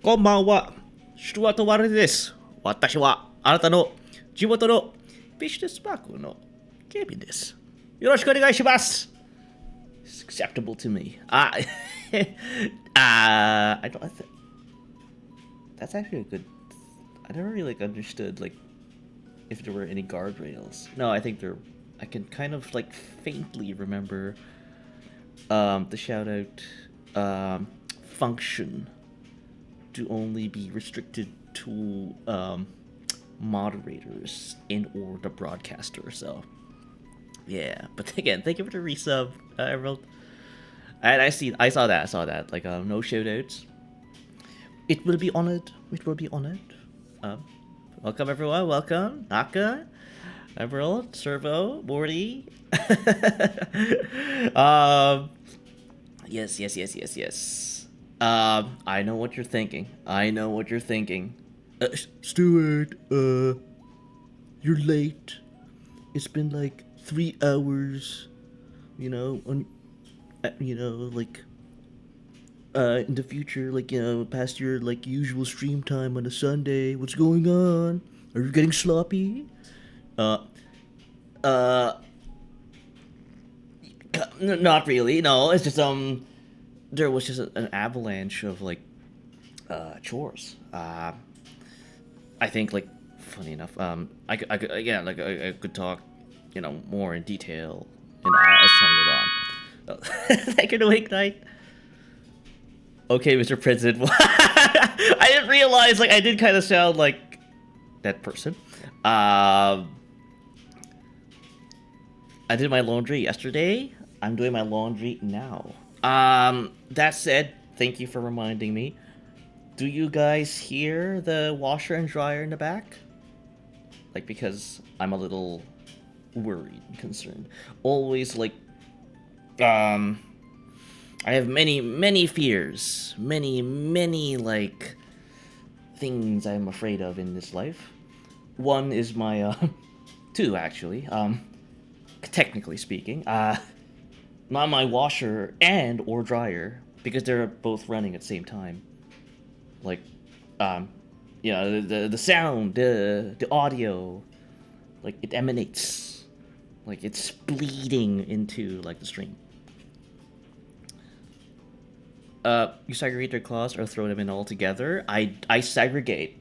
こんばんは。stuward です。私はあなたの地元のビジネスパークの警備です。よろしくお願いします。It's acceptable to me. I don't. That's actually a good. I never really understood like if there were any guardrails. No, I think there. I can kind of like faintly remember the shout out function to only be restricted to moderators and or the broadcaster. So yeah, but again, thank you for the resub, Emerald. And I saw that. Like no shoutouts. It will be honored. It will be honored. Um, welcome everyone. Welcome Naka, Emerald, Servo, Morty. um, yes. I know what you're thinking. I know what you're thinking. Stuart, you're late. It's been like 3 hours. Like in the future, like past your like usual stream time on a Sunday. What's going on? Are you getting sloppy? Uh, uh, not really. No, it's just there was just an avalanche of like chores. I think like funny enough, I could again like I could talk, more in detail, as time goes on. Thank you to Weeknight. Okay, Mr. President. I didn't realize like I did kind of sound like that person. I did my laundry yesterday. I'm doing my laundry now. That said, thank you for reminding me. Do you guys hear the washer and dryer in the back? Like, because I'm a little worried and concerned. Always, like, I have many fears. Many, like, things I'm afraid of in this life. One is my, two, actually. Technically speaking. Not my washer and or dryer, because they're both running at the same time. Like, the sound, the audio, like it emanates, like it's bleeding into like the stream. You segregate their claws or throw them in all together. I segregate.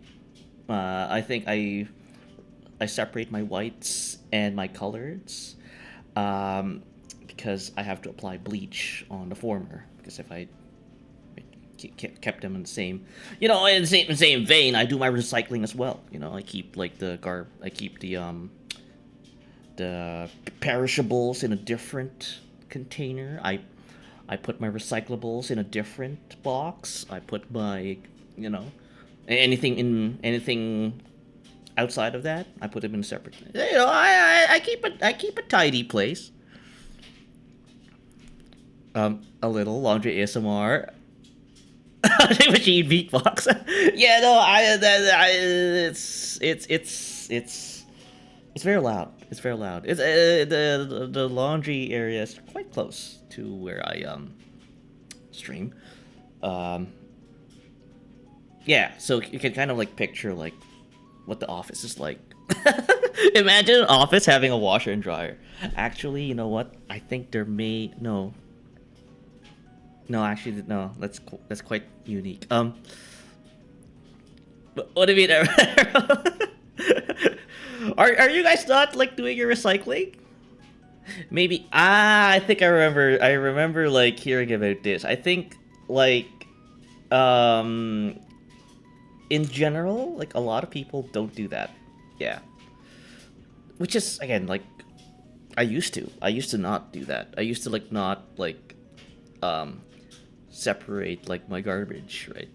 I think I separate my whites and my coloreds, because I have to apply bleach on the former. Because if I kept them in the same, in the same vein, I do my recycling as well. I keep like I keep the perishables in a different container. I put my recyclables in a different box. I put my, anything outside of that, I put them in a separate. I keep a tidy place. A little laundry ASMR. Machine beatbox. Yeah, no, it's very loud. It's very loud. It's the laundry area is quite close to where I stream. Um, yeah, so you can kind of like picture like what the office is like. Imagine an office having a washer and dryer. Actually, you know what? I think there may no. No, actually, no. That's quite unique. But what do you mean? Are you guys not like doing your recycling? Maybe. I think I remember. I remember like hearing about this. I think like um in general, like a lot of people don't do that. Yeah. Which is again like I used to. I used to not do that. I used to like not like um separate like my garbage, right?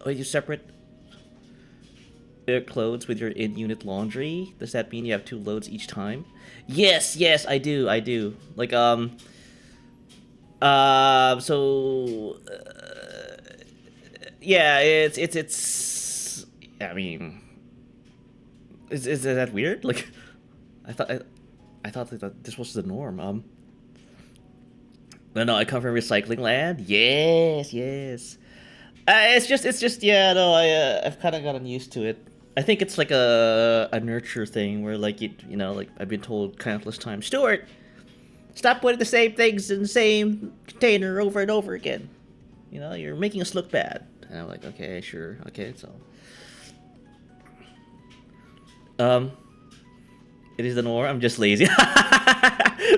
You separate your clothes with your in-unit laundry? Does that mean you have two loads each time? Yes, I do. Like so yeah, it's. I mean, is that weird? Like, I thought that this was the norm. No, no, I come from recycling land. Yes, yes. It's just, yeah. No, I've kind of gotten used to it. I think it's like a nurture thing where like like I've been told countless times, Stuart, stop putting the same things in the same container over and over again. You're making us look bad. And I'm like, okay, sure, okay, so um, it is the norm. I'm just lazy.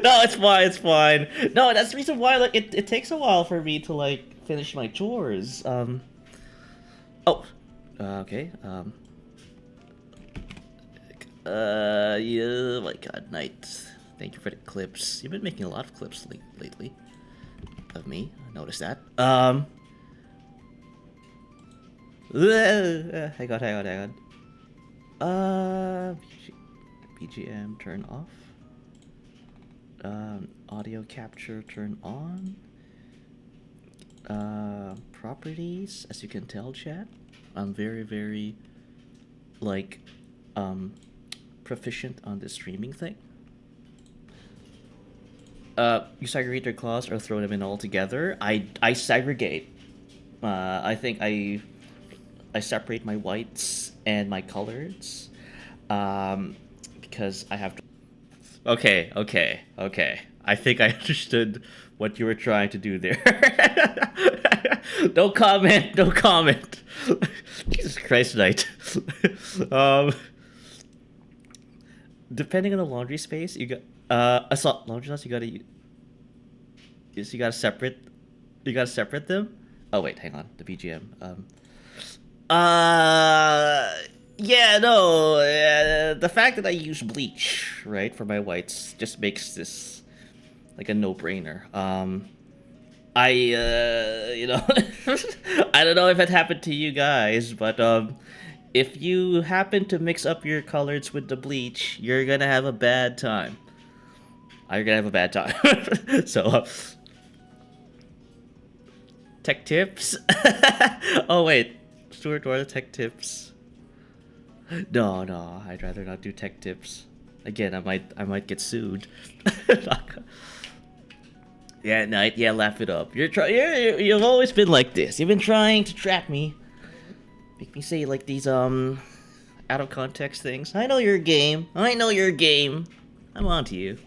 No, it's fine. It's fine. No, that's the reason why. Like, it takes a while for me to like finish my chores. Oh, okay. Yeah. My God, Knight. Thank you for the clips. You've been making a lot of clips lately of me. I noticed that. Hang on. Uh, BGM turn off. Audio capture turn on. Properties, as you can tell, chat, I'm very, very, like, proficient on the streaming thing. You segregate their claws or throw them in all together. I segregate. I think I separate my whites and my colors, because I have to. Okay. I think I understood what you were trying to do there. No comment. No comment. Jesus Christ, Knight. um, Depending on the laundry space, you got laundry slots. You gotta separate. You gotta separate them. Oh wait, hang on. The BGM. Uh, yeah, no. The fact that I use bleach, right, for my whites just makes this like a no-brainer. I don't know if it happened to you guys, but if you happen to mix up your colors with the bleach, you're gonna have a bad time. You're gonna have a bad time. So, tech tips. Oh wait, Stuart, what are the tech tips? No, I'd rather not do tech tips. Again, I might get sued. Yeah, Knight. Yeah, laugh it up. You've always been like this. You've been trying to trap me, make me say like these out of context things. I know your game. I'm on to you.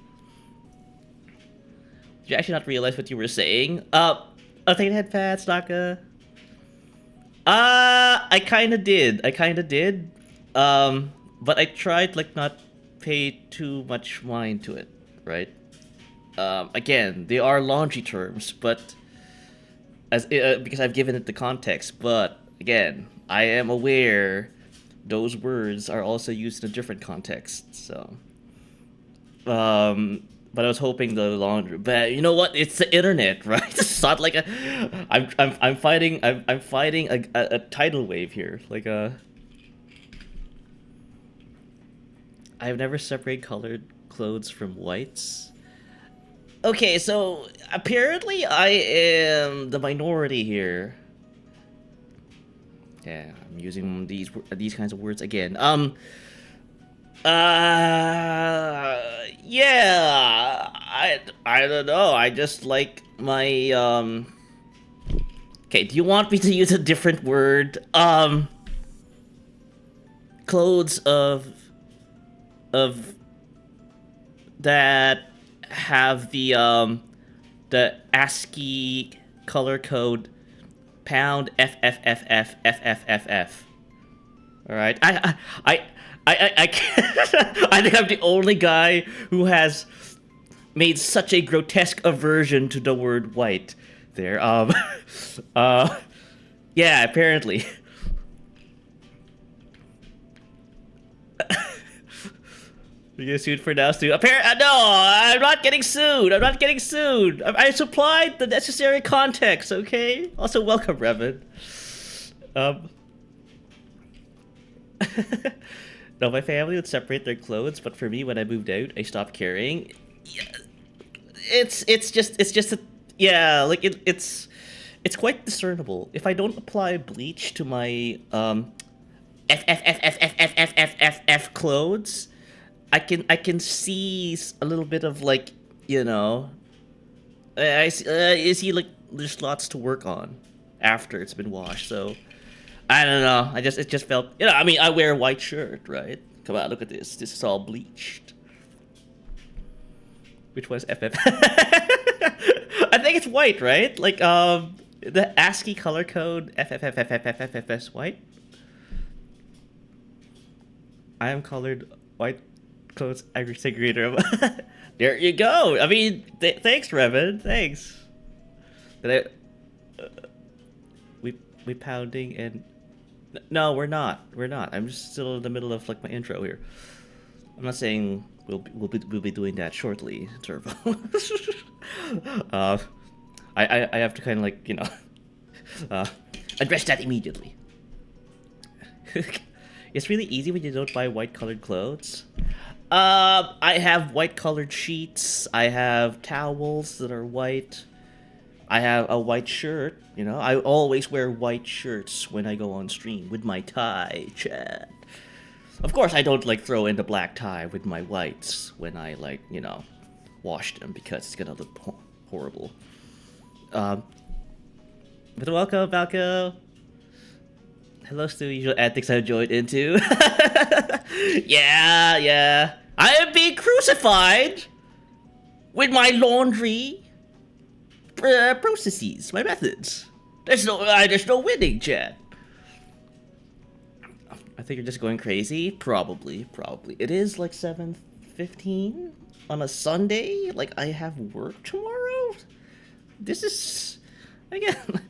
Did you actually not realize what you were saying? I think head Pat Staka. I kinda did. But I tried like not pay too much mind to it, right? Again, they are laundry terms, but because I've given it the context. But again, I am aware those words are also used in a different context. So, but I was hoping the laundry. But you know what? It's the internet, right? It's not like a. I'm fighting. I'm fighting a tidal wave here. Like a. I've never separated colored clothes from whites. Okay, so apparently I am the minority here. Yeah, I'm using these kinds of words again. Yeah, I don't know. I just like my Okay, do you want me to use a different word? Clothes of that have the ASCII color code pound FFFFFFFF. All right, I can't. I think I'm the only guy who has made such a grotesque aversion to the word white. There, uh, yeah, apparently. You get sued for now, Stu? No, I'm not getting sued. I supplied the necessary context. Okay. Also, welcome, Revan. Um. No, my family would separate their clothes, but for me, when I moved out, I stopped caring. Yeah, it's just a, yeah, like it's quite discernible. If I don't apply bleach to my F clothes, I can see a little bit of like, you know, I see like there's lots to work on after it's been washed. So I don't know. It just felt, I mean, I wear a white shirt, right? Come on, look at this. This is all bleached. Which was FF? I think it's white, right? Like the ASCII color code FFFFFFFS white. I am colored white clothes segregator. There you go. I mean, thanks, Revan. Thanks. Did we pounding and no, we're not. We're not. I'm just still in the middle of like my intro here. I'm not saying we'll be doing that shortly, Turbo. I have to kind of like address that immediately. It's really easy when you don't buy white colored clothes. I have white colored sheets. I have towels that are white. I have a white shirt. I always wear white shirts when I go on stream with my tie, chat. Of course, I don't like throw in the black tie with my whites when I like wash them because it's gonna look horrible. But welcome, Balco. Hello, Stu. Usual antics I've joined into. Yeah. I am being crucified with my laundry processes, my methods. There's no winning, chat. I think you're just going crazy. Probably. It is like 7:15 on a Sunday. Like I have work tomorrow. This is again.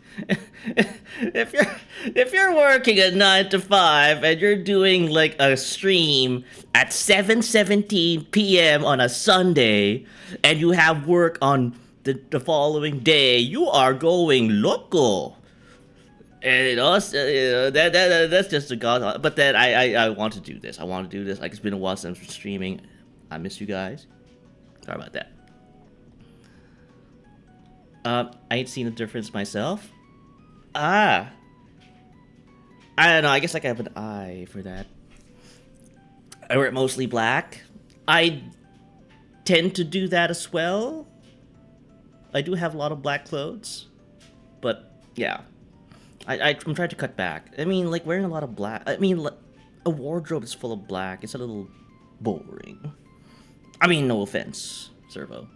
if you're working at 9 to 5 and you're doing like a stream at 7:17 p.m. on a Sunday and you have work on the following day, you are going loco. And that's just a god. But then I want to do this. Like it's been a while since streaming. I miss you guys. Sorry about that. I ain't seen a difference myself. I don't know. I guess like I have an eye for that. I wear mostly black. I tend to do that as well. I do have a lot of black clothes, but yeah, I'm trying to cut back. I mean, like wearing a lot of black. I mean, a wardrobe is full of black. It's a little boring. I mean, no offense, Servo.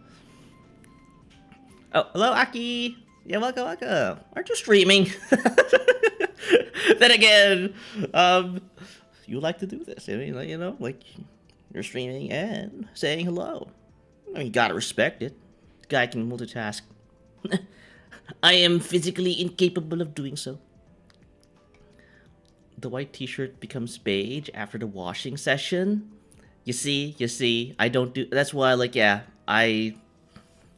Oh, hello, Aki. Yeah, welcome. Aren't you streaming? Then again, you like to do this. I mean, like you're streaming and saying hello. I mean, you gotta respect it. Guy can multitask. I am physically incapable of doing so. The white t-shirt becomes beige after the washing session. You see, I don't do. That's why, like, yeah,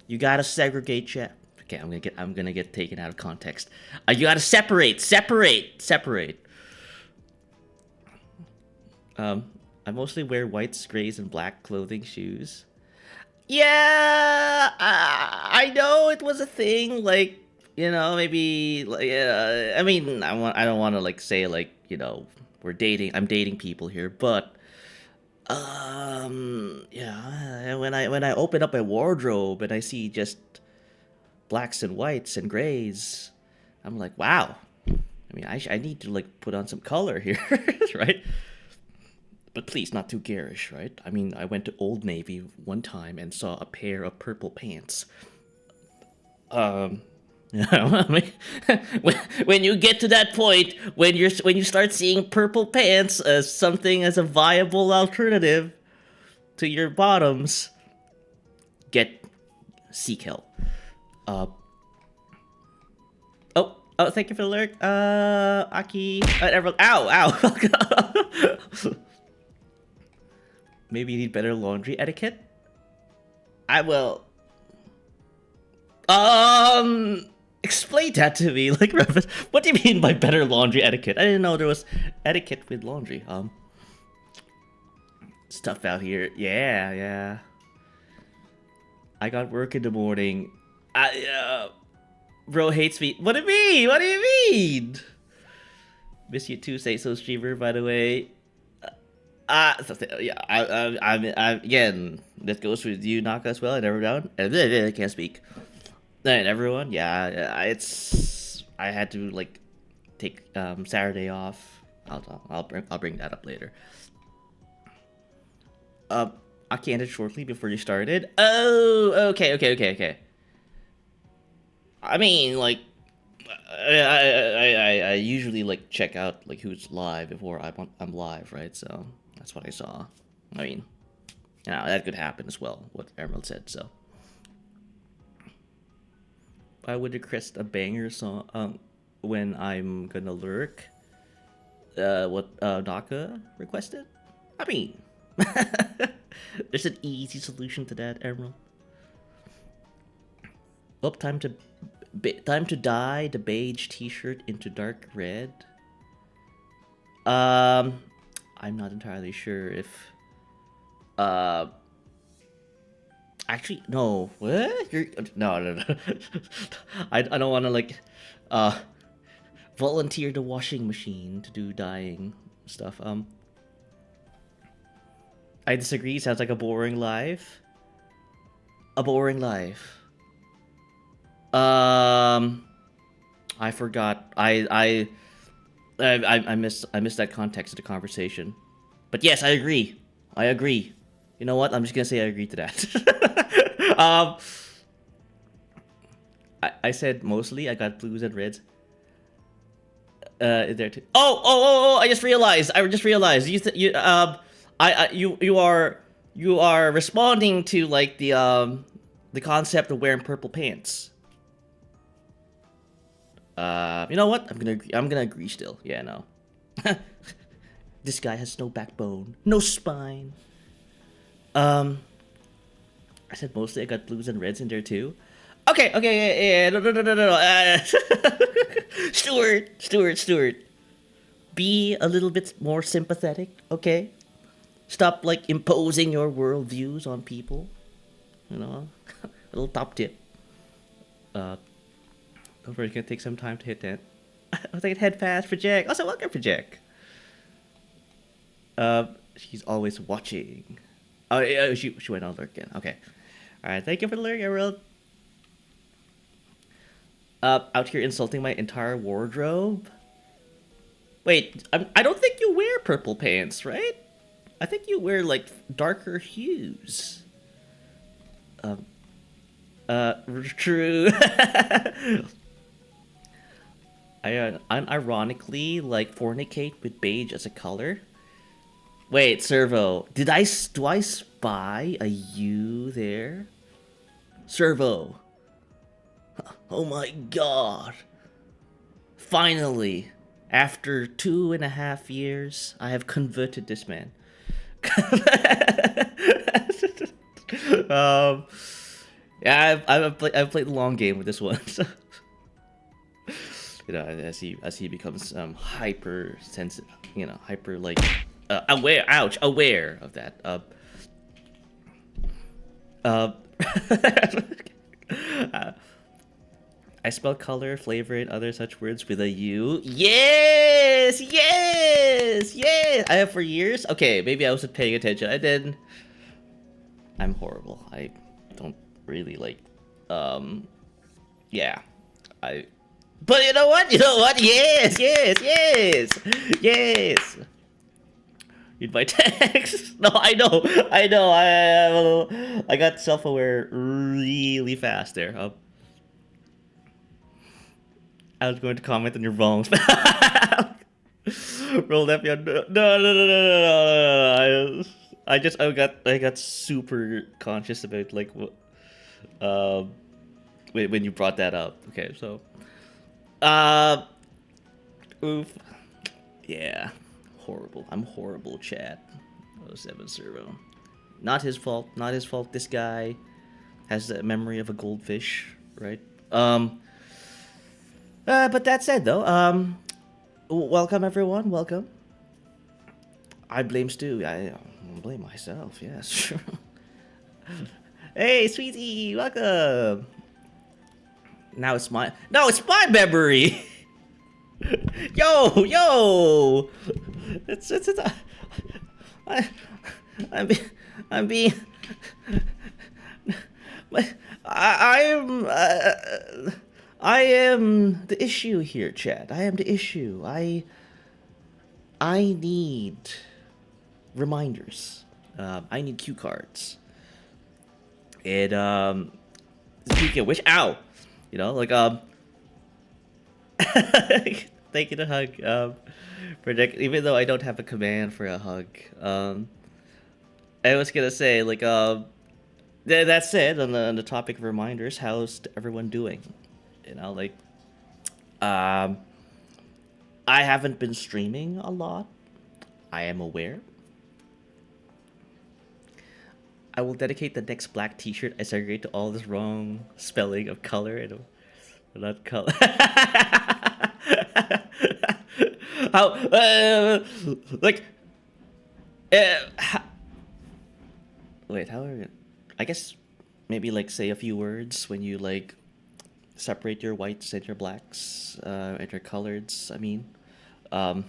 you gotta segregate chat. Okay, I'm gonna get taken out of context. You gotta separate. I mostly wear whites, grays, and black clothing, shoes. Yeah, I know it was a thing. Like, maybe. Like, I mean, I don't want to like say like we're dating. I'm dating people here, but yeah. When I open up my wardrobe and I see just blacks and whites and grays, I'm like, wow. I mean, I need to like put on some color here, right? But please, not too garish, right? I mean, I went to Old Navy one time and saw a pair of purple pants. When you get to that point, when you start seeing purple pants as something as a viable alternative to your bottoms, seek help. Oh, thank you for the lyric. Aki. Everyone, ow. Maybe you need better laundry etiquette? I will. Explain that to me. Like, what do you mean by better laundry etiquette? I didn't know there was etiquette with laundry. Stuff out here. Yeah. I got work in the morning. Bro hates me. What do you mean? Miss you too, say so, streamer, by the way. Yeah, I again, that goes with you, Naka, as well. I never down. I can't speak. And everyone, yeah, I had to like take Saturday off. I'll bring that up later. I ended shortly before you started. Oh, okay. I mean, like, I usually like check out like who's live before I'm live, right? So that's what I saw. I mean, that could happen as well. What Emerald said. So I would request a banger song when I'm gonna lurk. What Naka requested. I mean, there's an easy solution to that, Emerald. Oh, time to dye the beige T-shirt into dark red. I'm not entirely sure if. Actually, no. What? No. I don't want to like, volunteer the washing machine to do dyeing stuff. I disagree. Sounds like a boring life. A boring life. I forgot. I missed that context of the conversation. But yes, I agree. I agree. You know what? I'm just gonna say I agree to that. I said mostly. I got blues and reds. Is there too? Oh! I just realized. You are responding to like the concept of wearing purple pants. You know what? I'm gonna agree still. Yeah, no. This guy has no backbone, no spine. I said mostly. I got blues and reds in there too. Okay, yeah. No. Stuart. Be a little bit more sympathetic, okay? Stop like imposing your worldviews on people. You know, a little top tip. Don't worry, it's gonna take some time to hit that. I was like, head fast, Project. Also, welcome, Project. She's always watching. Oh, yeah, she went on lurk again. Okay. All right, thank you for the lurk, Emerald. Out here insulting my entire wardrobe. Wait, I don't think you wear purple pants, right? I think you wear like darker hues. True. I unironically like fornicate with beige as a color. Wait, Servo, do I spy a you there? Servo. Oh my god. Finally, after 2.5 years, I have converted this man. Yeah, I've played the long game with this one. So. You know, as he becomes hyper sensitive, you know, hyper like aware of that. I spell color, flavor, and other such words with a U. Yes. I have for years. Okay, maybe I wasn't paying attention. I did. I'm horrible. I don't really like. Yeah, But you know what? Yes. Read my text. No, I know. I got self-aware really fast there. I was going to comment on your wrongs. Roll that beyond. No. I got super conscious about like what. When you brought that up. Okay, so. Oof. Yeah. Horrible. I'm horrible, chat. 070. Not his fault. This guy has the memory of a goldfish, right? But that said, though, welcome everyone. Welcome. I blame Stu. I blame myself. Yes, sure. Hey, sweetie, welcome. Now it's my memory. Yo. It's I'm being I am. I am the issue here, Chad. I am the issue. I need reminders. I need cue cards. And speaking of which, ow, you know, like thank you to hug. Project. Even though I don't have a command for a hug, I was gonna say like that said, on the topic of reminders, how's everyone doing? You know, like um, I haven't been streaming a lot. I am aware. I will dedicate the next black T-shirt I segregate to all this wrong spelling of color and not color. How like wait, how are I guess maybe like say a few words when you like separate your whites and your blacks and your coloreds. I mean, um,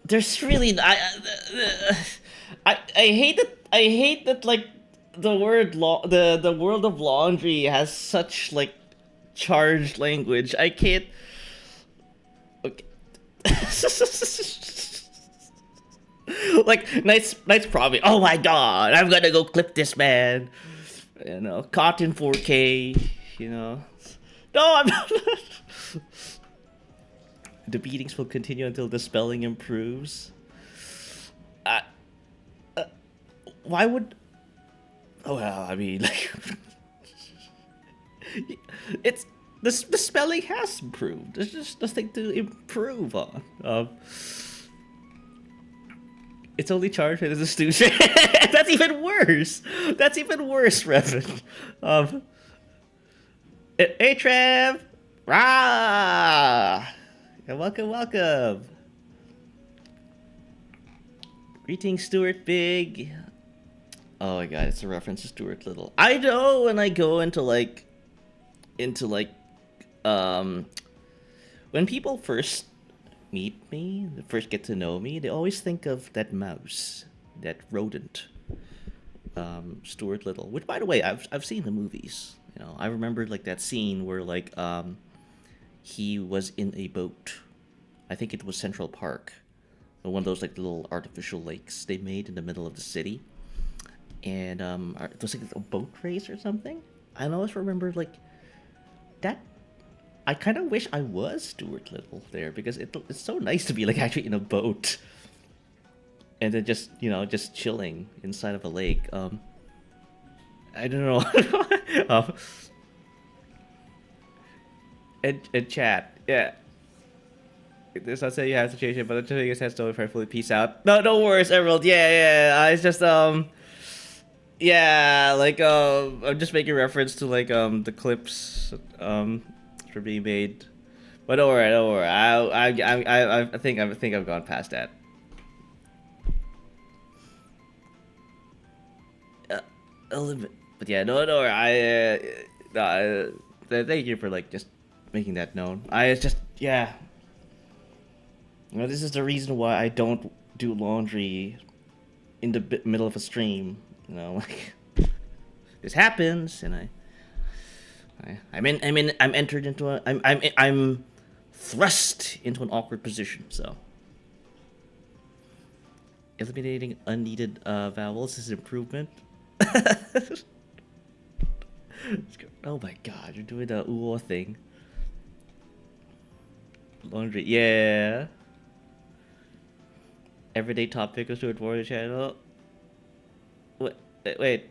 there's really I hate that like the world of laundry has such like charged language. I can't. Okay. Like nice probably. Oh my god, I'm gonna go clip this man. You know, caught in 4K. You know, no, I'm not. The beatings will continue until the spelling improves. Uh, why would? Oh well, I mean, like, it's the spelling has improved. There's just nothing to improve on. It's only charged as a student. That's even worse. That's even worse, Revan. Hey Trev, rah, and welcome. Greetings, Stuart Big. Oh my god, it's a reference to Stuart Little. I know when I go into um when people first meet me, they first get to know me, they always think of that mouse, that rodent, Stuart Little. Which, by the way, I've seen the movies. You know, I remember like that scene where like he was in a boat. I think it was Central Park, one of those like little artificial lakes they made in the middle of the city, and it was like a boat race or something. I always remember like that. I kind of wish I was Stuart Little there because it's so nice to be like actually in a boat, and then just just chilling inside of a lake. I don't know. um, and chat, yeah. There's not saying you have to change it, but the thing is, has to fully peace out. No, no worries, Emerald. Yeah. It's just yeah, like I'm just making reference to like the clips for being made. But don't worry, don't worry. I think I've gone past that. A little bit, but yeah, no, no. Thank you for like just making that known. I just yeah. You know, this is the reason why I don't do laundry in the middle of a stream. You know, like this happens, and I'm entered into I'm thrust into an awkward position. So eliminating unneeded vowels is an improvement. Oh my god, you're doing the ooh thing. Laundry, yeah. Everyday topic is to for the channel. Wait,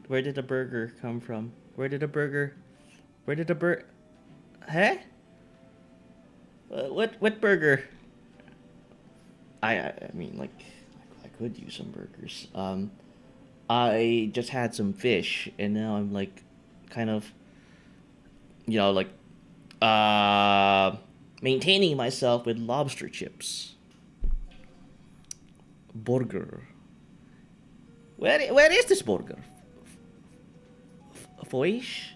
where did the burger come from? Where did the burger? Where did the burger? Huh? What burger? I mean like I could use some burgers. I just had some fish and now I'm like kind of like uh maintaining myself with lobster chips. Burger. Where is this burger? Fish?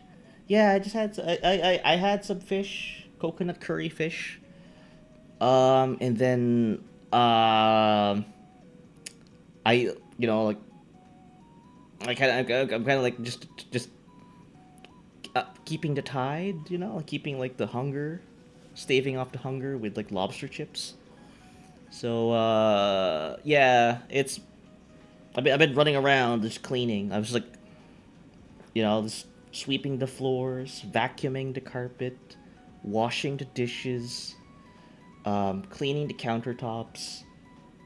Yeah, I just had I had some fish, coconut curry fish. And then I like I'm kind of like just keeping the tide, you know, keeping like the hunger, staving off the hunger with like lobster chips. So yeah, I've been running around just cleaning. I was like, you know, just sweeping the floors, vacuuming the carpet, washing the dishes, cleaning the countertops,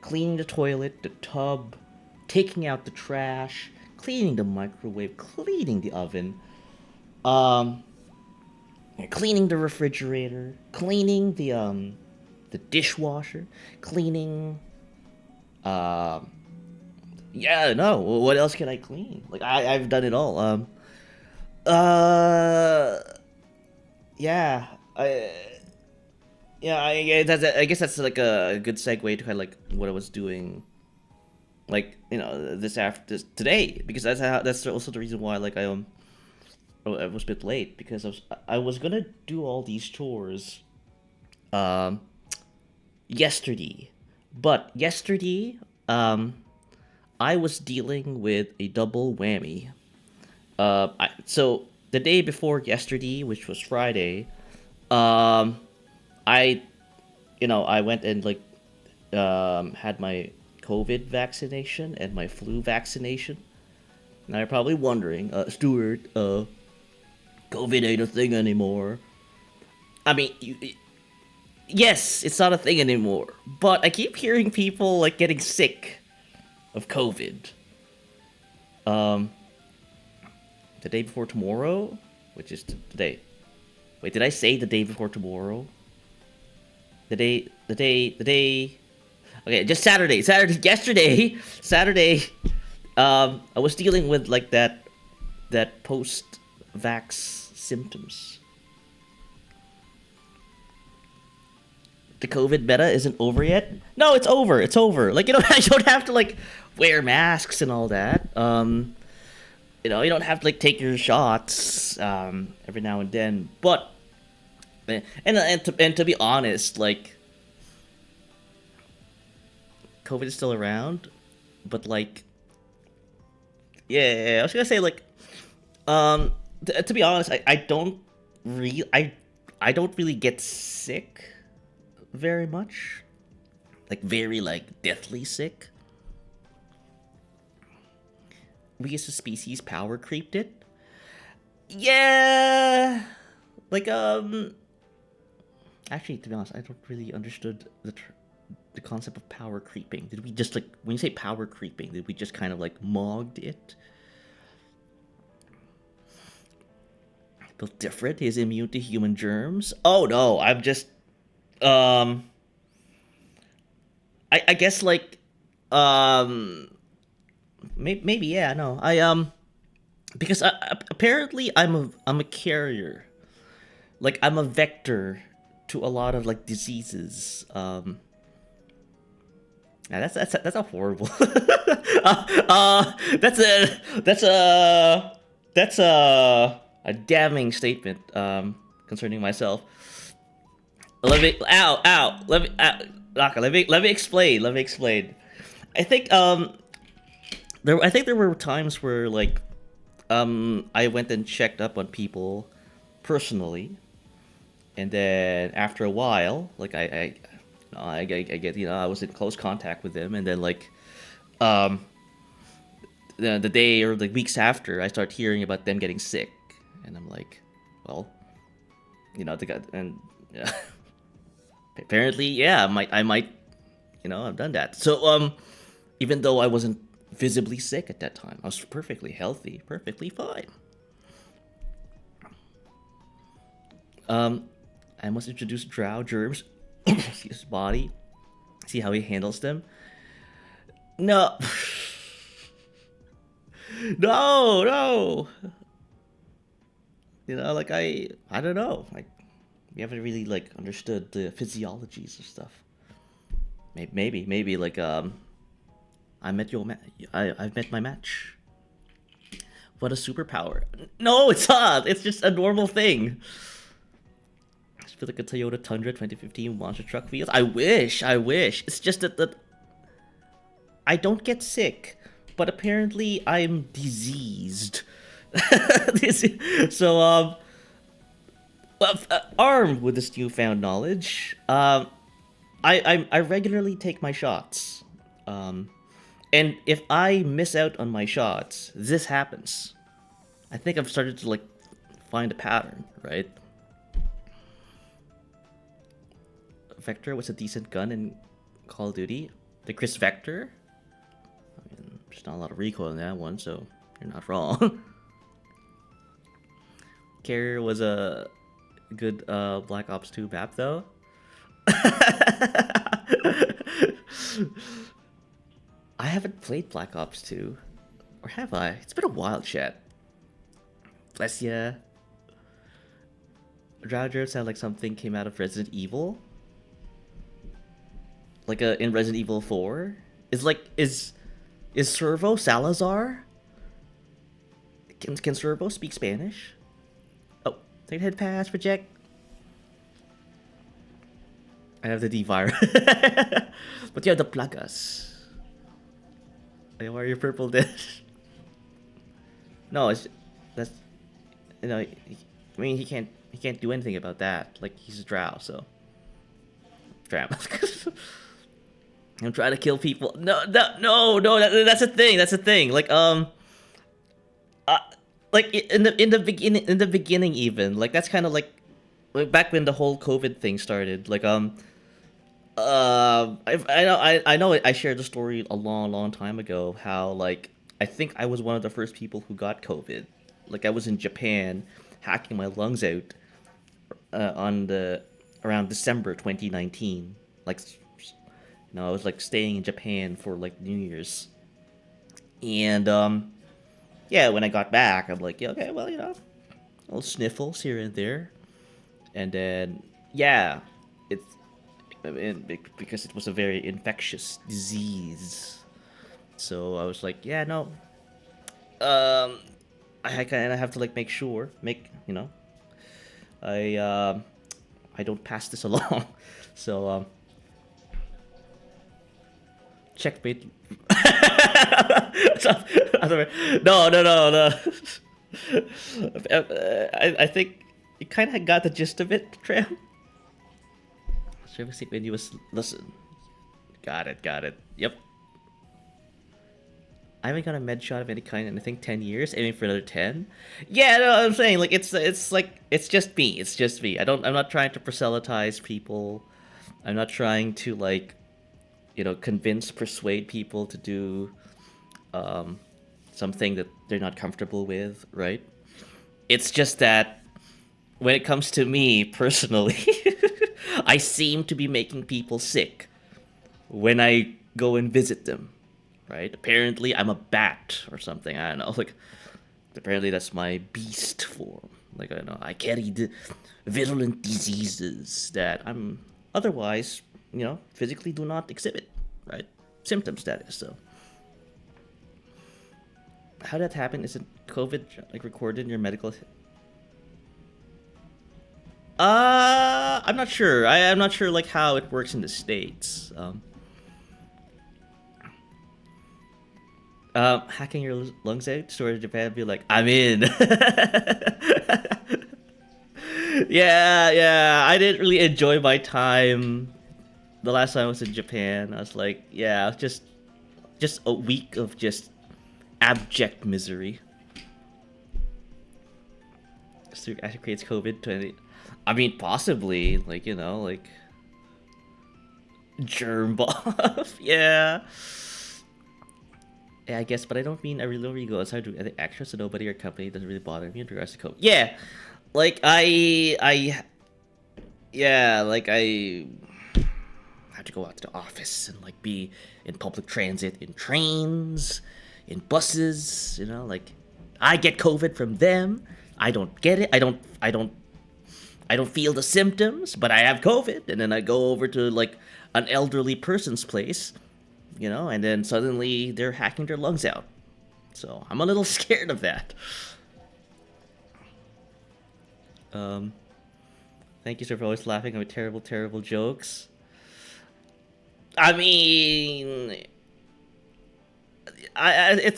cleaning the toilet, the tub, taking out the trash, cleaning the microwave, cleaning the oven, um, cleaning the refrigerator, cleaning the dishwasher, cleaning um yeah, no, what else can I clean? Like I've done it all. Uh yeah, I yeah, I guess that's like a good segue to kind of like what I was doing, like, you know, this today, because that's also the reason why like I was a bit late, because I was gonna do all these chores um yesterday, but yesterday I was dealing with a double whammy. So the day before yesterday, which was Friday, um I I went and like had my COVID vaccination and my flu vaccination. Now you're probably wondering, Stuart, COVID ain't a thing anymore. I mean, yes, it's not a thing anymore, but I keep hearing people like getting sick of COVID. Um, the day before tomorrow, which is today. Wait, did I say the day before tomorrow? The day. Okay, just Saturday. Yesterday, Saturday. I was dealing with like that post-vax symptoms. The COVID meta isn't over yet. No, it's over. It's over. Like, I don't have to like wear masks and all that. You don't have to like take your shots every now and then. But and to be honest, like, COVID is still around, but like, yeah, I was gonna say like, to be honest, I don't really get sick very much, like very like deathly sick. We as a species power creeped it. Yeah, like actually, to be honest, I don't really understood the concept of power creeping. Did we just like, when you say power creeping, did we just kind of like mogged it? Built different. He's immune to human germs. Oh no, I'm just um I guess like um maybe, yeah, no, because apparently I'm a carrier, like I'm a vector to a lot of like diseases. Yeah, that's a horrible. That's a damning statement concerning myself. Let me ow ow let me ow, Laka, let me explain. I think there were times where like I went and checked up on people personally, and then after a while, like I get, I was in close contact with them, and then like um the day or the weeks after, I start hearing about them getting sick, and I'm like, well, they got, and yeah, apparently, yeah, I might, I've done that. So even though I wasn't visibly sick at that time, I was perfectly healthy, perfectly fine. I must introduce drow germs see his body, see how he handles them. No, no. Like I don't know. Like, we haven't really like understood the physiologies of stuff. Maybe like I met your I've met my match. What a superpower! No, it's not. It's just a normal thing. I feel like a Toyota Tundra 2015 monster truck feels. I wish. It's just that I don't get sick, but apparently I'm diseased. So well, armed with this newfound knowledge, I regularly take my shots. Um, and if I miss out on my shots, this happens. I think I've started to like find a pattern, right? Vector was a decent gun in Call of Duty. The Chris Vector. I mean, there's not a lot of recoil in that one, so you're not wrong. Carrier was a good Black Ops 2 map, though. I haven't played Black Ops 2. Or have I? It's been a while, chat. Bless ya. Drowger sound like something came out of Resident Evil. Like in Resident Evil 4. Is Servo Salazar? Can Servo speak Spanish? Oh, take head pass, project. I have the D-Virus. But you have the plagas. Why are you purple dish? No, that's I mean he can't do anything about that. Like he's a drow, so drama. I'm trying to kill people. No. That's a thing. That's a thing. Like in the beginning even like that's kind of like back when the whole COVID thing started. Like I know I shared the story a long time ago. How like I think I was one of the first people who got COVID. Like I was in Japan, hacking my lungs out on the around December 2019. Like I was like staying in Japan for like New Year's, and yeah, when I got back, I'm like, yeah, okay, well, little sniffles here and there, and then yeah, it's because it was a very infectious disease. So I was like, yeah, no, I kind of have to like I I don't pass this along. So checkmate. No. I think you kind of got the gist of it, Tram. Service when you was listen. Got it. Yep. I haven't got a med shot of any kind in I think 10 years, aiming for another 10. Yeah, no, I'm saying like it's like it's just me. It's just me. I'm not trying to proselytize people. I'm not trying to like persuade people to do something that they're not comfortable with, right? It's just that when it comes to me personally, I seem to be making people sick when I go and visit them, right? Apparently, I'm a bat or something. I don't know. Like, apparently, that's my beast form. Like, I don't know. I carry the virulent diseases that I'm otherwise, physically do not exhibit, right? Symptoms, that is. So, how did that happen? Is it COVID like recorded in your medical? I'm not sure. I'm not sure like how it works in the States. Hacking your lungs out, storage Japan, be like, I'm in. Yeah. I didn't really enjoy my time. The last time I was in Japan, I was like, yeah, just a week of just abject misery. So it actually creates COVID 20. I mean, possibly, like, like germ buff. Yeah. Yeah, I guess, but I don't mean I really go outside to the extra, so nobody or company doesn't really bother me in regards to COVID. Yeah, like like I have to go out to the office and like be in public transit, in trains, in buses. Like I get COVID from them. I don't get it. I don't feel the symptoms, but I have COVID, and then I go over to like an elderly person's place. And then suddenly they're hacking their lungs out. So I'm a little scared of that. Thank you, sir, for always laughing at my terrible jokes. I mean, I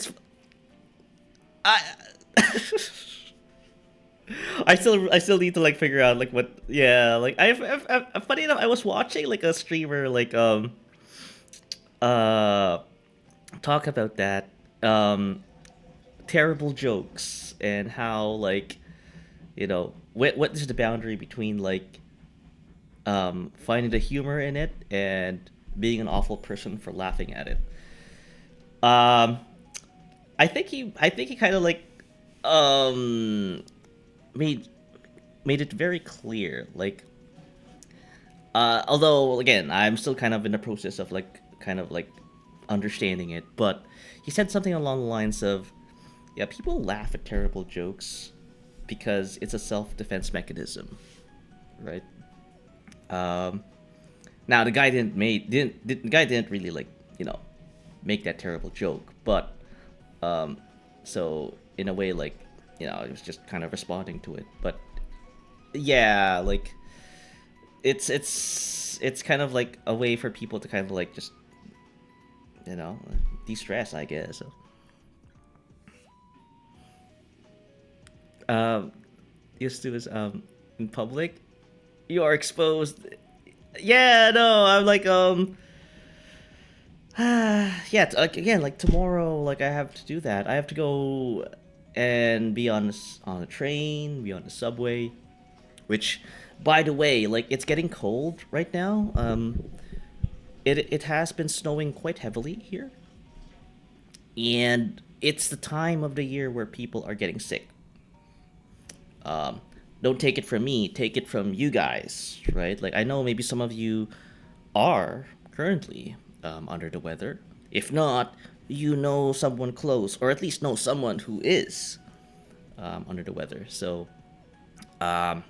I still need to like figure out like what. Yeah, like funny enough, I was watching like a streamer like uh talk about that um terrible jokes and how like what is the boundary between like finding the humor in it and being an awful person for laughing at it. Um, I think he kind of like um made made it very clear. Like, although again, I'm still kind of in the process of like kind of like understanding it, but he said something along the lines of, "Yeah, people laugh at terrible jokes because it's a self-defense mechanism, right?" Um, Now the guy didn't really like make that terrible joke, but um, so in a way like he was just kind of responding to it. But yeah, like it's kind of like a way for people to kind of like just you know de-stress, I guess. So, um, used to is in public, you are exposed. Yeah, no, I'm like yeah, like again, like tomorrow, like I have to do that. I have to go and be on the train, be on the subway. Which, by the way, like it's getting cold right now. It has been snowing quite heavily here, and it's the time of the year where people are getting sick. Um, don't take it from me, take it from you guys, right? Like I know maybe some of you are currently under the weather. If not, you know someone close, or at least know someone who is under the weather. So um,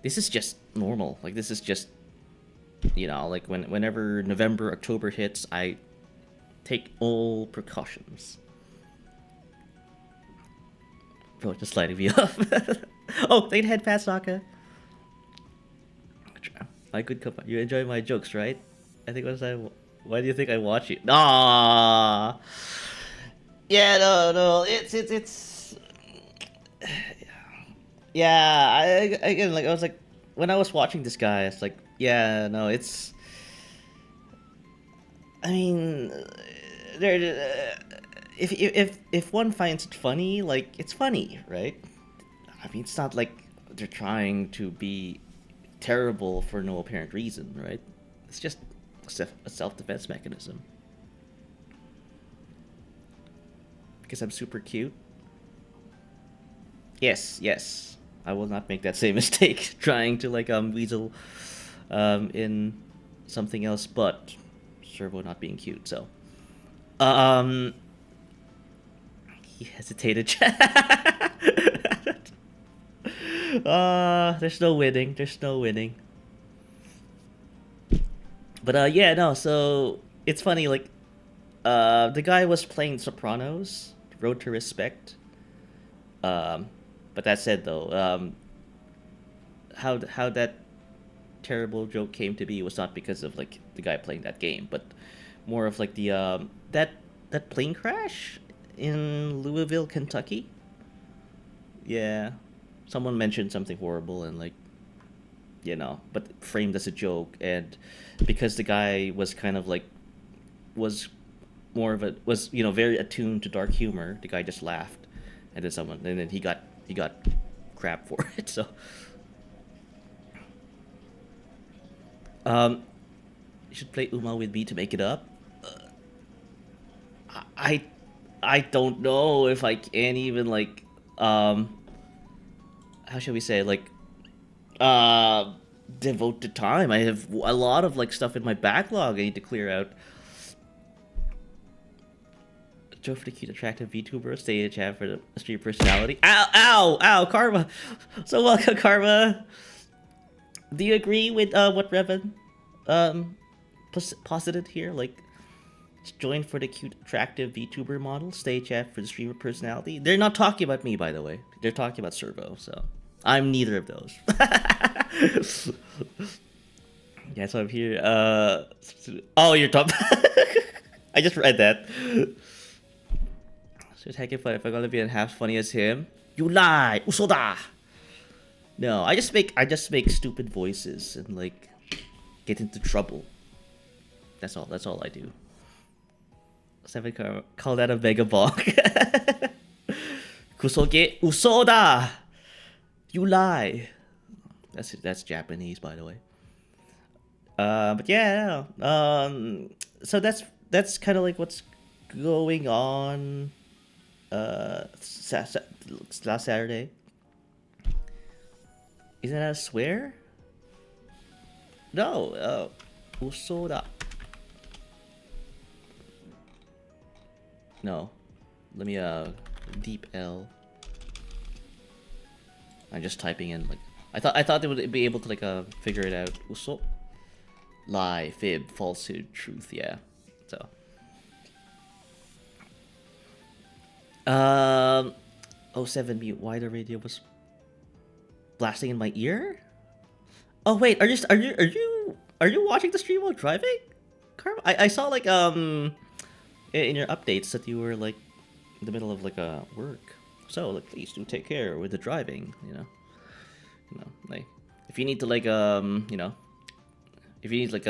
this is just normal. Like this is just like whenever November, October hits, I take all precautions. Bro, just lighting me up. Oh, they'd head past Sokka. My good company. You enjoy my jokes, right? I think was I. Why do you think I watch you? Ah, yeah, no, no. It's. Yeah, again, like I was like, when I was watching this guy, it's like, yeah, no, it's. I mean, there. If one finds it funny, like it's funny, right? I mean, it's not like they're trying to be terrible for no apparent reason, right? It's just a self-defense mechanism. Because I'm super cute. Yes, yes. I will not make that same mistake trying to like weasel in something else, but Servo not being cute. So um he hesitated. There's no winning. There's no winning. But yeah, no. So it's funny. Like, the guy was playing Sopranos, Road to Respect. Um, but that said, though, how that terrible joke came to be was not because of like the guy playing that game, but more of like the that plane crash in Louisville, Kentucky. Yeah, someone mentioned something horrible and like but framed as a joke, and because the guy was kind of like was more of a was very attuned to dark humor, the guy just laughed, and then he got crap for it. So um, you should play Uma with me to make it up. I I don't know if I can even like how should we say like uh devote the time. I have a lot of like stuff in my backlog I need to clear out. Joe for the cute, attractive VTuber, stay in chat for the street personality. Ow, ow, ow, Karma. So welcome, Karma. Do you agree with what Revan um posited here? Like, join for the cute, attractive VTuber model, stay chat for the streamer personality. They're not talking about me, by the way. They're talking about Servo, so I'm neither of those. Yeah, so I'm here. Oh, you're top. I just read that. So it's heckin' fun if I'm gonna be half funny as him. You lie. Usoda. No, I just make stupid voices and like get into trouble. That's all. That's all I do. Seven call that a megabog. Kusoge usoda. You lie. That's Japanese, by the way. But yeah, so that's kind of like what's going on. Last Saturday. Isn't that a swear? No. Usoda. No. Let me deep L. I'm just typing in like I thought they would be able to like figure it out. Uso. Lie, fib, falsehood, truth, yeah. So oh 07 mute, why the radio was blasting in my ear? Oh wait, are you watching the stream while driving? Karma? I saw like in your updates that you were like in the middle of like a work. So like please do take care with the driving, you know. Like if you need to like if you need like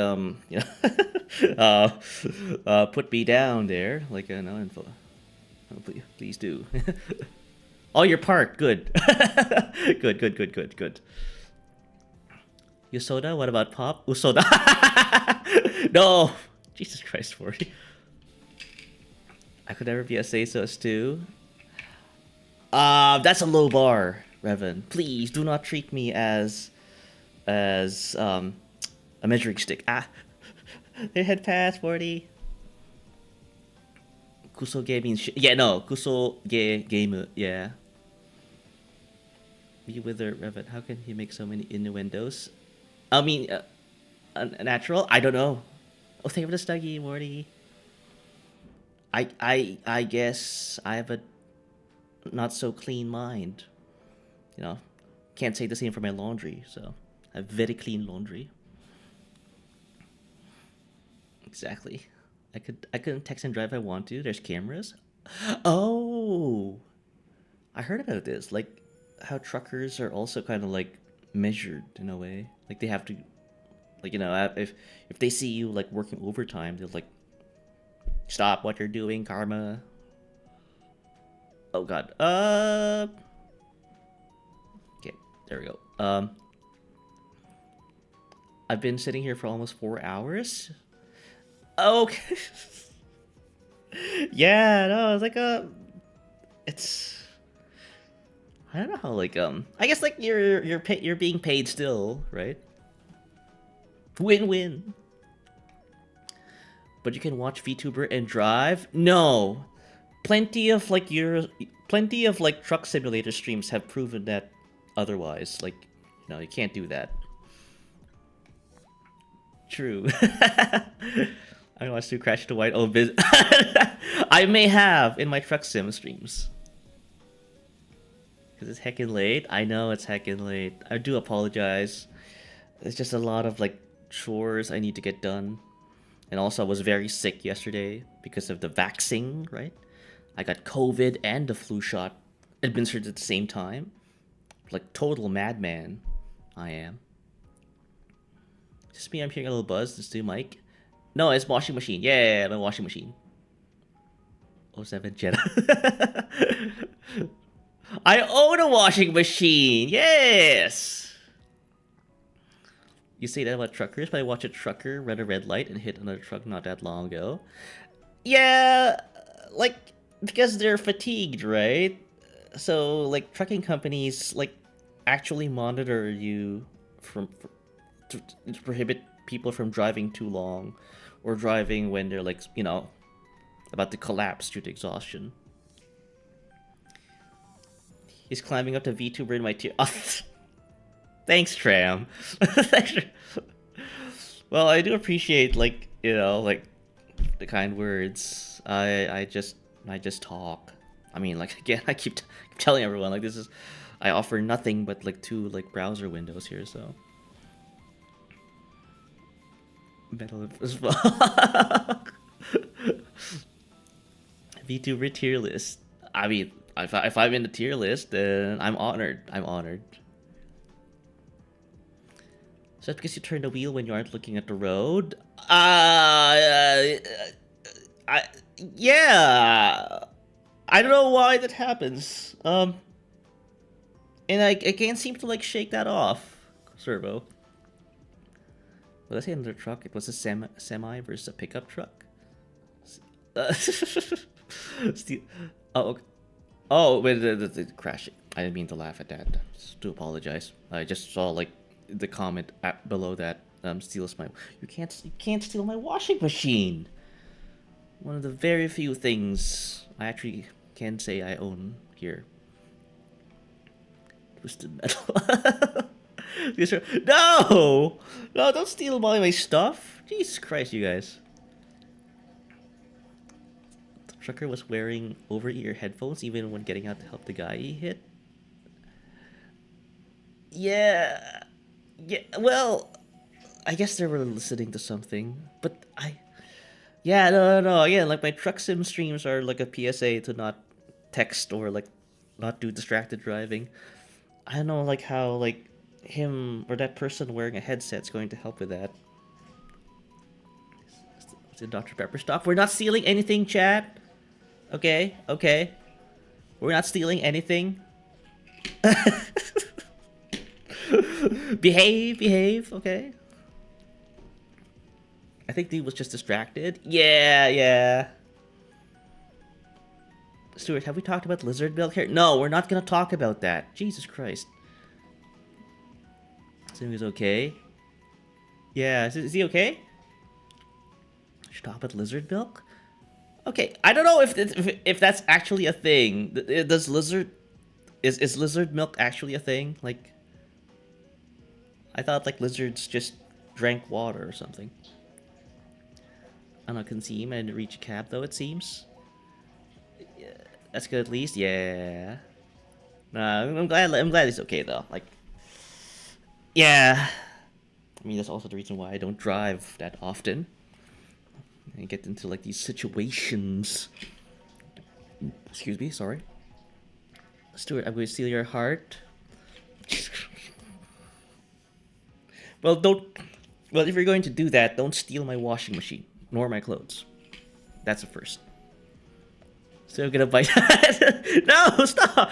put me down there, like info. Oh, please do. Oh, you're parked. Good. Good. Usoda? What about Pop? Usoda. No. Jesus Christ, 40. I could never be a Seisos too. That's a low bar, Revan. Please do not treat me as a measuring stick. Ah. They had pass 40. Kusoge means yeah, no. Kusoge game. Yeah. Be with her, Revan. How can he make so many innuendos? I mean, natural? I don't know. Oh, thank you for the Stuggy, Morty. I guess I have a not so clean mind. You know, can't say the same for my laundry, so I have very clean laundry. Exactly. I couldn't text and drive if I want to. There's cameras. Oh, I heard about this. Like how truckers are also kind of like measured in a way. Like they have to, like if they see you like working overtime, they'll like stop what you're doing, Karma. Oh God. Okay, there we go. I've been sitting here for almost 4 hours. Okay. Yeah, no, it's like it's I don't know how like I guess like you're being paid still, right? Win-win. But you can watch VTuber and drive? No. Plenty of like truck simulator streams have proven that otherwise. Like, you can't do that. True. I watched to crash the white old biz. I may have in my truck sim streams. Because it's heckin' late. I know it's heckin' late. I do apologize. It's just a lot of like chores I need to get done. And also I was very sick yesterday because of the vaccine, right? I got COVID and the flu shot administered at the same time. Like total madman, I am. Just me, I'm hearing a little buzz. This new mic. No, it's washing machine. Yeah, my washing machine. 07 Jetta. I own a washing machine. Yes. You say that about truckers, but I watched a trucker run a red light and hit another truck not that long ago. Yeah, like because they're fatigued, right? So like trucking companies like actually monitor you to prohibit people from driving too long or driving when they're like about to collapse due to exhaustion. He's climbing up to VTuber in my tier. Oh, thanks, Tram. Well, I do appreciate like the kind words. I just talk. I mean, like again, I keep telling everyone like I offer nothing but like 2 like browser windows here, so. Metal as well. VTuber tier list. I mean, if I'm in the tier list, then I'm honored. I'm honored. So that's because you turn the wheel when you aren't looking at the road? I yeah. I don't know why that happens. And I can't seem to like shake that off. Servo. What did I say another truck? It was a semi versus a pickup truck. Steel. Oh, okay. Oh, wait, the crashing. I didn't mean to laugh at that. Just do apologize. I just saw like the comment below that. Steals my. You can't steal my washing machine. One of the very few things I actually can say I own here. Twisted metal. No! No, don't steal all my stuff. Jesus Christ, you guys. The trucker was wearing over-ear headphones even when getting out to help the guy he hit. Yeah. Yeah, well, I guess they were listening to something. But yeah, no. Again, like my truck sim streams are like a PSA to not text or like not do distracted driving. I don't know like how like him or that person wearing a headset's going to help with that. It's in Dr. Pepper stock. We're not stealing anything, chat. Okay. We're not stealing anything. behave, okay? I think dude was just distracted. Yeah. Stuart, have we talked about lizard milk here? No, we're not gonna talk about that. Jesus Christ. Assuming he's okay. Yeah, is he okay? Should talk about lizard milk? Okay, I don't know if that's actually a thing. Does lizard is lizard milk actually a thing? Like, I thought like lizards just drank water or something. I don't know, couldn't see him. I didn't reach a cab though. It seems. Yeah, that's good at least. Yeah. Nah, I'm glad he's okay though. Like, yeah. I mean, that's also the reason why I don't drive that often. I get into like these situations. Excuse me, sorry. Stuart, I'm going to steal your heart. Well, if you're going to do that, don't steal my washing machine, nor my clothes. That's a first. So I'm gonna bite. No, stop.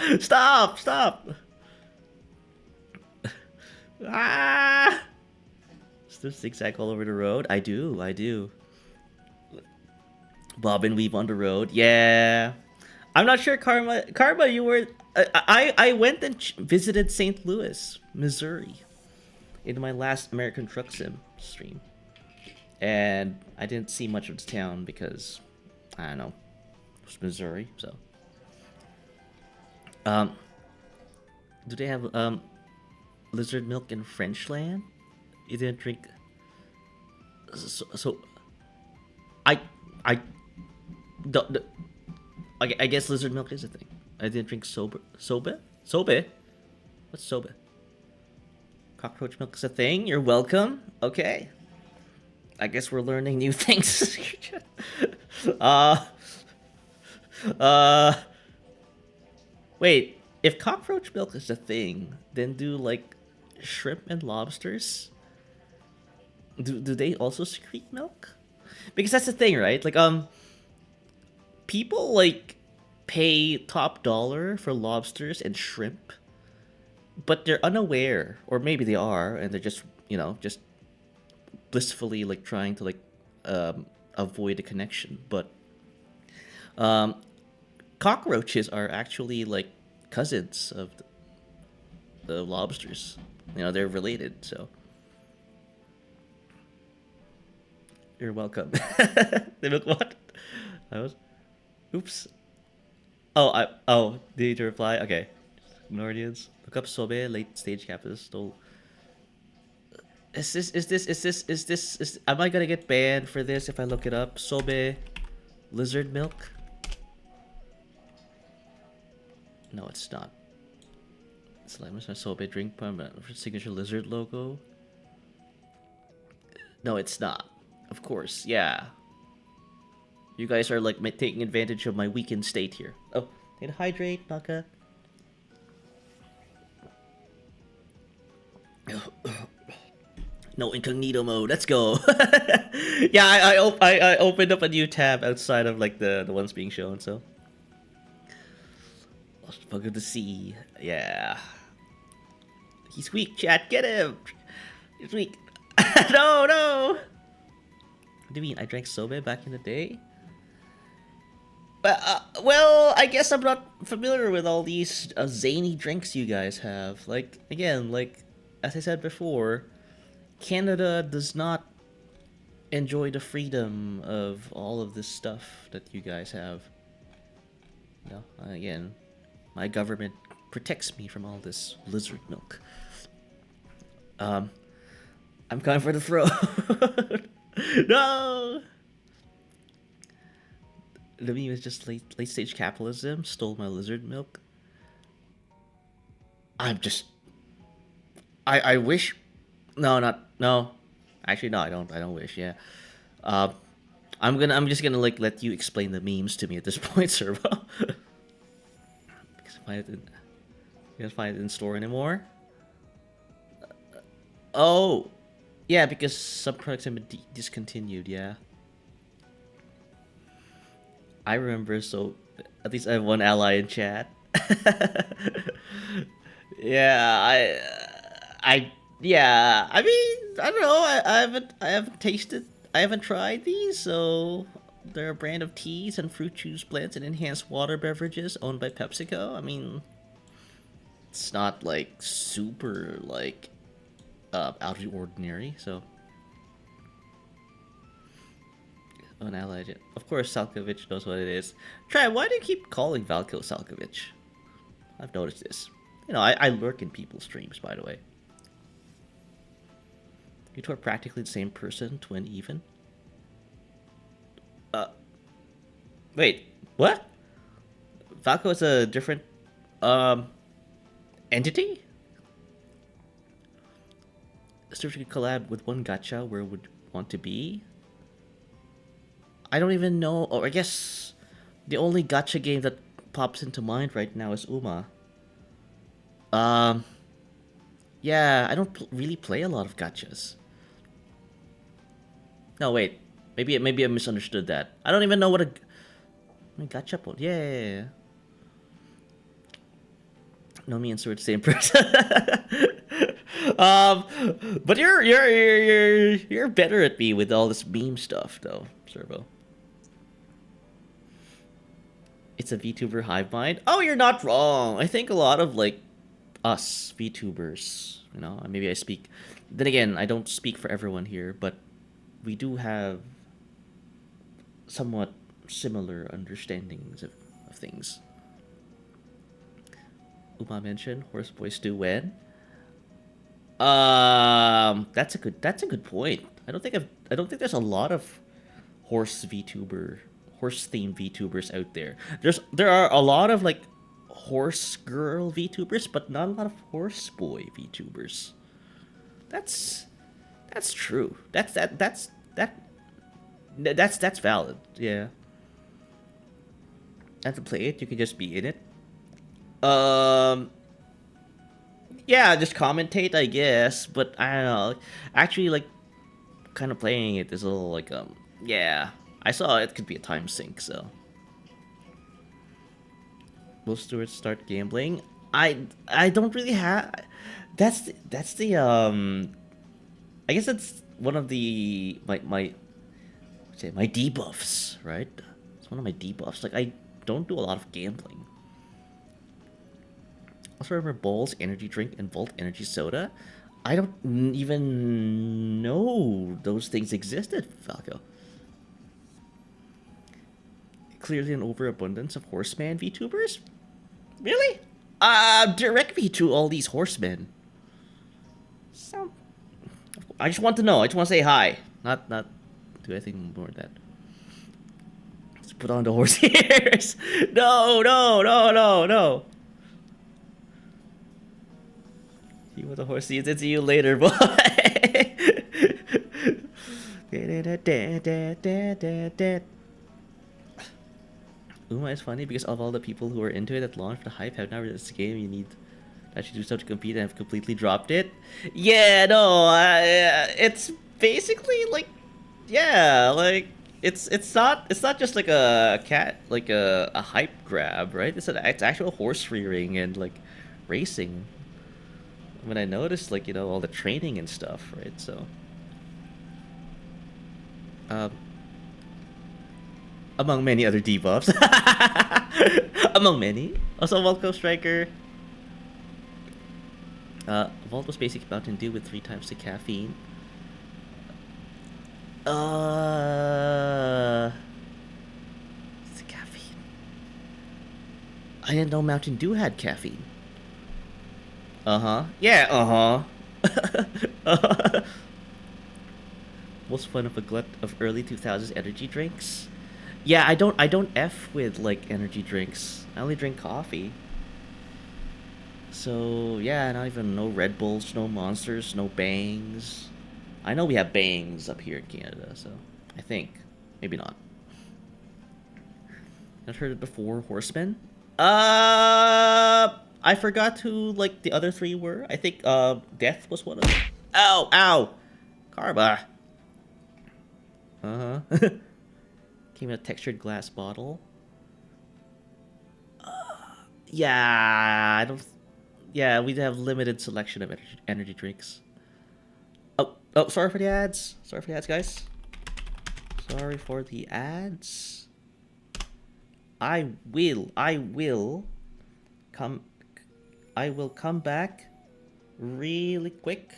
Ah! Still zigzag all over the road. I do. Bob and weave on the road. Yeah. I'm not sure, Karma. Karma, you were. I went and visited St. Louis, Missouri, in my last American Truck Sim stream, and I didn't see much of the town because I don't know, it was Missouri. So, do they have lizard milk in Frenchland? You didn't drink. So I I guess lizard milk is a thing. I didn't drink soba. What's soba? Cockroach milk is a thing. You're welcome. Okay. I guess we're learning new things. Wait. If cockroach milk is a thing, then do like shrimp and lobsters? Do they also secrete milk? Because that's the thing, right? Like people like pay top dollar for lobsters and shrimp, but they're unaware, or maybe they are, and they're just just blissfully like trying to like avoid a connection. But cockroaches are actually like cousins of the lobsters. They're related. So you're welcome. They look what? I was. Oops. Did you reply? Okay. Ignore audience. Look up Sobe, late stage capitalist stole. Am I gonna get banned for this if I look it up? Sobe, lizard milk? No, it's not. Slime is my Sobe drink pump, signature lizard logo. No, it's not. Of course, yeah. You guys are like taking advantage of my weakened state here. Oh, Need to hydrate, Naka. No incognito mode. Let's go. Yeah, I opened up a new tab outside of like the ones being shown. So, fuck of the sea. Yeah, he's weak. Chat, get him. He's weak. No, no. What do you mean? I drank soba back in the day. But well, I guess I'm not familiar with all these zany drinks you guys have. Like again, like as I said before, Canada does not enjoy the freedom of all of this stuff that you guys have. No, again, my government protects me from all this lizard milk. I'm coming for the throat. No. The meme is just late stage capitalism stole my lizard milk. I wish. No, not no. Actually, no. I don't wish. Yeah. I'm just gonna like let you explain the memes to me at this point, Servo. Because you can't find it in store anymore. Oh, yeah, because some products have been discontinued. Yeah. I remember, so at least I have one ally in chat. Yeah, yeah. I mean, I don't know. I haven't tasted. I haven't tried these. So they're a brand of teas and fruit juice blends and enhanced water beverages owned by PepsiCo. I mean, it's not like super like out of the ordinary. So. An ally. Of course, Salkovich knows what it is. Try. Why do you keep calling Valko Salkovich? I've noticed this. You know, I lurk in people's streams, by the way. You two are practically the same person, twin even. Wait, what? Valko is a different, entity? Search a collab with one gacha where would want to be? I don't even know. Or I guess the only gacha game that pops into mind right now is Uma. Yeah, I don't really play a lot of gachas. No, wait. Maybe I misunderstood that. I don't even know what a gacha point. Yeah. No, me and Sword same person. But you're better at me with all this meme stuff, though, Servo. It's a VTuber hive mind. Oh, you're not wrong. I think a lot of like us VTubers, you know, maybe I speak. Then again, I don't speak for everyone here, but we do have somewhat similar understandings of things. Uma mentioned horse boy stew when. That's a good point. I don't think there's a lot of horse themed VTubers out there. There are a lot of like horse girl VTubers, but not a lot of horse boy VTubers. That's true. That's valid. Yeah. And to play it, you can just be in it. Yeah, just commentate, I guess. But I don't know. Actually, like, kind of playing it is a little like yeah. I saw it could be a time sink, so. Will Stewart start gambling? I don't really have. That's the I guess that's one of the my debuffs, right? It's one of my debuffs. Like I don't do a lot of gambling. Also remember Bowls energy drink and Volt energy soda. I don't even know those things existed, Falco. Clearly an overabundance of horseman VTubers? Really? Direct me to all these horsemen. So, I just want to know. I just want to say hi. Not do anything more than that. Let's put on the horse ears. No. See what the horse sees. It's you later, boy. Uma is funny because of all the people who are into it at launch, the hype have now realized this game you need to actually do stuff to compete and have completely dropped it. Yeah, no, it's basically like, yeah, like it's not just like a cat like a hype grab, right? It's actual horse rearing and like racing. When I noticed like all the training and stuff, right? So, um, among many other debuffs. Among many. Also, Volko Striker. Vault was basic Mountain Dew with 3 times the caffeine. It's the caffeine. I didn't know Mountain Dew had caffeine. Uh-huh. Yeah, uh-huh. uh-huh. Most fun of a glut of early 2000s energy drinks. Yeah, I don't F with like energy drinks. I only drink coffee. So yeah, not even no Red Bulls, no Monsters, no Bangs. I know we have Bangs up here in Canada, so I think maybe not. I've heard it before. Horsemen. I forgot who like the other three were. I think Death was one of them. Ow, ow, Karma. Uh huh. Came in a textured glass bottle. Yeah, I don't. Yeah, we have limited selection of energy drinks. Oh, sorry for the ads. Sorry for the ads, guys. Sorry for the ads. I will come. I will come back really quick.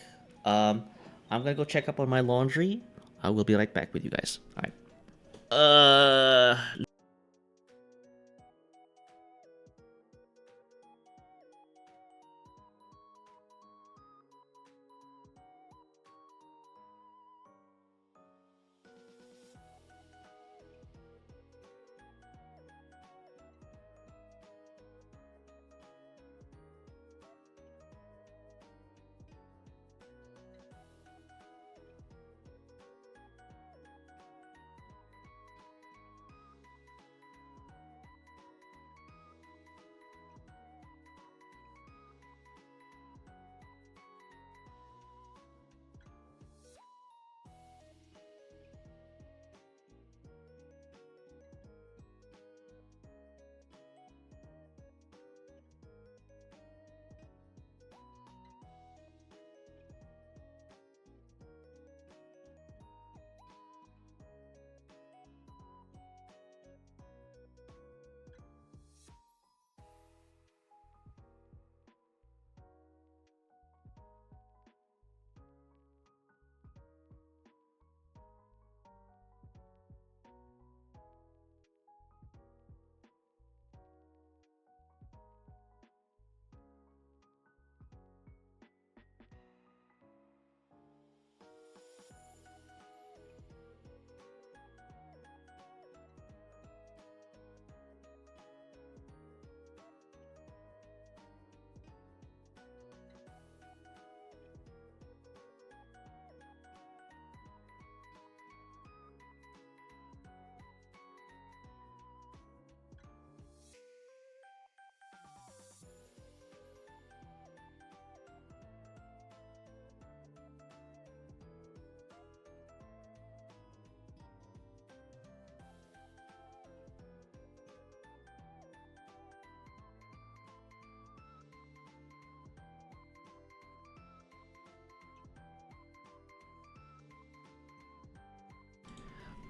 I'm gonna go check up on my laundry. I will be right back with you guys. All right. Uh,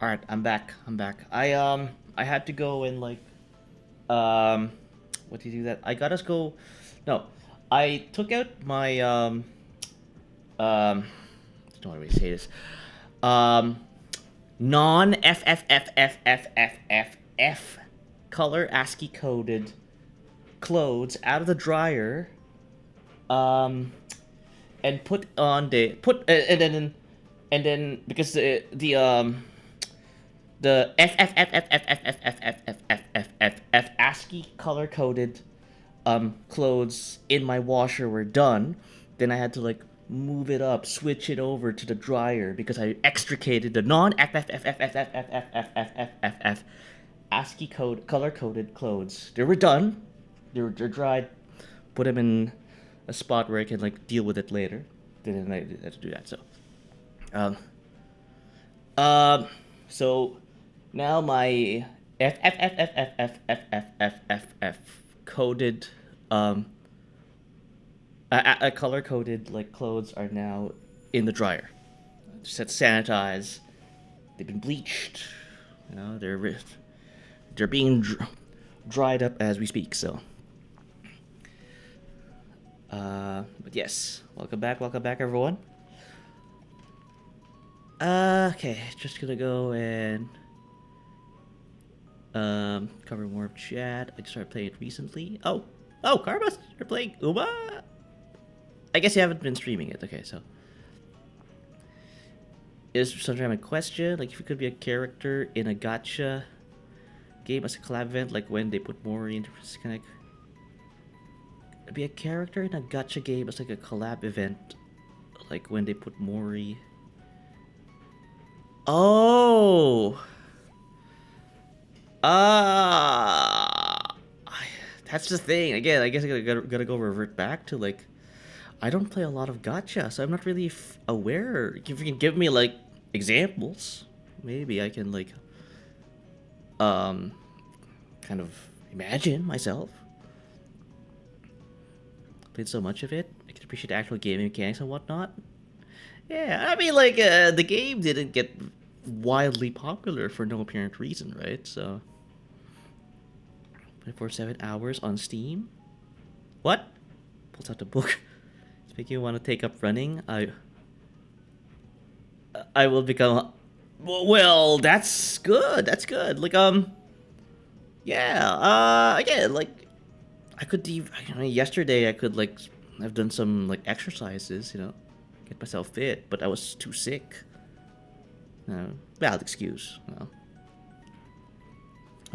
all right. I'm back. I'm back. I had to go and like um, what did you do that? I got us go. No, I took out my I don't know how to say this. Um, non FFFFFFFF color ASCII coded clothes out of the dryer. Um, and put on the put and then because the FFFFFFFFFFFF ASCII color coded clothes in my washer were done, then I had to like move it up, switch it over to the dryer because I extricated the non FFFFFFFFFFFF ASCII code, color coded clothes. They were done. They're dried. Put them in a spot where I can like deal with it later. Didn't I had to do that? So, um, um, so now my F coded color coded like clothes are now in the dryer. Just had sanitized. They've been bleached. You know, they're being dried up as we speak. So, but yes, welcome back, everyone. Okay, just gonna go and cover more of chat. I just started playing it recently. Oh, Carbus, you're playing Uma. I guess you haven't been streaming it. Okay, so is sometimes a question like if you could be a character in a gacha game as a collab event, like when they put Mori into kind of be a character in a gacha game as like a collab event, like when they put Mori. Oh. That's the thing. Again, I guess I gotta go revert back to like, I don't play a lot of gacha, so I'm not really aware. If you can give me like examples, maybe I can like, kind of imagine myself. Played so much of it, I can appreciate the actual gaming mechanics and whatnot. Yeah, I mean, like, the game didn't get wildly popular for no apparent reason, right? So, 24/7 hours on Steam. What? Pulls out the book. Speaking of want to take up running, I will become. Well, that's good. That's good. Like, yeah. Again, like, I could. I mean, yesterday I could like have done some like exercises, you know, get myself fit, but I was too sick. Valid excuse. You know.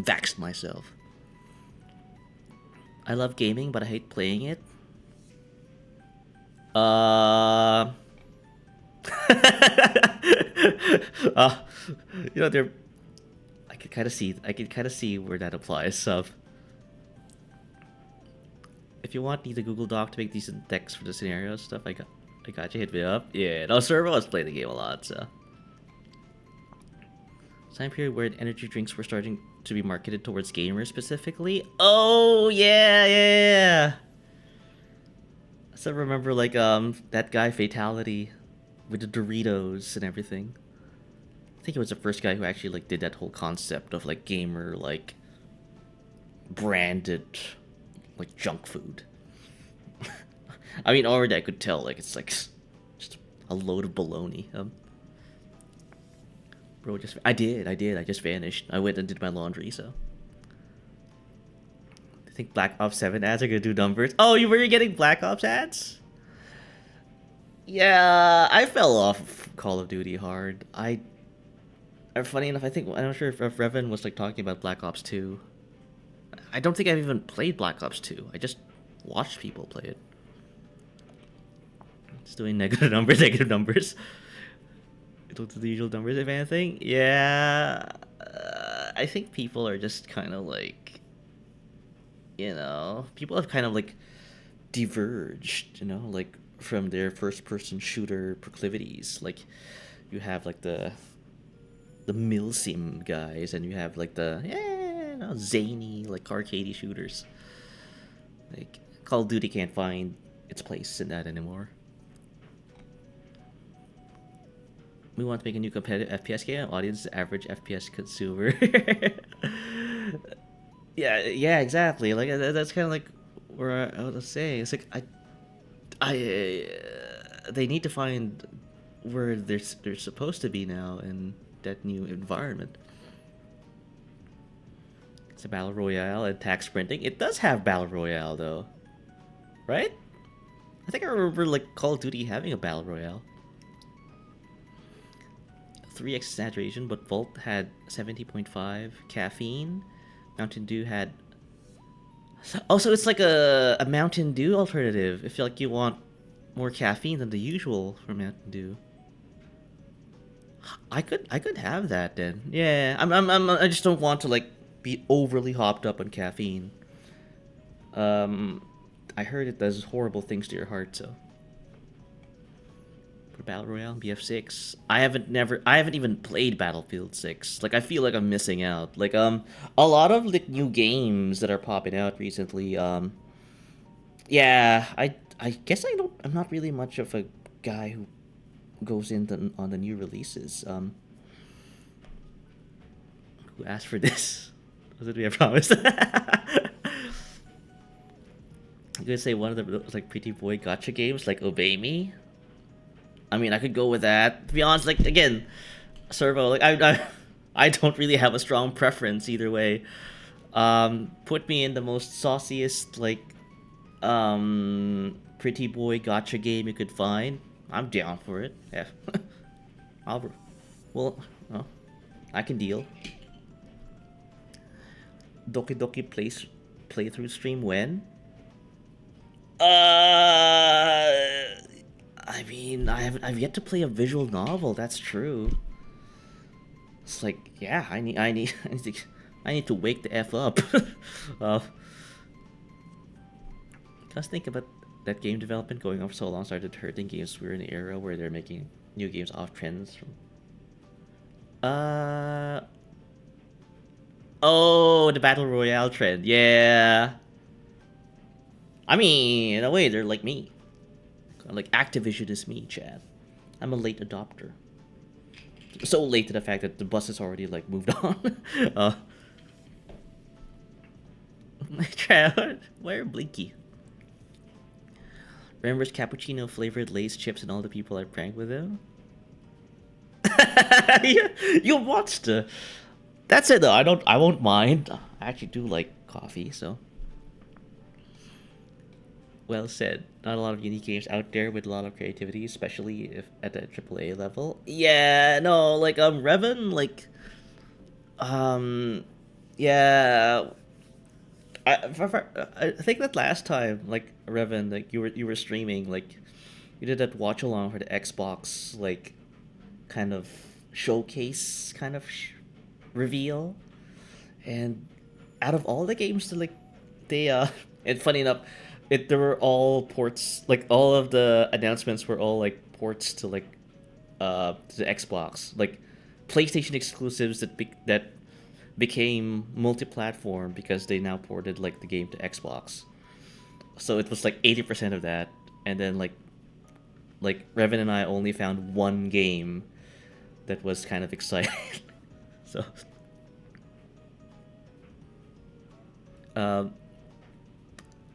Vaxxed myself. I love gaming, but I hate playing it. You know, they're. I can kind of see where that applies. So, if you want, need a Google Doc to make decent text for the scenario stuff. I got you. Hit me up. Yeah, no, Servo was playing the game a lot. So, time period where energy drinks were starting to be marketed towards gamers specifically. Oh yeah. I still remember like that guy Fatality with the Doritos and everything. I think it was the first guy who actually like did that whole concept of like gamer like branded like junk food. I mean, already I could tell like it's like just a load of baloney. Bro, I did. I just vanished. I went and did my laundry. So I think Black Ops 7 ads are gonna do numbers. Oh, were getting Black Ops ads? Yeah, I fell off of Call of Duty hard. Funny enough, I'm not sure if Revan was like talking about Black Ops 2. I don't think I've even played Black Ops 2. I just watched people play it. It's doing negative numbers, negative numbers. It looks at the usual numbers, if anything. Yeah, I think people are just kind of like, you know, people have kind of like diverged, you know, like from their first-person shooter proclivities. Like, you have like the milsim guys, and you have like the you know, zany like arcadey shooters. Like Call of Duty can't find its place in that anymore. We want to make a new competitive FPS game. Audience is average FPS consumer. yeah, exactly. Like that's kind of like where I was saying. It's like they need to find where they're supposed to be now in that new environment. It's a battle royale and tag sprinting. It does have battle royale though, right? I think I remember like Call of Duty having a battle royale. 3x exaggeration, but Volt had 70.5 caffeine. Mountain Dew had. Also, it's like a Mountain Dew alternative. If like you want more caffeine than the usual for Mountain Dew. I could have that then. Yeah, I just don't want to like be overly hopped up on caffeine. Um, I heard it does horrible things to your heart. So, for Battle Royale, BF6. I haven't even played Battlefield 6. Like I feel like I'm missing out. Like a lot of like new games that are popping out recently. Yeah, I guess I'm not really much of a guy who goes in on the new releases. Who asked for this? Was it me? I promised. I'm gonna say one of the like pretty boy gotcha games, like Obey Me. I mean, I could go with that. To be honest, like again, Servo, like I don't really have a strong preference either way. Put me in the most sauciest like pretty boy gotcha game you could find. I'm down for it. Yeah. I'll well, oh, I can deal. Doki Doki playthrough stream when? I mean, I've yet to play a visual novel. That's true. It's like, yeah, I need to wake the f up. uh, Just think about that game development going on for so long started hurting games. We're in an era where they're making new games off trends from. Oh, the battle royale trend. Yeah. I mean, in a way, they're like me. Like Activision is me, Chad. I'm a late adopter. So late to the fact that the bus has already like moved on. Chad, where Blinky? Remembers cappuccino flavored Lay's chips and all the people I pranked with him? You monster. That's it though. I won't mind. I actually do like coffee, so. Well said. Not a lot of unique games out there with a lot of creativity, especially if at the AAA level. Yeah, no, like Revan, like yeah. I think that last time, like Revan, like you were streaming, like you did that watch along for the Xbox, like kind of showcase kind of reveal, and out of all the games that like they and funny enough, there were all ports, like all of the announcements were all like ports to like to the Xbox, like PlayStation exclusives that became multi-platform because they now ported like the game to Xbox. So it was like 80% of that, and then like Revan and I only found one game that was kind of exciting. So um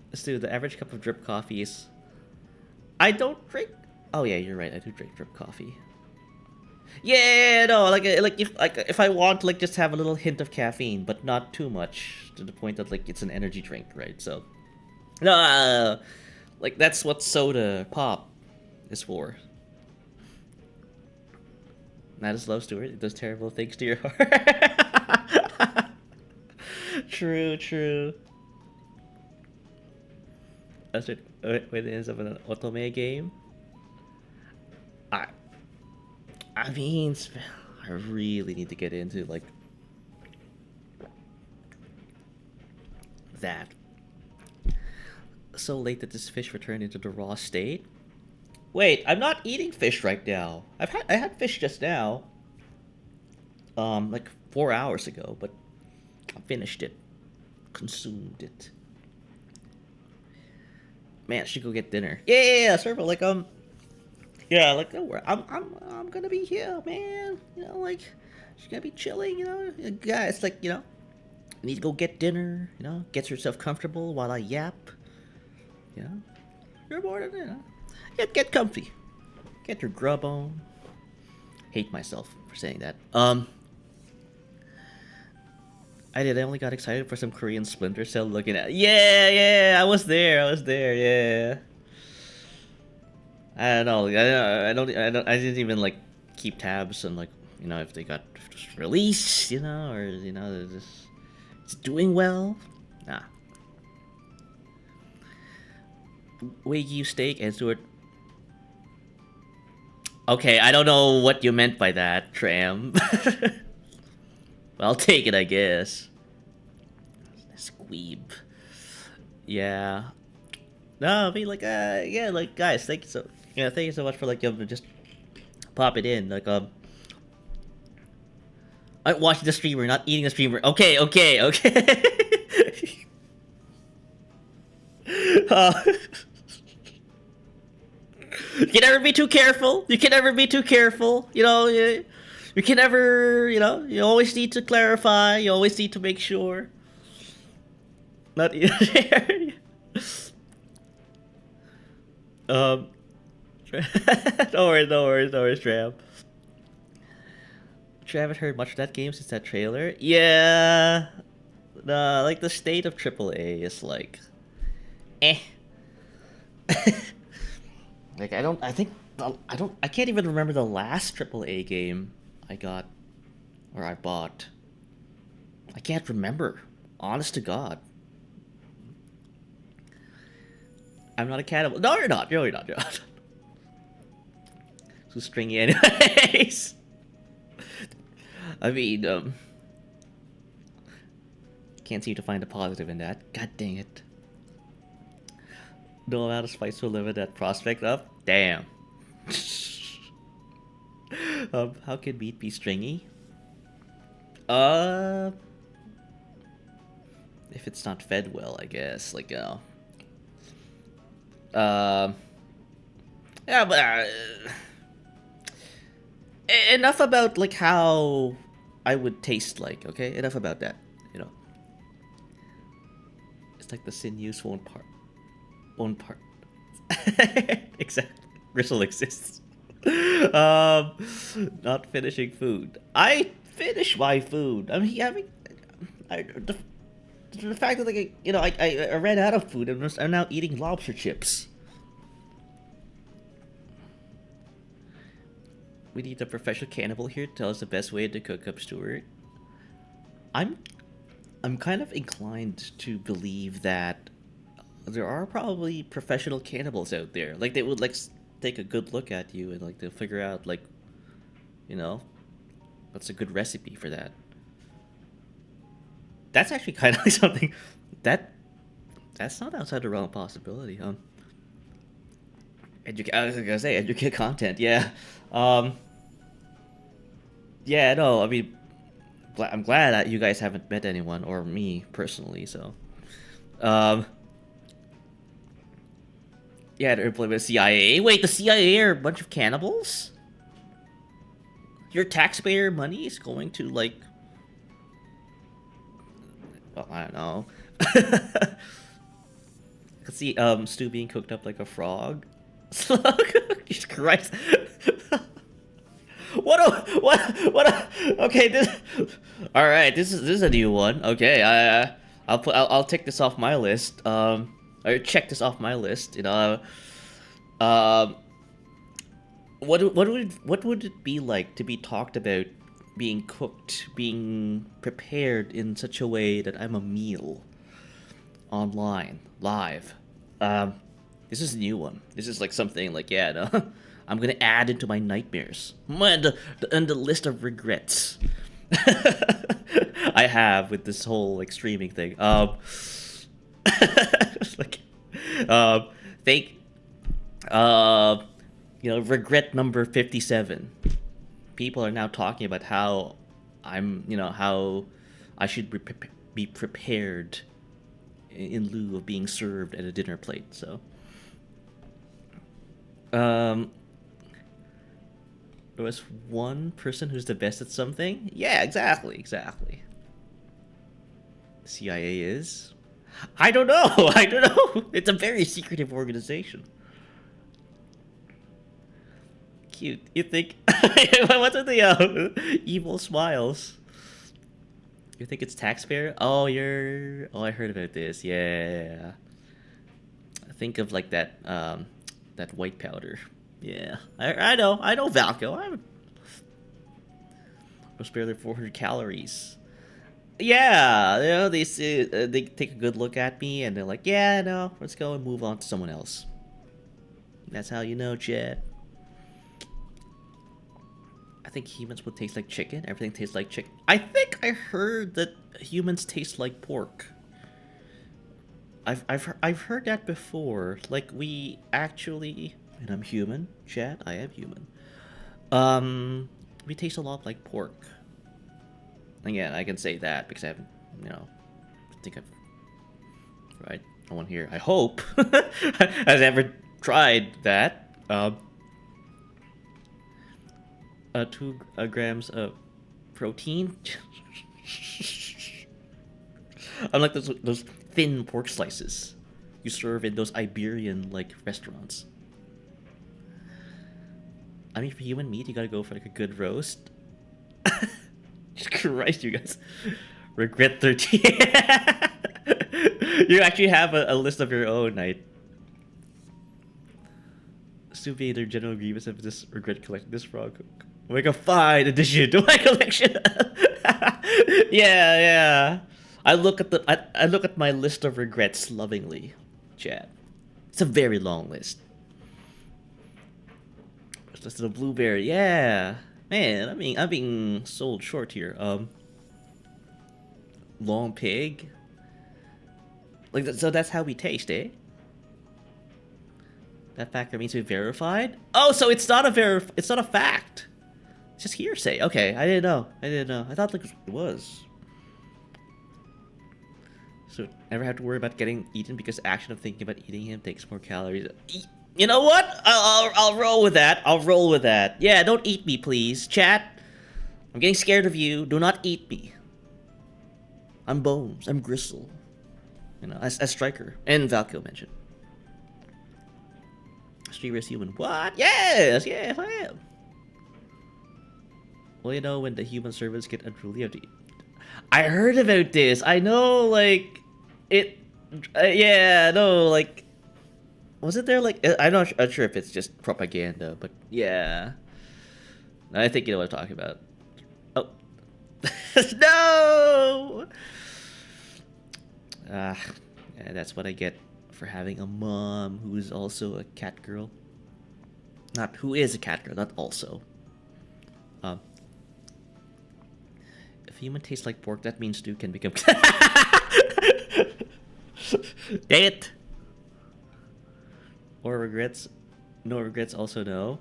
let's do the average cup of drip coffee is. I don't drink. Oh yeah, you're right. I do drink drip coffee. Yeah, no, like if I want to like just have a little hint of caffeine, but not too much to the point that like it's an energy drink, right? So no, like that's what soda pop is for. Not as love, Stuart. It does terrible things to your heart. True, true. That's it. Wait, it ends up in an otome game. I, I mean, I really need to get into like that. So late that this fish returned into the raw state. Wait, I'm not eating fish right now. I had fish just now. Like 4 hours ago, but I finished it, consumed it. Man, I should go get dinner. Yeah, Servo. Like yeah, like don't worry. I'm gonna be here, man. You know, like she's gonna be chilling. You know, guys, like you know, need to go get dinner. You know, get yourself comfortable while I yap. You know, you're more than you know. Get comfy. Get your grub on. Hate myself for saying that. I did. I only got excited for some Korean Splinter Cell looking at. Yeah, I was there. Yeah. I don't know. I didn't even like keep tabs on like you know if they got released, you know, or you know they're just it's doing well. Nah. Wagyu steak and Stuart. Okay, I don't know what you meant by that, Tram. Well, I'll take it, I guess. weeb. Yeah. No, I mean, like, yeah, like, guys, thank you so much for, like, just pop it in. Like, I'm watching the streamer, not eating the streamer. Okay, okay, okay. uh, you can never be too careful. You can never be too careful. You can never, you always need to clarify. You always need to make sure. Not um, no worries, no worries, no worries, Trav. I haven't heard much of that game since that trailer. Yeah, like the state of AAA is like, eh. Like I can't even remember the last AAA game I got or I bought. I can't remember. Honest to God. I'm not a cannibal. No, you're not. You're not. You're not. Too stringy, anyways. I mean, can't seem to find a positive in that. God dang it. No amount of spice will limit that prospect up. Damn. How can meat be stringy? If it's not fed well, I guess. Like, yeah, but enough about like how I would taste like. Okay, enough about that. It's like the sinews won't part. Exactly. Gristle exists. Not finishing food. I finish my food. I mean, the fact that like I ran out of food and I'm now eating lobster chips. We need a professional cannibal here to tell us the best way to cook up Stuart. I'm kind of inclined to believe that there are probably professional cannibals out there. Like they would like take a good look at you and like they'll figure out like, what's a good recipe for that. That's actually kind of like something that's not outside the realm of possibility, huh? I was gonna say educate content, yeah. Yeah, no, I mean, I'm glad that you guys haven't met anyone or me personally. So, um, yeah, to implement CIA. Wait, the CIA are a bunch of cannibals? Your taxpayer money is going to like, well, I don't know. I could see Stu being cooked up like a frog. Jesus Christ. Okay, all right, this is a new one. Okay, I'll take this off my list. Or check this off my list. Um, what would it be like to be talked about being cooked, being prepared in such a way that I'm a meal online, live? This is a new one. This is like something like, yeah, no, I'm gonna add into my nightmares. And the list of regrets I have with this whole like streaming thing. Like, fake. Regret number 57. People are now talking about how how I should be prepared in lieu of being served at a dinner plate. So, there was one person who's the best at something. Yeah, exactly. CIA is. I don't know. I don't know. It's a very secretive organization. Cute. You think? What's with the evil smiles? You think it's taxpayer? Oh, Oh, I heard about this. Yeah. Think of like that white powder. Yeah. I know. I know Valco. I'll spare their 400 calories. Yeah, they see, they take a good look at me and they're like, yeah, no, let's go and move on to someone else. That's how you know, Chad. I think humans would taste like chicken. Everything tastes like chicken. I think I heard that humans taste like pork. I've heard that before. Like we actually, and I'm human, chat. I am human. We taste a lot like pork. Again, I can say that because I haven't, you know, I think I've tried. No one here, I hope, has ever tried that. 2 grams of protein. Unlike those thin pork slices you serve in those Iberian like restaurants. I mean, for human meat, you gotta go for like a good roast. Christ, you guys. Regret 13. You actually have a list of your own, Knight. Assuming their general grievance of this regret collecting this frog. Make a fine addition to my collection. Yeah, yeah. I look at I look at my list of regrets lovingly, Chad. It's a very long list. Just the blueberry, yeah. Man, I'm being sold short here. Long pig. Like so that's how we taste, eh? That fact remains to be verified. Oh, so it's not it's not a fact. It's just hearsay. Okay, I didn't know. I thought like it was. So never have to worry about getting eaten because the action of thinking about eating him takes more calories. You know what? I'll roll with that. I'll roll with that. Yeah, don't eat me, please, chat. I'm getting scared of you. Do not eat me. I'm bones. I'm gristle. You know, as Striker and Valko mentioned. Streamer is human. What? Yes, yes, I am. Well, you know when the human servants get unruly, I heard about this. I know, like, it. Yeah, no, like, wasn't there like I'm not sure if it's just propaganda, but yeah, I think you know what I'm talking about. Oh, no. Yeah, that's what I get for having a mom who is also a cat girl. Not who is a cat girl, not also. If human tastes like pork, that means stew can become. Dang it! Or regrets? No regrets, also no.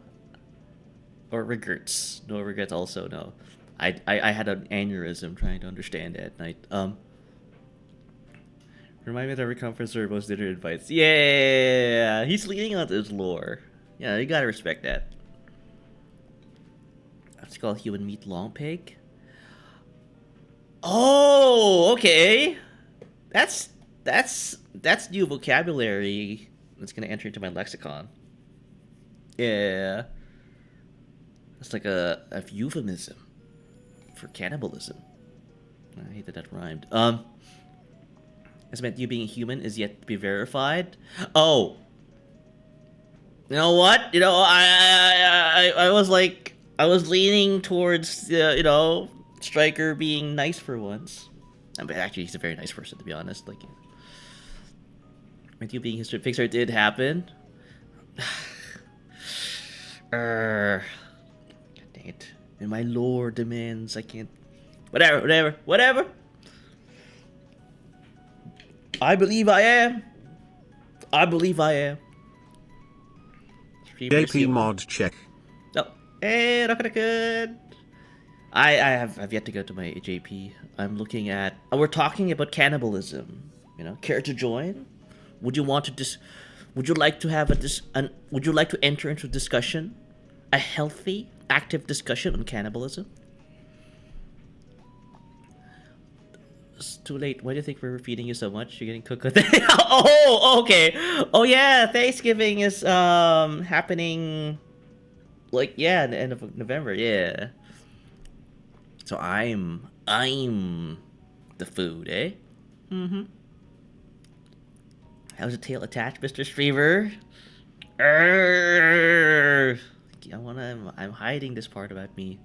Or regrets? No regrets, also no. I had an aneurysm trying to understand that night. Remind me that every conference or most dinner invites. Yeah, he's leaning on his lore. Yeah, you gotta respect that. It's called human meat long pig. Oh, okay. That's new vocabulary that's gonna enter into my lexicon. Yeah, it's like a euphemism for cannibalism. I hate that rhymed. It's meant you being human is yet to be verified. Oh, you know what? You know, I was like, I was leaning towards you know, Striker being nice for once. I mean, actually, he's a very nice person, to be honest. Like, with you being history, Pixar did happen. Dang it! And my lore demands I can't. Whatever. I believe I am. JP mod check. No. Hey, not gonna good. I've yet to go to my JP. I'm looking at. We're talking about cannibalism. You know, care to join? Would you want to Would you like to have would you like to enter into a discussion, a healthy, active discussion on cannibalism? It's too late. Why do you think we're feeding you so much? You're getting cooked with it. Oh, okay. Oh yeah, Thanksgiving is happening. Like yeah, in the end of November. Yeah. So I'm the food, eh? Mm-hmm. How's the tail attached, Mr. Streamer? I'm hiding this part about me.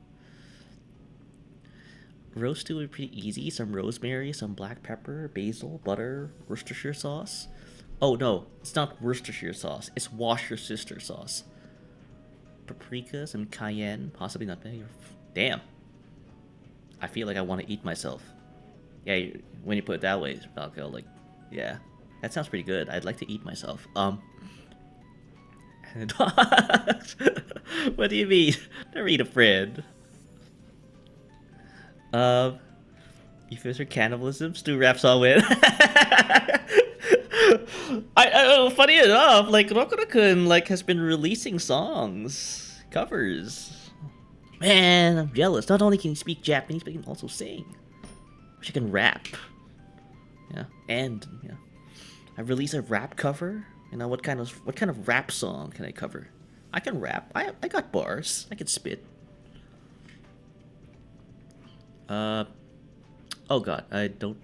Roast stew would be pretty easy. Some rosemary, some black pepper, basil, butter, Worcestershire sauce. Oh no, it's not Worcestershire sauce. It's Worcestershire sauce. Paprika, some cayenne, possibly nutmeg. Damn. I feel like I want to eat myself. Yeah, when you put it that way, Falco, like, yeah. That sounds pretty good. I'd like to eat myself. What do you mean? Never eat a friend. Um, you feel for cannibalism? Stu raps all win. Funny enough, like Rokuro-kun like has been releasing songs, covers. Man, I'm jealous. Not only can he speak Japanese, but he can also sing. Wish I can rap. Yeah, and yeah, I release a rap cover. You know what kind of rap song can I cover? I can rap. I got bars. I can spit. Oh god, I don't.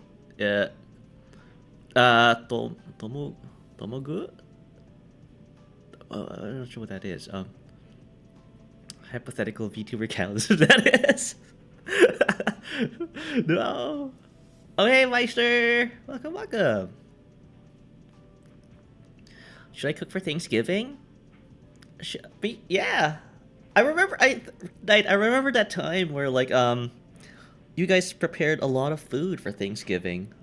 Tomogu. I'm not sure what that is. Hypothetical VTuber calendar. That is. No. Oh hey, Meister. Welcome, welcome. Should I cook for Thanksgiving? Yeah. I remember I remember that time where like you guys prepared a lot of food for Thanksgiving.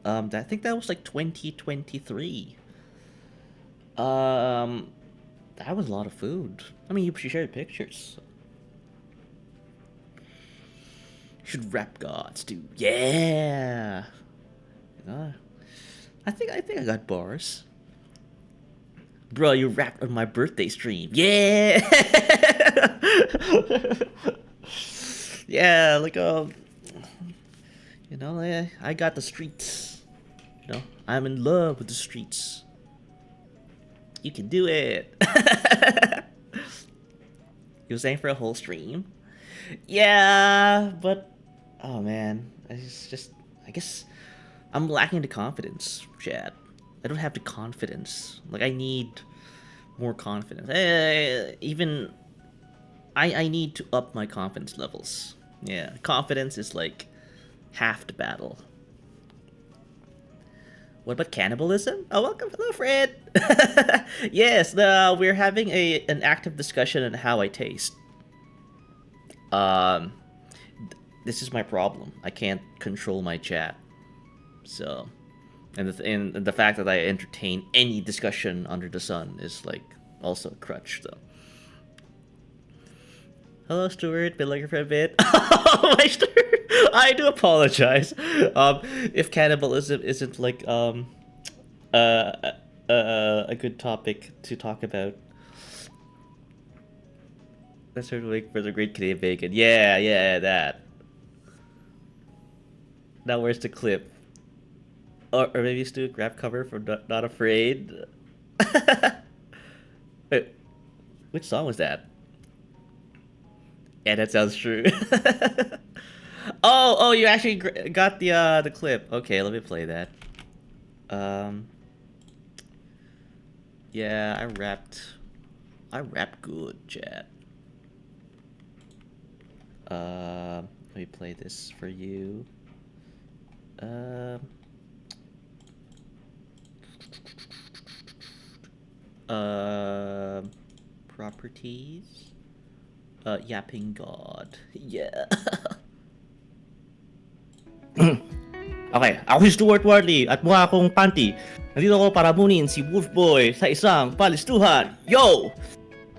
I think that was like 2023. Um that was a lot of food. I mean, you shared pictures. Should rap gods too. Yeah. Uh, I think I got bars. Bro, you rapped on my birthday stream. Yeah. Yeah, like I got the streets. I'm in love with the streets. You can do it. You were saying for a whole stream? Yeah, but oh man, I guess I'm lacking the confidence, Chad. I don't have the confidence. Like I need more confidence. Even I need to up my confidence levels. Yeah, confidence is like half the battle. What about cannibalism? Oh, welcome, hello, Fred. Yes, we're having an active discussion on how I taste. Um, this is my problem. I can't control my chat. So, and the fact that I entertain any discussion under the sun is like also a crutch. So, hello, Stuart. Been looking for a bit. Oh, my Stuart. I do apologize. If cannibalism isn't like uh, a good topic to talk about. That's sort of like for the Great Canadian Bacon. Yeah, that. Now where's the clip? Or maybe just do a grab cover for Not Afraid. Wait, which song was that? Yeah, that sounds true. Oh, you actually got the clip. Okay, let me play that. Um, yeah, I rapped good, chat. Let me play this for you. Um, uh, properties. Yapping God. Yeah. Okay, ako si Stuart Wardley at mukha akong panty. Nandito ako para munin si Wolfboy sa isang palistuhan. Yo!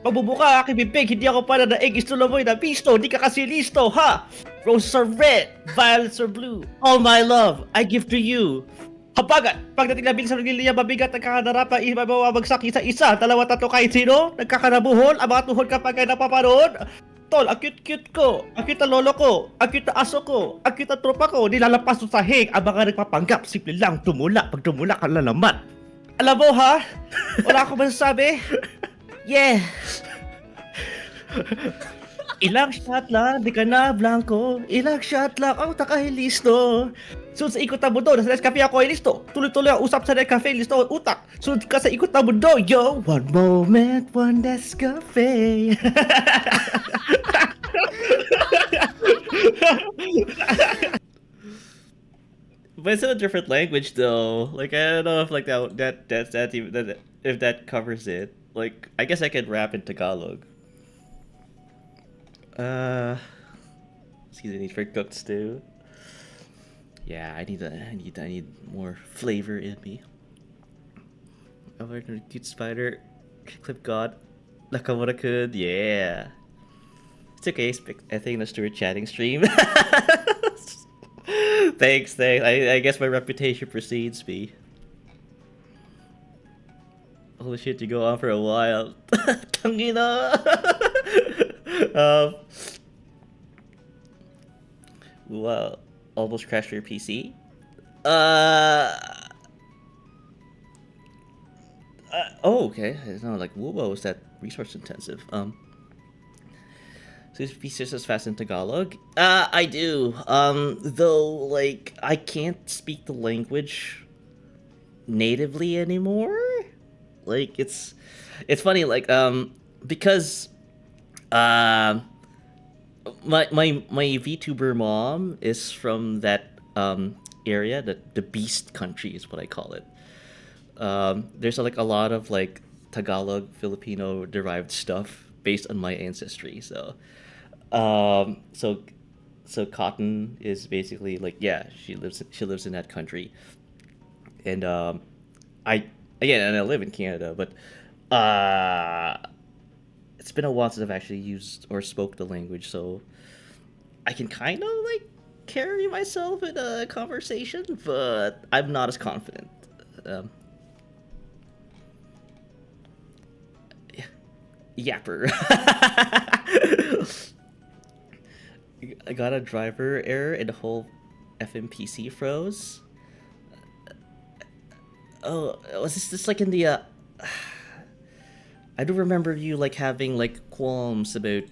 Pagbubuka aking bibig, hindi ako para daig istulomoy na bisto, di ka kasi listo, ha? Roses are red, violets are blue. All my love, I give to you. Habagat, pagdating na bilis sa nagliliya, mabigat, nagkakanarap na mababagsak isa-isa, dalawa, tatlo, kahit sino, nagkakanabuhol, ang mga tuhod kapag ay napapanood. Tol, ang cute-cute ko, ang cute na lolo ko, ang cute na aso ko, ang cute na tropa ko, nilalampas sa sahig, ang mga nagpapanggap, simple lang, tumula, pag tumula ka na naman. Alam mo ha, wala akong masasabi. Yeah. Ilang shot lang, di ka na blanco. Ilang shot lang, ang takahilisto. Sunod sa ikot na mundo, nasa Nescafe ako ay listo. Tuloy-tuloy ang usap sa Nescafe, listo ang utak. Sunod ka sa ikot na mundo, yo. One moment, one Nescafe. But it's in a different language though. Like I don't know if like if that covers it. Like I guess I could rap in Tagalog. Uh, excuse me, need for cooked stew. Yeah, I need more flavor in me. Avoid a cute spider. Clip God. Nakamura-kun. Yeah. It's okay. I think the Stuart chatting stream. Thanks. I guess my reputation precedes me. Holy shit, you go on for a while. Tangina. um, well, almost crashed your PC. Uh, oh, okay. I didn't know, like, whoa, is that resource intensive? So this piece is fast in Tagalog. I do. Though, like, I can't speak the language natively anymore. Like, it's funny. Like, because, um, my VTuber mom is from that area, the Beast Country is what I call it. There's like a lot of like Tagalog Filipino derived stuff based on my ancestry. Um, so so Cotton is basically like, yeah, she lives in that country, and I again, and I live in Canada, but uh it's been a while since I've actually used or spoke the language, so I can kind of like carry myself in a conversation, but I'm not as confident. Um, Yapper. I got a driver error and the whole FMPC froze. Oh, was this like in the I do remember you like having like qualms about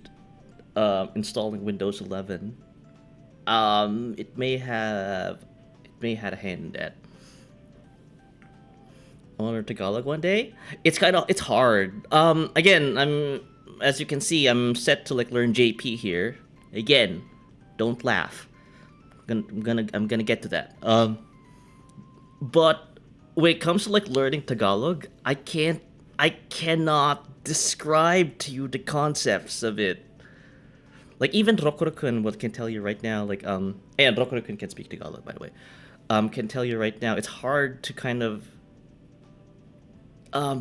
installing Windows 11. It may had a hand in that. I want to learn Tagalog one day. It's hard. Again, as you can see, I'm set to like learn JP here. Again, don't laugh. I'm gonna get to that. But when it comes to like learning Tagalog, I cannot describe to you the concepts of it. Like even Rokurokun what can tell you right now, like and Rokurokun can speak Tagalog by the way. Can tell you right now, it's hard to kind of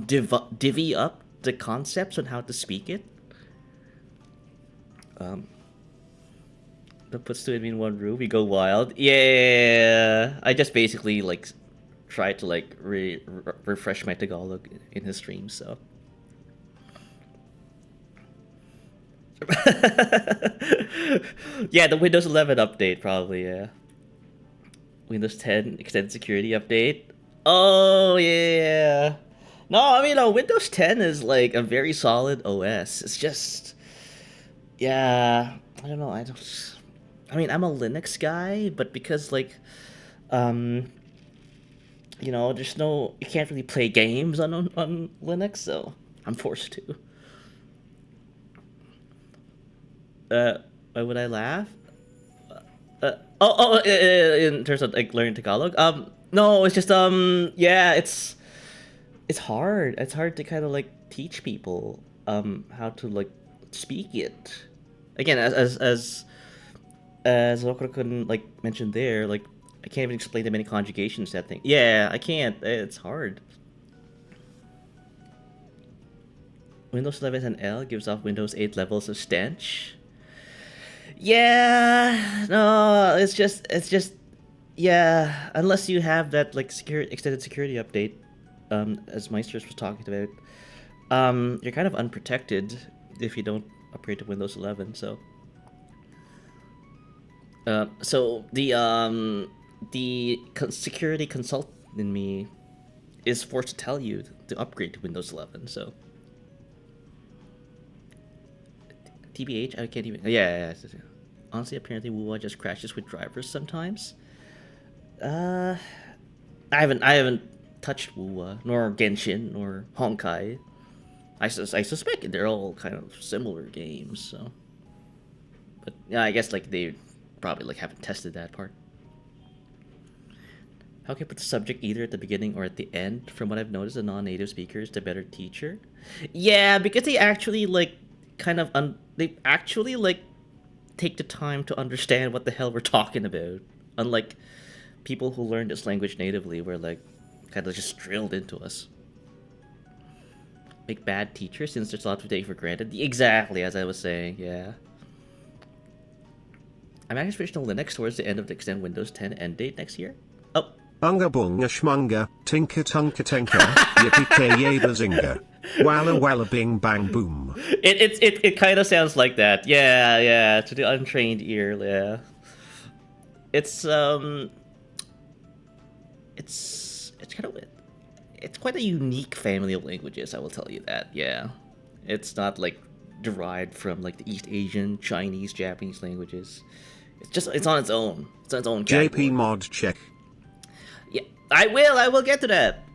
divvy up the concepts on how to speak it. That puts two in one room. We go wild. Yeah, I just basically like try to like refresh my Tagalog in his stream. So yeah, the Windows 11 update probably. Yeah, Windows 10 extended security update. Oh yeah. No, I mean, Windows 10 is like a very solid OS. It's just, yeah, I don't know. I mean, I'm a Linux guy, but because like, um, there's no, you can't really play games on Linux, so I'm forced to. Why would I laugh? In terms of like learning Tagalog, no, it's just yeah, it's hard. It's hard to kind of like teach people how to like speak it. Again, as Okura-kun like mentioned there, like I can't even explain the many conjugations that thing. Yeah, I can't. It's hard. Windows 11 and L gives off Windows 8 levels of stench. Yeah, no, it's just yeah. Unless you have that like extended security update, as Meisters was talking about, you're kind of unprotected if you don't upgrade to Windows 11. So the security consultant in me is forced to tell you to upgrade to Windows 11. So TBH, I can't even. Yeah. Honestly, apparently Wuwa just crashes with drivers sometimes. Uh, I haven't touched Wuwa nor Genshin nor Honkai. I suspect they're all kind of similar games. So, but yeah, I guess like they probably like haven't tested that part. How can I put the subject either at the beginning or at the end? From what I've noticed, a non-native speaker is the better teacher. Yeah, because they actually like kind of they actually like take the time to understand what the hell we're talking about. Unlike people who learn this language natively, were like kind of just drilled into us. make bad teachers since there's a lot to take for granted. Exactly, as I was saying, yeah. I'm actually switching to Linux towards the end of the extended Windows 10 end date next year. Oh. Unga bunga shmunga, tinka tunka tenka, yippee yada zinga. Walla walla bing bang boom. It kind of sounds like that. Yeah, to the untrained ear, yeah. It's kind of it's quite a unique family of languages, I will tell you that. Yeah. It's not like derived from like the East Asian, Chinese, Japanese languages. It's on its own. It's on its own category. JP mod check. Yeah, I will get to that.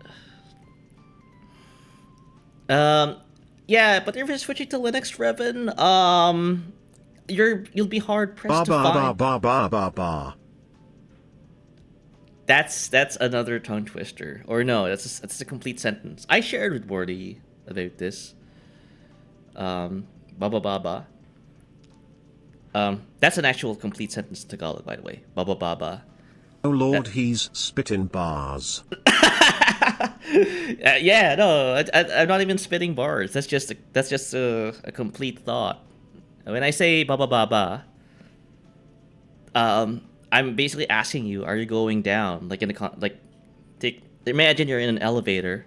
Yeah, but if you're switching to Linux, Revan, you'll be hard pressed to find. That's another tongue twister. Or no, that's a complete sentence. I shared with Morty about this. Ba ba ba ba. That's an actual complete sentence in Tagalog, by the way. Ba ba ba ba. Oh lord, he's spitting bars. Yeah, no, I'm not even spitting bars. That's just a complete thought. When I say ba ba ba ba, I'm basically asking you, are you going down? Like imagine you're in an elevator,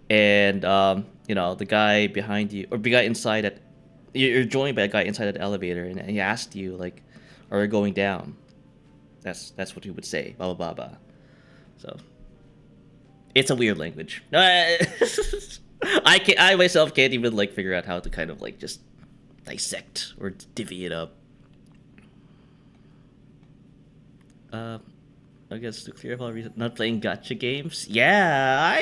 and the guy behind you or the guy inside it, you're joined by a guy inside the elevator, and he asked you like, are you going down? That's what you would say, ba ba ba ba. So. It's a weird language. I myself can't even like figure out how to kind of like just dissect or divvy it up. I guess to clear up all reason not playing gacha games. Yeah,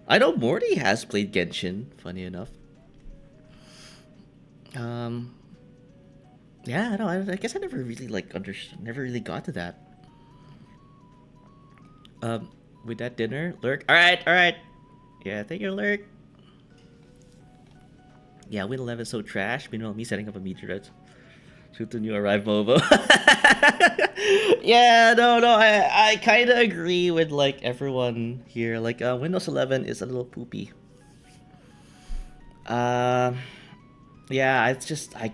I know Morty has played Genshin. Funny enough. Yeah, no, I guess I never really like never really got to that. With that dinner, Lurk. All right. Yeah, thank you, Lurk. Yeah, Win 11 is so trash. Meanwhile, me setting up a meteorite. Shoot the new arrive MOBA. Yeah, no, I kind of agree with like everyone here. Like, Windows 11 is a little poopy. Yeah, it's just I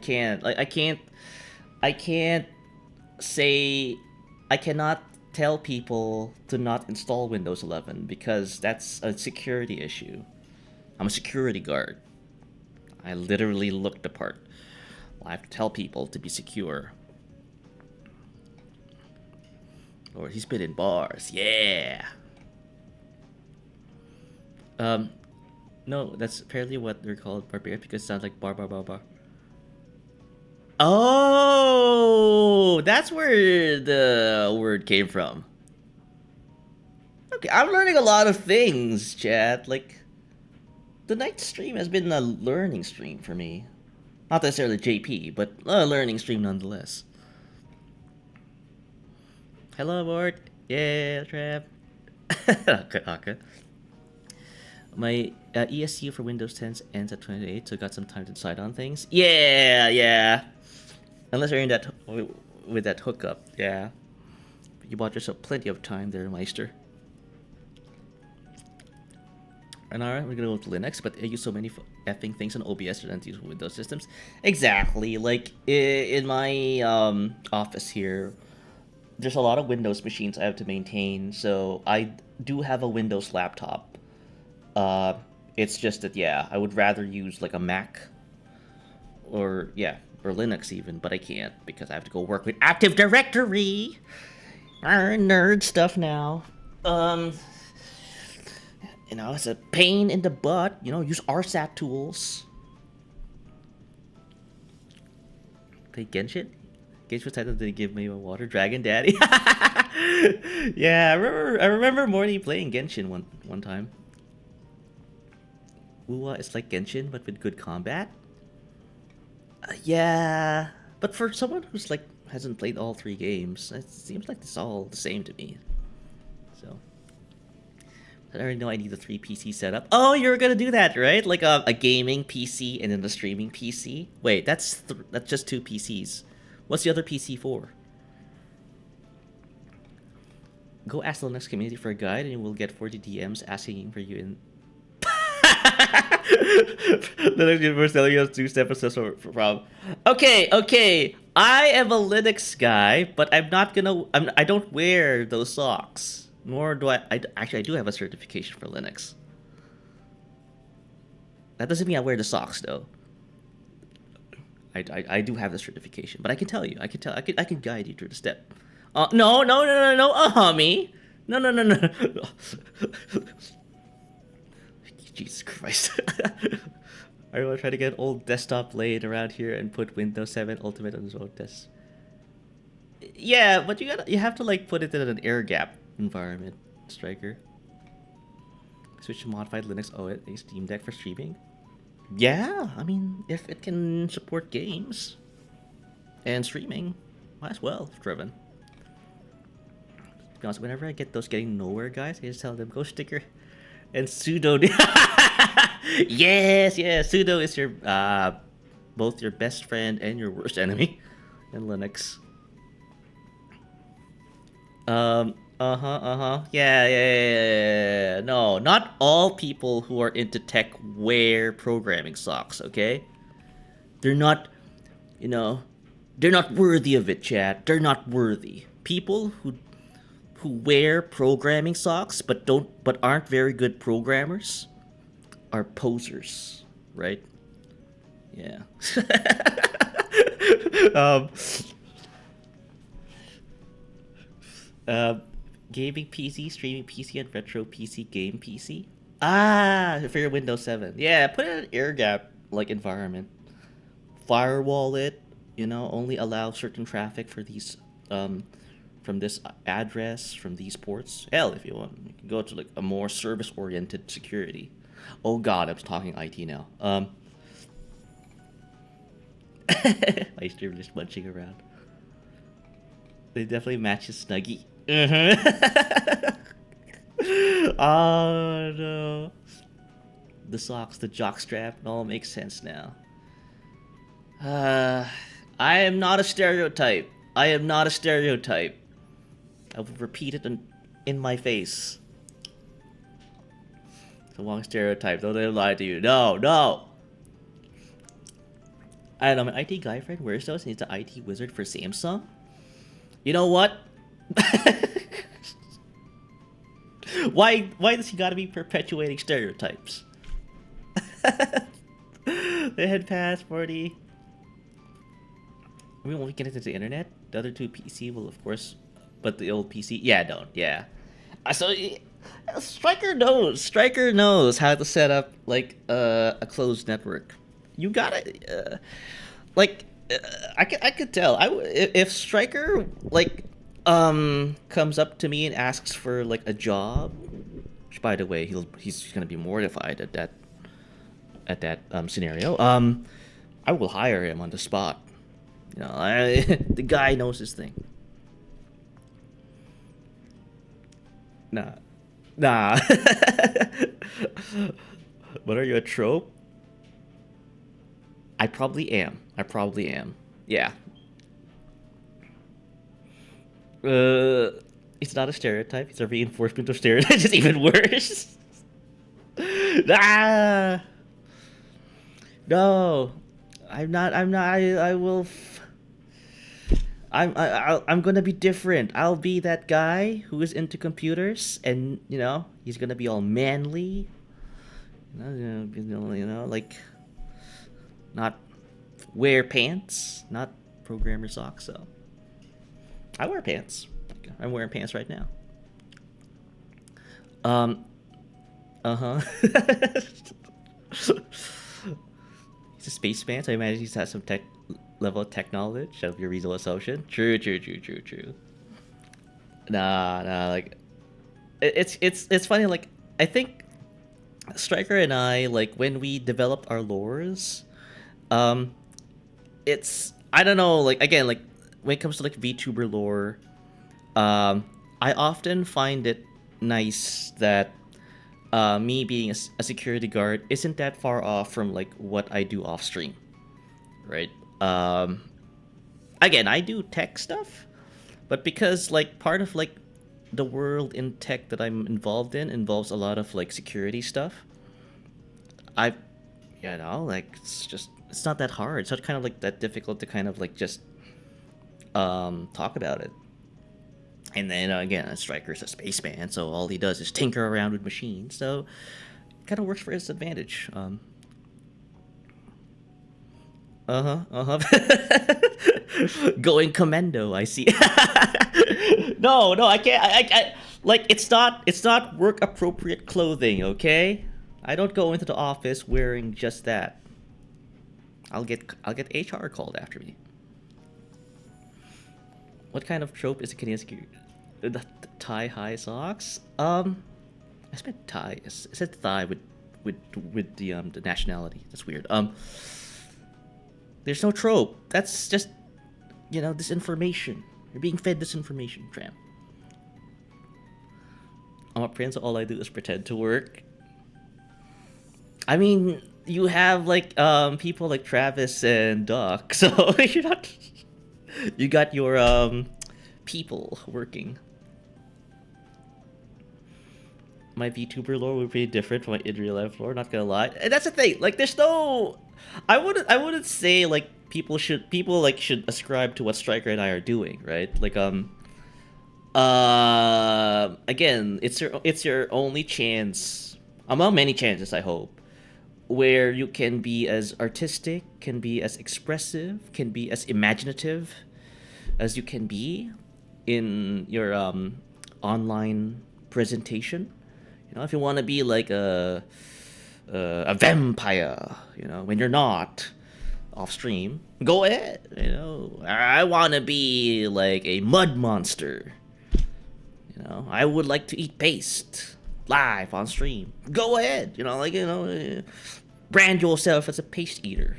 cannot tell people to not install Windows 11 because that's a security issue. I'm a security guard. I literally look the part. I have to tell people to be secure. Or he's spitting bars. Yeah. No, that's apparently what they're called, barbarians, because it sounds like bar. Oh, that's where the word came from. Okay, I'm learning a lot of things, chat. Like, the night stream has been a learning stream for me. Not necessarily JP, but a learning stream nonetheless. Hello, Ward. Yeah, Trap. Okay. My ESU for Windows 10 ends at 28, so got some time to decide on things. Yeah. Unless you're in that with that hookup, yeah. You bought yourself plenty of time there, Meister. And alright, we're gonna go to Linux, but I use so many effing things on OBS than to use Windows systems. Exactly, like in my office here, there's a lot of Windows machines I have to maintain, so I do have a Windows laptop. It's just that, yeah, I would rather use like a Mac or Linux even, but I can't because I have to go work with Active Directory. Nerd stuff now. It's a pain in the butt. Use RSAT tools. Play Genshin? Genshin was titled to give me a water dragon daddy. Yeah, I remember Morty playing Genshin one time. Uwa is like Genshin, but with good combat. Yeah, but for someone who's like hasn't played all 3 games, it seems like it's all the same to me. So I already know I need a 3 PC setup. Oh, you're gonna do that, right? Like a gaming PC and then the streaming PC. Wait, that's just 2 PCs. What's the other PC for? Go ask the Linux community for a guide, and you will get 40 DMs asking for you Linux Universality has 2-step processor problem. Okay. I am a Linux guy, but I'm not gonna. I don't wear those socks. Nor do actually, I do have a certification for Linux. That doesn't mean I wear the socks though. I do have the certification, but I can tell you. I can guide you through the step. No, me. No. Jesus Christ. I want to try to get an old desktop laid around here and put Windows 7 Ultimate on his own desk. Yeah, but you have to like put it in an air gap environment, Striker. Switch to modified Linux OS a Steam Deck for streaming. Yeah, I mean, if it can support games and streaming, might as well, driven. To be honest, whenever I get those getting nowhere guys, I just tell them, go sticker and sudo. Yes, sudo is your, both your best friend and your worst enemy in Linux. Yeah. No, not all people who are into tech wear programming socks, okay? They're not, they're not worthy of it, Chad. They're not worthy. People who wear programming socks but aren't very good programmers are posers, right? Yeah. um Gaming PC, streaming PC, and retro PC, game PC. For your Windows 7. Yeah, put it in an air gap like environment. Firewall it. Only allow certain traffic for these, from this address, from these ports. Hell, if you want, you can go to like a more service-oriented security. Oh God, I'm talking IT now. My stream just munching around. They definitely match his Snuggie. Oh no. The socks, the jockstrap, it all makes sense now. I am not a stereotype. I will repeat it in my face. It's a long stereotype. Don't let him lie to you. No. I don't know, my IT guy friend wears those and he's the IT wizard for Samsung. You know what? Why does he gotta be perpetuating stereotypes? The head pass party. I mean, when we get into the internet, the other two PC will, of course, but the old PC, don't. So Striker knows how to set up like a closed network. You gotta I could tell. If Striker comes up to me and asks for like a job, which by the way he's gonna be mortified at that scenario. I will hire him on the spot. The guy knows his thing. Nah. But are you a trope? I probably am. Yeah. It's not a stereotype. It's a reinforcement of stereotypes. It's even worse. No, I'm not. I'm gonna be different. I'll be that guy who is into computers, and he's gonna be all manly. Like not wear pants, not programmer socks. So I wear pants. I'm wearing pants right now. He's a spaceman, so I imagine he's had some level of tech knowledge. Of your reasonable assumption. True. Nah. Like, it's funny. Like, I think Striker and I, like, when we developed our lores, it's, I don't know. Like, again, like when it comes to like VTuber lore, I often find it nice that me being a security guard isn't that far off from like what I do off stream, right? Again, I do tech stuff, but because like part of like the world in tech that I'm involved in involves a lot of like security stuff, I, like it's not that hard. It's not kind of like that difficult to kind of like just talk about it. And then again, a striker's a spaceman, so all he does is tinker around with machines. So it kind of works for his advantage. Going commando, I see. No, I can't. Like it's not work appropriate clothing, okay? I don't go into the office wearing just that. I'll get HR called after me. What kind of trope is a Canadian the tie high socks? I spent tie. I said thigh with the nationality. That's weird. There's no trope. That's just disinformation. You're being fed disinformation, Tram. I'm a prince. All I do is pretend to work. I mean, you have like people like Travis and Duck, so you're not. You got your people working. My VTuber lore would be different from my in real life lore. Not gonna lie, and that's the thing. Like, there's no. I wouldn't say like people should ascribe to what Striker and I are doing, right? Like again, it's your only chance among many chances, I hope, where you can be as artistic, can be as expressive, can be as imaginative as you can be in your online presentation. If you want to be like a vampire, when you're not off stream, go ahead. I want to be like a mud monster. I would like to eat paste live on stream. Go ahead. Brand yourself as a paste eater.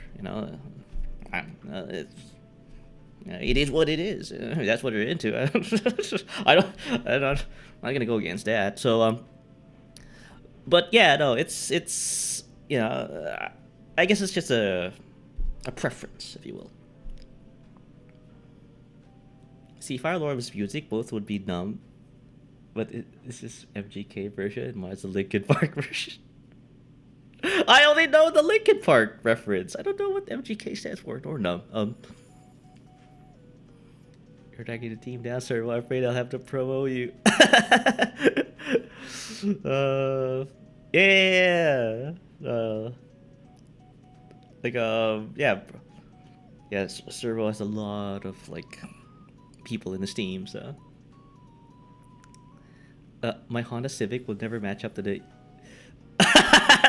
It is what it is. That's what you're into. I'm not gonna go against that. So but yeah, no, it's I guess it's just a preference, if you will. See, if Fire Lord was music, both would be numb. But this is MGK version, and mine's the Linkin Park version. I only know the Linkin Park reference. I don't know what MGK stands for, nor numb. You're dragging the team down, sir. Well, I'm afraid I'll have to promo you. Yeah. Yeah. Servo has a lot of like people in his team, so. My Honda Civic will never match up to the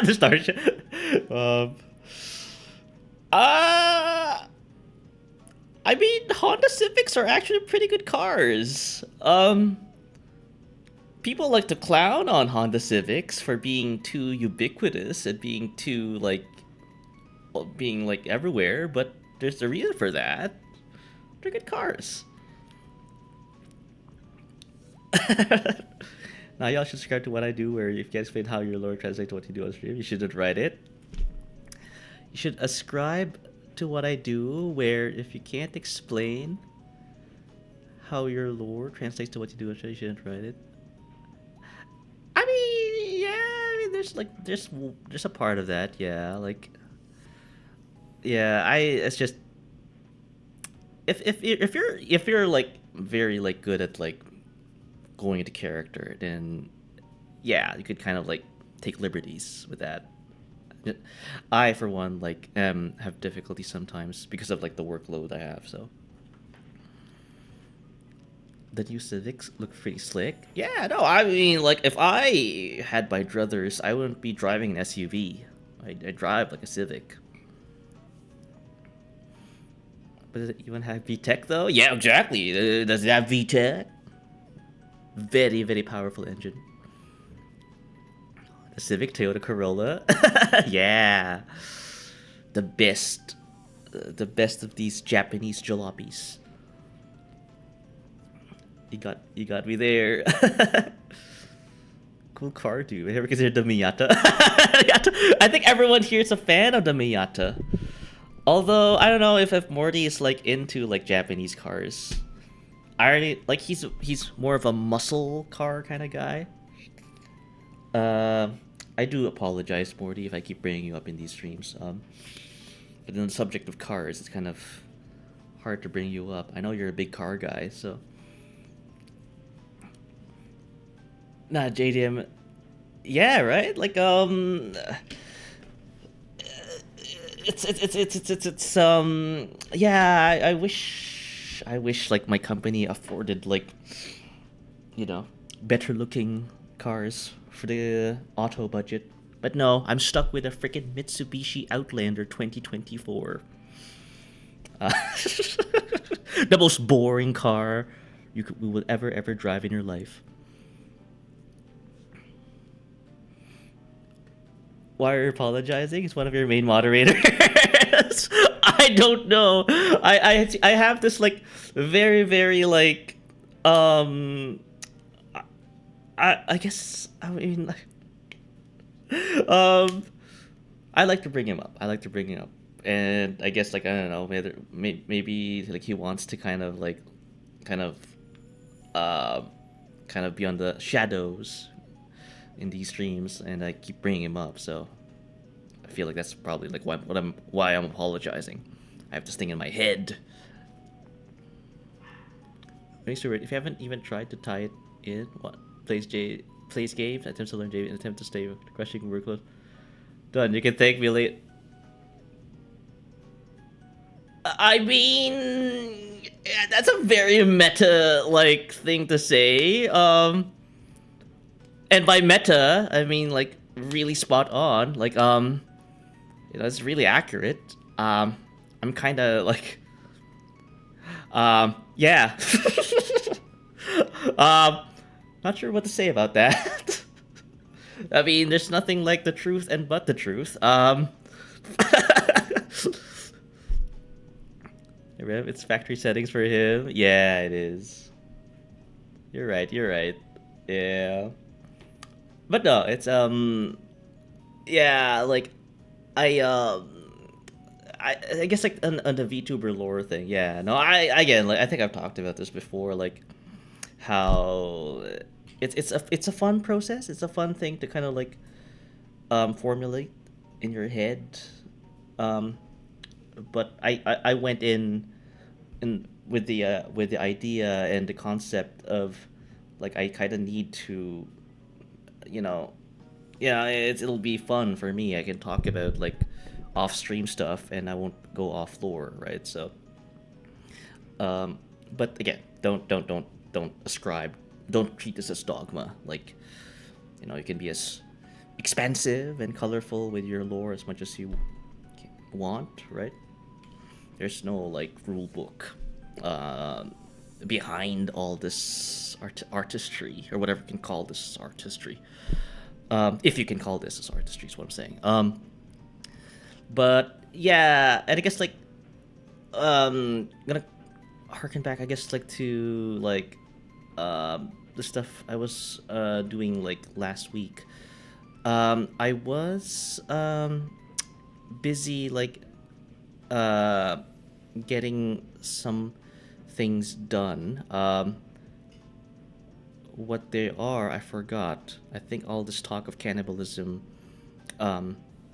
the Starship. I mean, Honda Civics are actually pretty good cars. People like to clown on Honda Civics for being too ubiquitous and being too being like everywhere, but there's a reason for that. They're good cars. Now y'all should subscribe to what I do, where if you can't explain how your lore translates to what you do on stream, you shouldn't write it. You should ascribe to what I do, where if you can't explain how your lore translates to what you do on stream, you shouldn't write it. I mean, yeah, there's a part of that, yeah, it's just if you're like very like good at like going into character, then yeah, you could kind of like take liberties with that. I, for one, like have difficulty sometimes because of like the workload I have. So the new Civics look pretty slick. Yeah, no, I mean, like if I had my druthers, I wouldn't be driving an SUV. I drive like a Civic. But does it even have VTEC though? Yeah, exactly. Does it have VTEC? Very, very powerful engine. The Civic, Toyota Corolla. Yeah. The best of these Japanese jalopies. You got me there. Cool car, dude. I never considered the Miata. I think everyone here is a fan of the Miata. Although I don't know if Morty is like into like Japanese cars. I already like he's more of a muscle car kind of guy. I do apologize, Morty, if I keep bringing you up in these streams. But in the subject of cars, it's kind of hard to bring you up. I know you're a big car guy, so. Nah, JDM. Yeah, right. Like it's yeah. I wish like my company afforded like better looking cars for the auto budget. But no, I'm stuck with a freaking Mitsubishi Outlander 2024. Uh, the most boring car you will ever drive in your life. Why are you apologizing? He's one of your main moderators. I don't know. I have this like very like um I guess I mean um I like to bring him up. I like to bring him up, and I guess like I don't know maybe like he wants to kind of uh kind of be on the shadows in these streams, and I keep bringing him up. So I feel like that's probably like why I'm apologizing. I have this thing in my head. Make sure if you haven't even tried to tie it in, what plays games, attempts to learn J, attempt to stay crushing workload. Done. You can thank me late. I mean, yeah, that's a very meta like thing to say. And by meta, I mean like really spot on. Like it's really accurate. I'm kind of like yeah. Not sure what to say about that. I mean, there's nothing like the truth and but the truth. It's factory settings for him. Yeah, it is. You're right. You're right. Yeah. But no, it's yeah, like I I guess like on the VTuber lore thing. Yeah. No, I again like I think I've talked about this before. Like how it's a fun process. It's a fun thing to kind of like formulate in your head. Um, but I went in with the idea and the concept of like I kind of need to, you know, yeah, it'll be fun for me. I can talk about like off stream stuff and I won't go off lore, right? So, but again, don't ascribe, don't treat this as dogma. Like, you can be as expansive and colorful with your lore as much as you want, right? There's no like rule book behind all this artistry or whatever you can call this artistry. If you can call this as artistry, is what I'm saying. But yeah, and I guess like gonna harken back, I guess like to like the stuff I was doing like last week. I was busy like getting some things done. What they are, I forgot. I think all this talk of cannibalism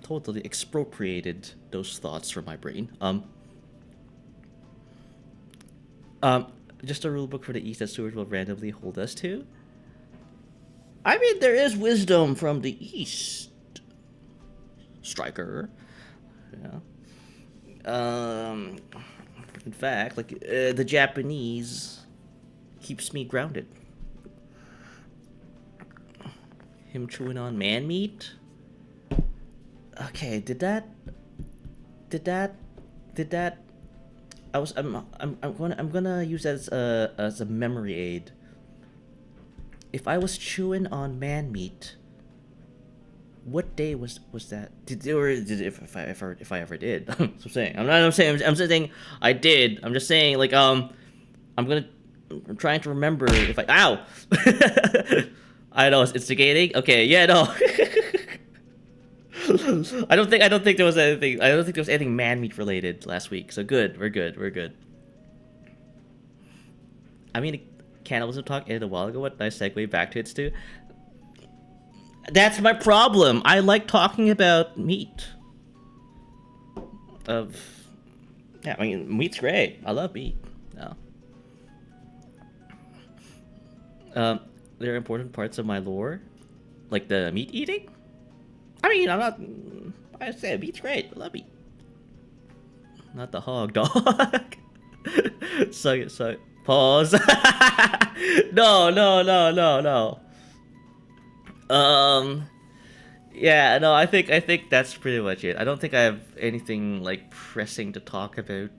totally expropriated those thoughts from my brain. Just a rule book for the East that Stuart will randomly hold us to. I mean, there is wisdom from the East, Striker. Yeah. In fact, like the Japanese keeps me grounded. Him chewing on man meat. Okay, did that? I'm gonna use that as a memory aid. If I was chewing on man meat, what day was that? If I ever did? That's what I'm saying. I'm saying I did. I'm just saying like I'm trying to remember if I I know it's instigating. Okay, yeah, no. I don't think there was anything. I don't think there was anything man meat related last week. So good. We're good. I mean, cannibalism talk ended a while ago. What nice segue back to it, Stu. That's my problem. I like talking about meat. Of Yeah, I mean, meat's great. I love meat. No. Um, there are important parts of my lore, like the meat eating. I mean, I'm not. I say meat's great. I love meat. Not the hog dog. So pause. No, no, no, no, no. Um. Yeah, no. I think that's pretty much it. I don't think I have anything like pressing to talk about.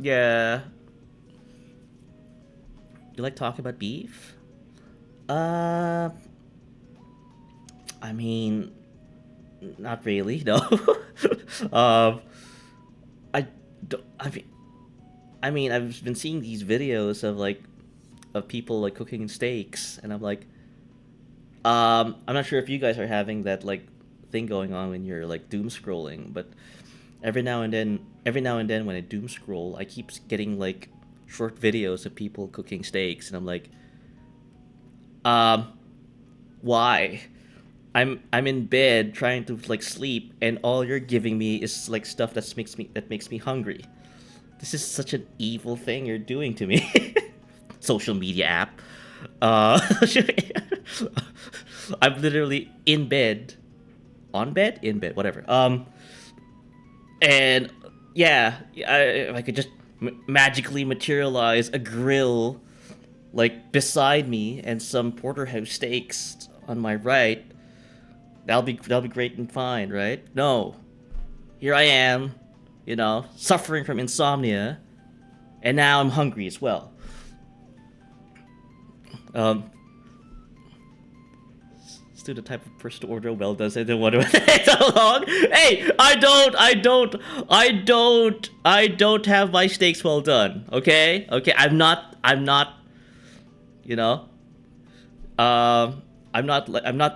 Yeah. You like talking about beef? Uh. I mean, not really. No. um. I. Don't, I mean, I've been seeing these videos of like of people like cooking steaks, and I'm like, I'm not sure if you guys are having that like thing going on when you're like doom scrolling, but every now and then when I doom scroll, I keep getting like short videos of people cooking steaks, and I'm like, um, why? I'm in bed trying to like sleep, and all you're giving me is like stuff that makes me hungry. This is such an evil thing you're doing to me. Social media app. Uh, I'm literally in bed, on bed, in bed, whatever. And yeah, if I could just magically materialize a grill like beside me and some porterhouse steaks on my right, that'll be great and fine, right? No, here I am, suffering from insomnia, and now I'm hungry as well. Um, Still the type of person to order well does it and wonder it's so long. Hey, I don't have my steaks well done. Okay. I'm not. You know. I'm not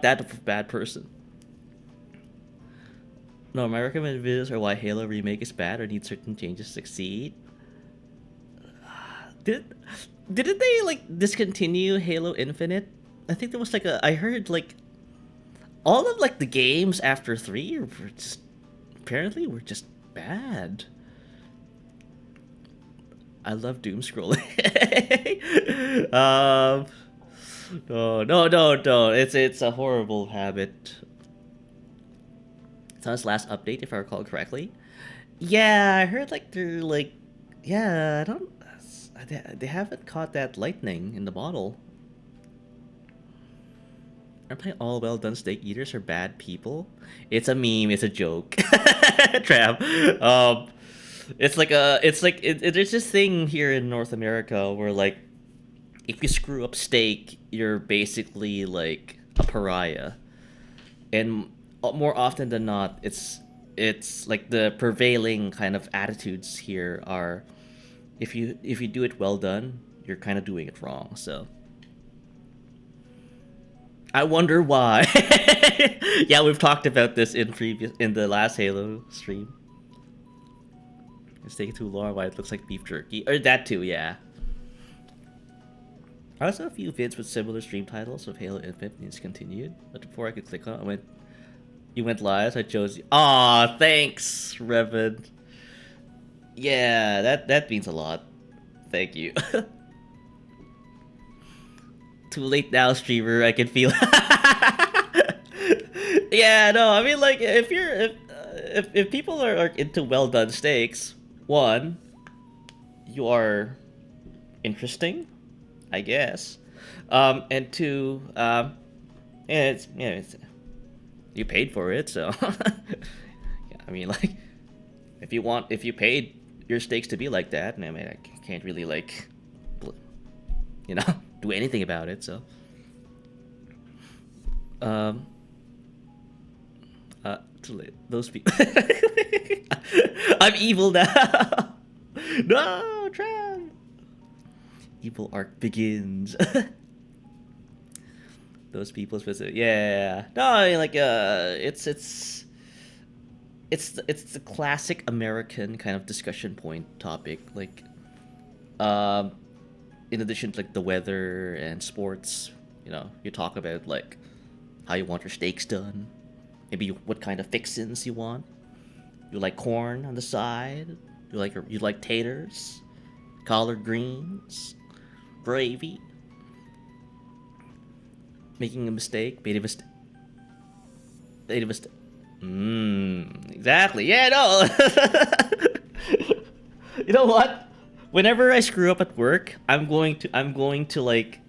that of a bad person. No, my recommended videos are why Halo remake is bad or needs certain changes to succeed. Did didn't they like discontinue Halo Infinite? I think there was like I heard like all of like the games after 3 were just bad. I love doom scrolling. um, no, no, no, no. It's a horrible habit. It's on its last update, if I recall correctly. Yeah, I heard like they're like, yeah, I don't. They haven't caught that lightning in the bottle. Aren't playing all well done steak eaters are bad people? It's a meme. It's a joke. Trav. There's this thing here in North America where like if you screw up steak, you're basically like a pariah, and more often than not, it's like the prevailing kind of attitudes here are if you do it well done, you're kind of doing it wrong. So I wonder why. Yeah, we've talked about this in the last Halo stream. It's taking too long. Why it looks like beef jerky, or that too. Yeah. I also have a few vids with similar stream titles of Halo Infinite and discontinued, but before I could click on it, you went live. So I chose you. Aw, thanks, Revan. Yeah, that means a lot. Thank you. Too late now, streamer. I can feel. Yeah, no, I mean like if people are into well done steaks, one, you are interesting, I guess, and two, it's you paid for it, so yeah, I mean like if you paid your steaks to be like that, and I mean I can't really like, you know, do anything about it, so um. Too late. Those people. I'm evil now. No, Trav. Evil arc begins. Those people specific. Yeah. No, I mean, like it's the classic American kind of discussion point topic. Like, um, in addition to like the weather and sports, you talk about like how you want your steaks done, maybe what kind of fixins you want. You like corn on the side? You like taters, collard greens, gravy. Making a mistake, made a mistake, made a mistake. Exactly. Yeah, no. You know what? Whenever I screw up at work, I'm going to like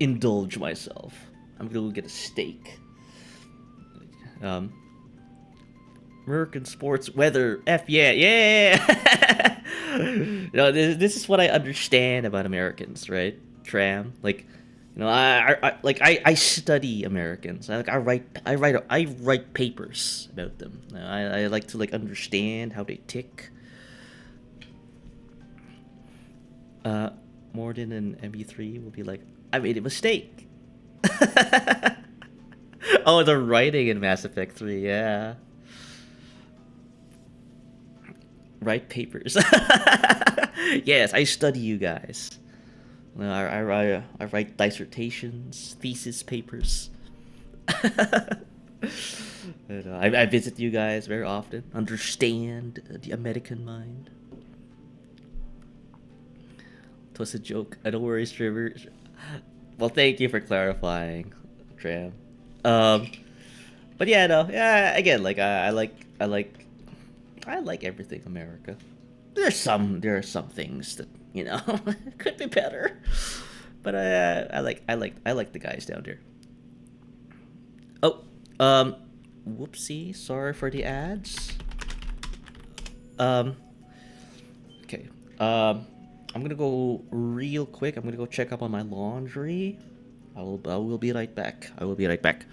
indulge myself. I'm gonna go get a steak. Um, American sports weather. Yeah. No, this is what I understand about Americans, right? Tram, like, I study Americans. I write papers about them. I like to like understand how they tick. Uh, More than an MP3 will be like, I made a mistake. Oh, the writing in Mass Effect 3, yeah. Write papers. Yes, I study you guys. I write dissertations, thesis papers. And, I visit you guys very often. Understand the American mind. It was a joke. I don't worry, streamer. Well, thank you for clarifying, Tram. Um, but yeah, no, yeah. Again, like I like everything America. There are some things that could be better, but I like the guys down there. Oh, whoopsie, sorry for the ads. Um, okay. I'm gonna go real quick. I'm gonna go check up on my laundry. I will be right back. I will be right back.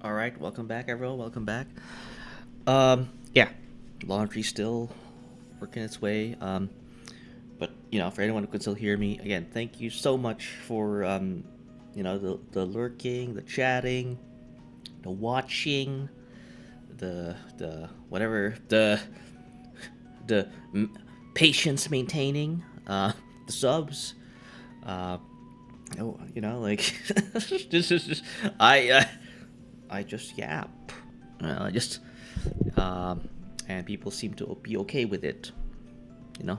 All right, welcome back, everyone. Welcome back. Yeah, laundry still working its way. But for anyone who can still hear me, again, thank you so much for the lurking, the chatting, the watching, the whatever the patience maintaining, the subs. Uh, like this is just I just yap. I just and people seem to be okay with it.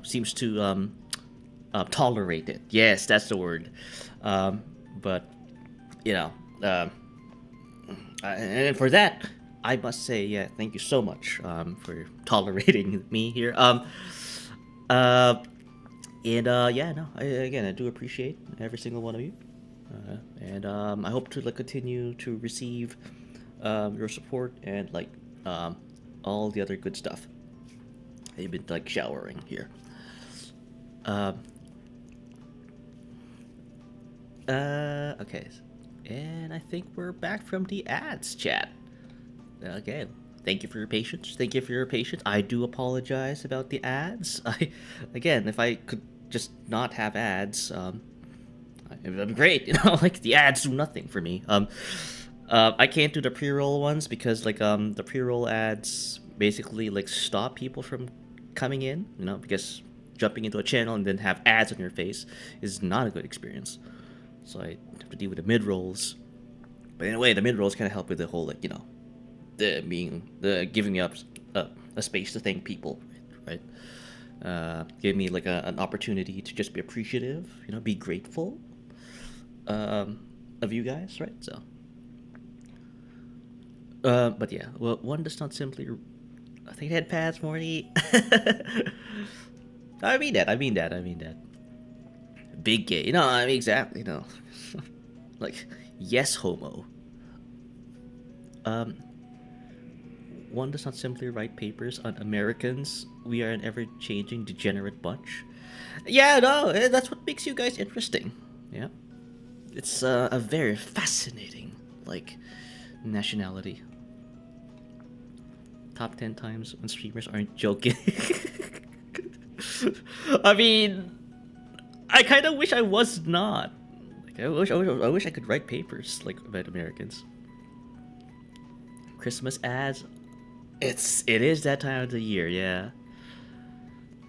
Seems to tolerate it. Yes, that's the word. But you know, um, and for that, I must say, yeah, thank you so much for tolerating me here. Uh, yeah, no, I do appreciate every single one of you, and I hope to continue to receive your support and all the other good stuff. I've been showering here. Um, okay, and I think we're back from the ads chat. Okay. Thank you for your patience. Thank you for your patience. I do apologize about the ads. Again, if I could just not have ads, it'd be great. The ads do nothing for me. I can't do the pre-roll ones because the pre-roll ads basically stop people from coming in. Because jumping into a channel and then have ads on your face is not a good experience. So I have to deal with the mid rolls. But in a way, the mid rolls kind of help with the whole the giving me up a space to thank people, right? Give me like an opportunity to just be appreciative, be grateful of you guys, right? So, but yeah, well, one does not simply. I think head pads, Morty. I mean that. Big gay. No, I mean exactly. No, like yes, homo. Um, One does not simply write papers on Americans. We are an ever-changing, degenerate bunch. Yeah, no, that's what makes you guys interesting. Yeah, it's a very fascinating, like, nationality. Top 10 times when streamers aren't joking. I mean, I kind of wish I was not. Like, I wish I could write papers like about Americans. Christmas ads. It is that time of the year, yeah.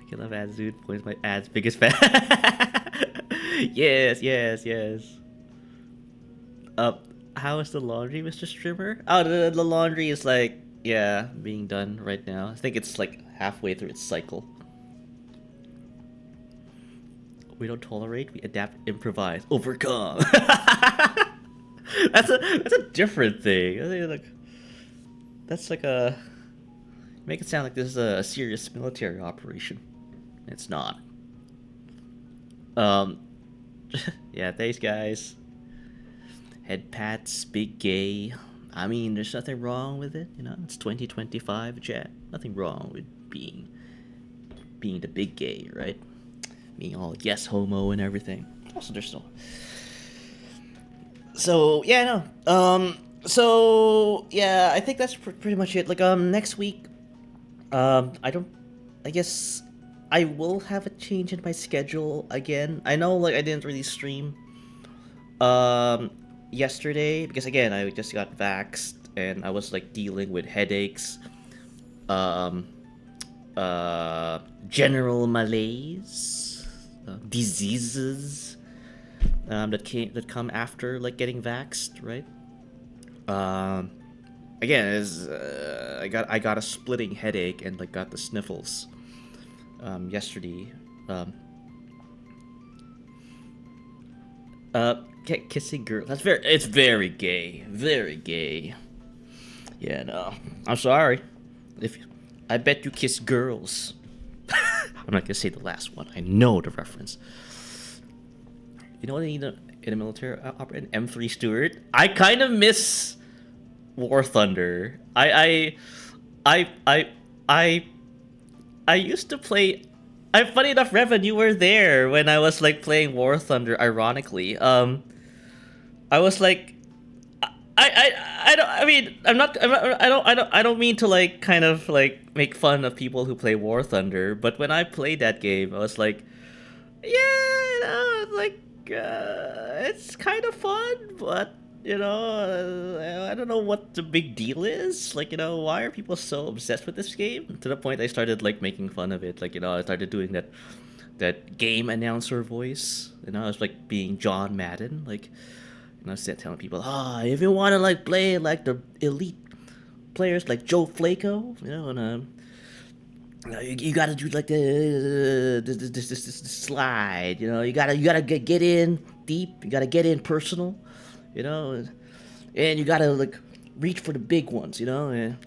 I love ads, dude. Points my ads biggest fan. yes. How is the laundry, Mr. Strimmer? Oh, the laundry is like, yeah, being done right now. I think it's like halfway through its cycle. We don't tolerate, we adapt, improvise, overcome. That's a different thing. I think like that's like a make it sound like this is a serious military operation. It's not. Um, yeah, thanks guys. Head pats, big gay. I mean, there's nothing wrong with it. It's 2025, chat. Nothing wrong with being the big gay, right? Being all yes homo and everything. Also, there's no. So yeah, no. So yeah, I think that's pretty much it. Like next week, I don't. I guess I will have a change in my schedule again. I know, like I didn't really stream yesterday because again I just got vaxxed and I was like dealing with headaches, um, general malaise, diseases that come after like getting vaxxed, right? Again, is I got a splitting headache and like got the sniffles yesterday. Kissing girl. It's very gay. Very gay. Yeah, no. I'm sorry. I bet you kiss girls. I'm not gonna say the last one. I know the reference. You know what I need in a military opera? An M3 Stuward. I kind of miss War Thunder. I used to play. Funny enough, Revan, you were there when I was like playing War Thunder. Ironically, I was like, I don't. I mean, I don't mean to like kind of like make fun of people who play War Thunder, but when I played that game, I was like, yeah, like it's kind of fun, but I don't know what the big deal is. Like, why are people so obsessed with this game? To the point I started like making fun of it. Like, I started doing that game announcer voice. I was like being John Madden. Like, telling people, if you want to like play like the elite players like Joe Flacco, and you gotta do like this slide. You gotta get in deep. You gotta get in personal. And you gotta like reach for the big ones. And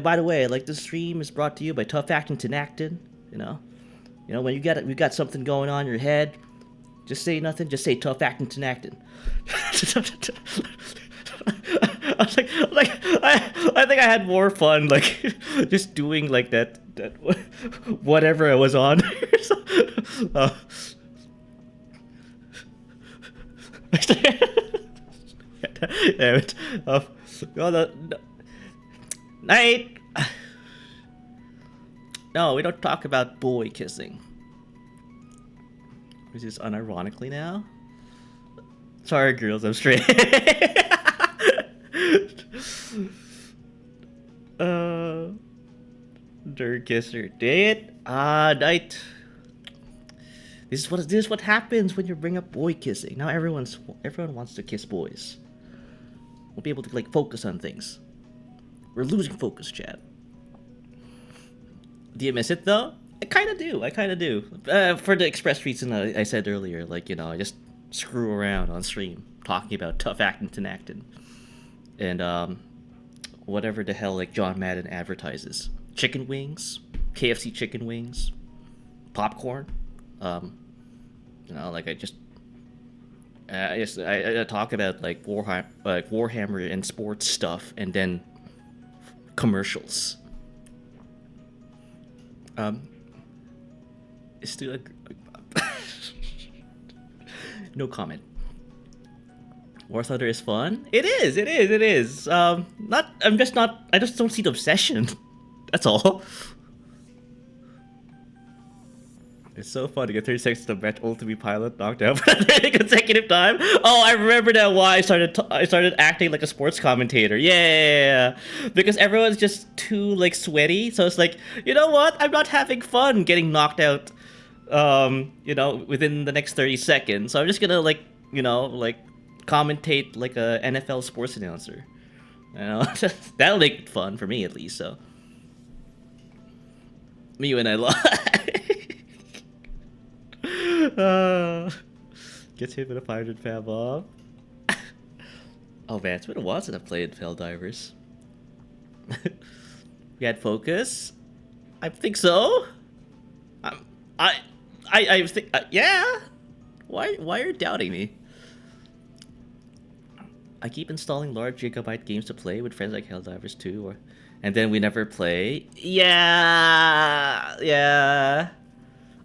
by the way, like this stream is brought to you by Tough Acting Tinactin. When you got something going on in your head, just say nothing. Just say Tough Acting Tinactin. I think I had more fun like just doing like that whatever I was on. Damn it. No. Night. No, we don't talk about boy kissing. Is this unironically now? Sorry, girls, I'm straight. Dirt kisser, date. Night. This is what happens when you bring up boy kissing. Now everyone wants to kiss boys. We'll be able to like focus on things. We're losing focus, chat. Do you miss it though? I kind of do. For the express reason I said earlier, like I just screw around on stream talking about tough acting to acting, and whatever the hell like John Madden advertises: chicken wings, KFC chicken wings, popcorn. Like I talk about like Warhammer and sports stuff, and then commercials. It's still no comment. War Thunder is fun. It is. Not. I'm just not. I just don't see the obsession. That's all. It's so fun to get 30 seconds to match ultimate pilot knocked out for a consecutive time. Oh, I remember now why I started acting like a sports commentator. Yeah. Because everyone's just too like sweaty. So it's like, you know what? I'm not having fun getting knocked out within the next 30 seconds. So I'm just gonna like commentate like a NFL sports announcer. That'll make it fun for me at least, so. Me when I lie. Gets hit with a 500 fab off. Oh man, it's been a while since I've played Helldivers. We had focus. I think so. I think yeah. Why are you doubting me? I keep installing large gigabyte games to play with friends like Helldivers 2, and then we never play. Yeah.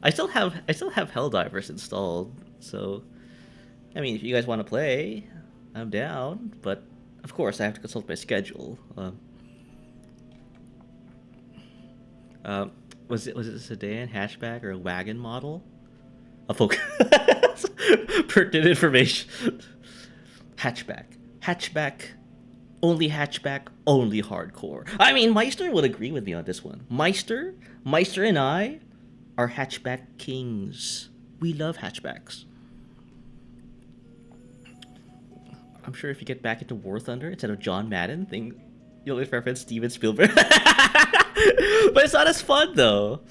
I still have Helldivers installed, so I mean, if you guys want to play, I'm down. But of course, I have to consult my schedule. Was it a sedan, hatchback, or a wagon model? A focus. Pertinent information. Hatchback. Only hardcore. I mean, Meister would agree with me on this one. Meister and I are hatchback kings. We love hatchbacks. I'm sure if you get back into War Thunder instead of John Madden, you'll reference Steven Spielberg. But it's not as fun though.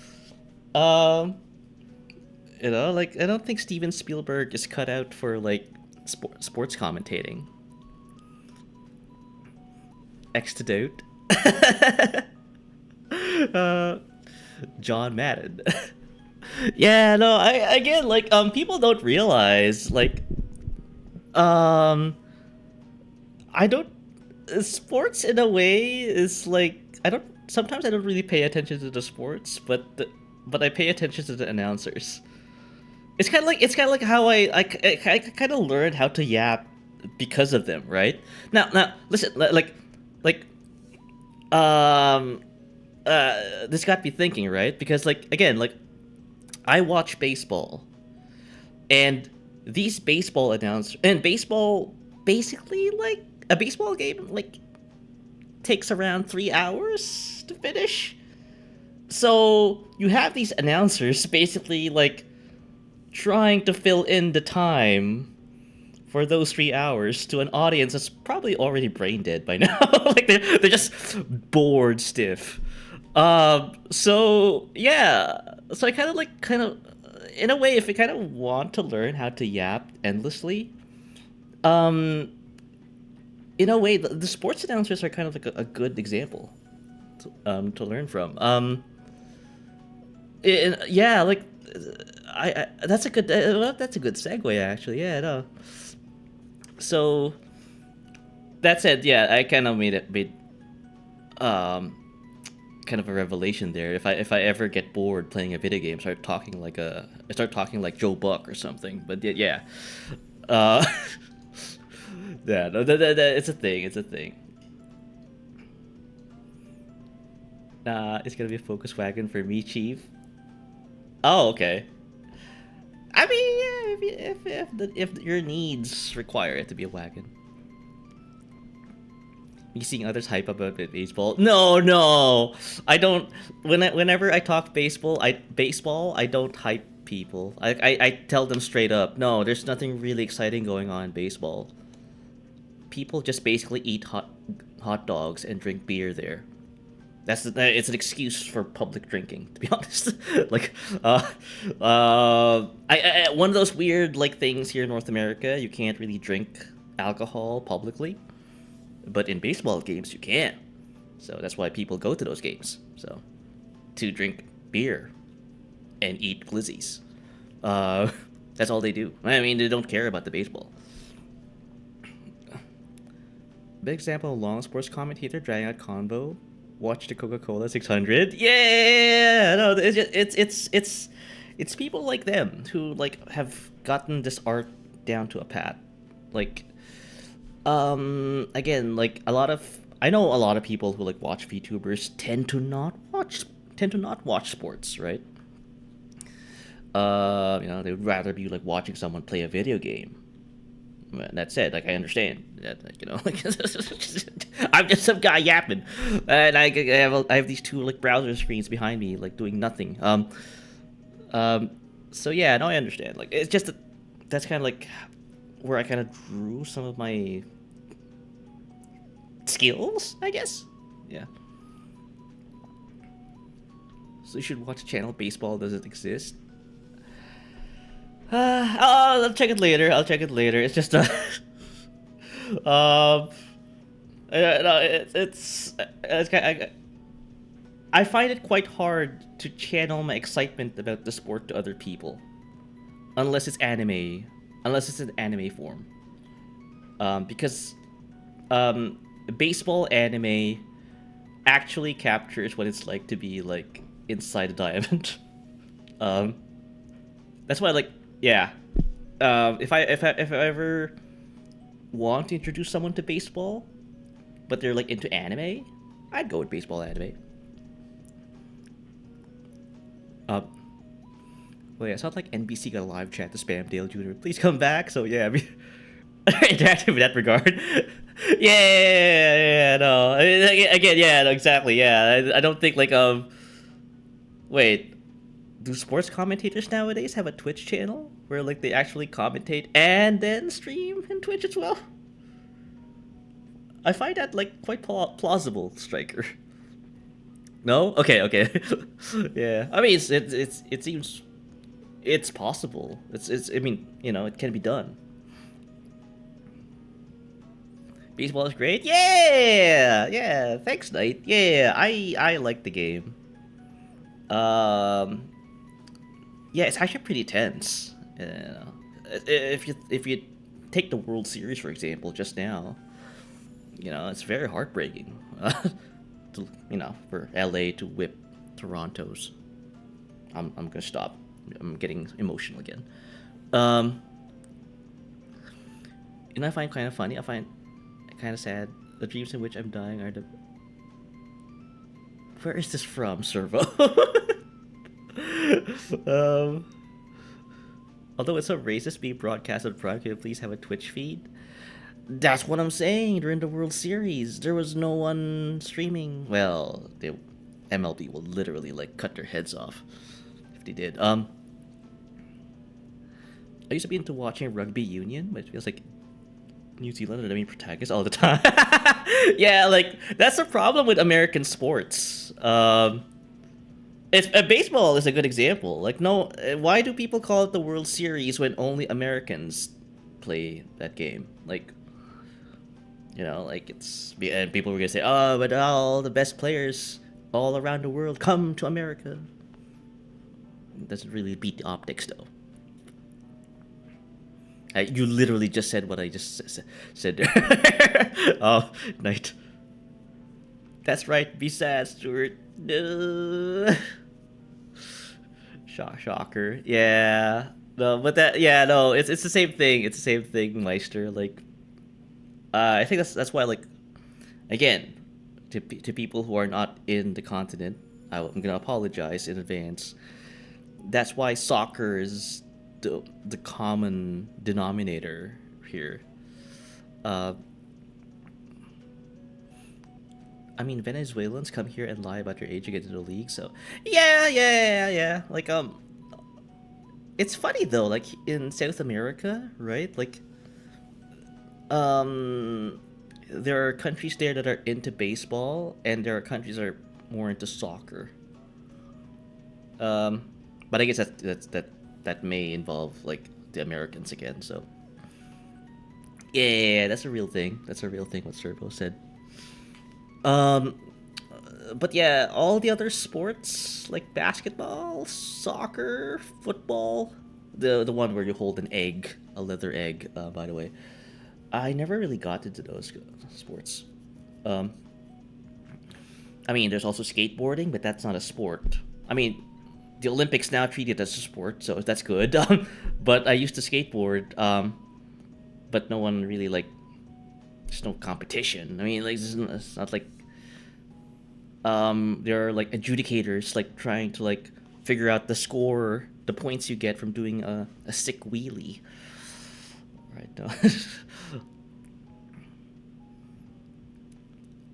I don't think Steven Spielberg is cut out for like sports commentating. Extidote. John Madden. Yeah, no, people don't realize, I don't, sports in a way is sometimes I don't really pay attention to the sports, but I pay attention to the announcers. It's kind of like how I kind of learned how to yap because of them, right? Now, listen, this got me thinking, right? Because I watch baseball, and these baseball announcers, and baseball basically a baseball game takes around 3 hours to finish. So you have these announcers basically trying to fill in the time for those 3 hours to an audience that's probably already brain dead by now. They're just bored stiff. So yeah. So I kind of, in a way, if you kind of want to learn how to yap endlessly, in a way, the sports announcers are kind of a good example to learn from. That's a good segue actually. Yeah, no. So that said, yeah, I kind of made kind of a revelation there. If I ever get bored playing a video game, I start talking like Joe Buck or something. But yeah, yeah, no, it's a thing. It's a thing. It's gonna be a focus wagon for me, Chief. Oh, okay. I mean, yeah, if your needs require it to be a wagon. Me seeing others hype about baseball. No, I don't. Whenever I talk baseball, I don't hype people. I tell them straight up, no, there's nothing really exciting going on in baseball. People just basically eat hot dogs and drink beer there. It's an excuse for public drinking, to be honest. Like, one of those weird like things here in North America, you can't really drink alcohol publicly, but in baseball games you can. So that's why people go to those games. So to drink beer and eat glizzies. Uh, that's all they do. I mean, they don't care about the baseball. Big example of long sports commentator dragging out convo. Watch the Coca-Cola 600. Yeah, no, it's people like them who like have gotten this art down to a pat. Like, again, like I know a lot of people who like watch VTubers tend to not watch sports, right? They would rather be like watching someone play a video game. That said, like I understand that, like, like I'm just some guy yapping, and I have these two like browser screens behind me, like doing nothing. So yeah, no, I understand. Like it's just that's kind of like where I kind of drew some of my skills, I guess. Yeah. So you should watch channel Baseball Doesn't Exist. I'll check it later. It's just no, it's kind. I find it quite hard to channel my excitement about the sport to other people, unless it's in anime form. Because baseball anime actually captures what it's like to be like inside a diamond. That's why yeah. If I ever want to introduce someone to baseball, but they're like into anime, I'd go with baseball anime. Well, yeah, it's not like NBC got a live chat to spam Dale Jr. Please come back. So yeah, I mean, interactive in that regard. Yeah, no. I mean, again, yeah, no, exactly. Yeah, I don't think wait, do sports commentators nowadays have a Twitch channel where like they actually commentate and then stream in Twitch as well? I find that like quite plausible, Striker. No? Okay. Yeah. I mean, it seems it's possible. It's I mean, it can be done. Baseball is great. Yeah. Yeah. Thanks, Knight. Yeah, I like the game. Um yeah, it's actually pretty tense. If you take the World Series for example, just now, it's very heartbreaking. For LA to whip Toronto's. I'm gonna stop. I'm getting emotional again. And I find kind of funny. I find kind of sad. The dreams in which I'm dying are the. Where is this from, Servo? um, Although it's so racist being broadcast on Prime, can you please have a Twitch feed? That's what I'm saying. During the World Series, there was no one streaming. Well, MLB will literally like cut their heads off if they did. I used to be into watching rugby union, but it feels like New Zealand and I mean protagonists all the time. Yeah, like that's the problem with American sports. Baseball is a good example. Like, no, why do people call it the World Series when only Americans play that game? Like, and people were gonna say, oh, but all the best players all around the world come to America. It doesn't really beat the optics, though. You literally just said what I just said there. Oh, Knight. That's right. Be sad, Stuart. No. Shocker. Yeah. No, but yeah, no. It's the same thing. It's the same thing, Meister. Like, I think that's why, like, again, to people who are not in the continent, I'm gonna apologize in advance. That's why soccer is the common denominator here. I mean, Venezuelans come here and lie about their age to get into the league, so yeah. Like, it's funny though, like in South America, right? Like, um, there are countries there that are into baseball, and there are countries that are more into soccer. Um, but I guess that may involve like the Americans again. So yeah, that's a real thing. That's a real thing. What Servo said. Um, but yeah, all the other sports like basketball, soccer, football, the one where you hold an egg, a leather egg. By the way, I never really got into those sports. Um, I mean, there's also skateboarding, but that's not a sport. I mean, the Olympics now treat it as a sport, so that's good. But I used to skateboard, but no one really like. There's no competition. I mean, like it's not like there are like adjudicators like trying to like figure out the score, the points you get from doing a sick wheelie. Right. No.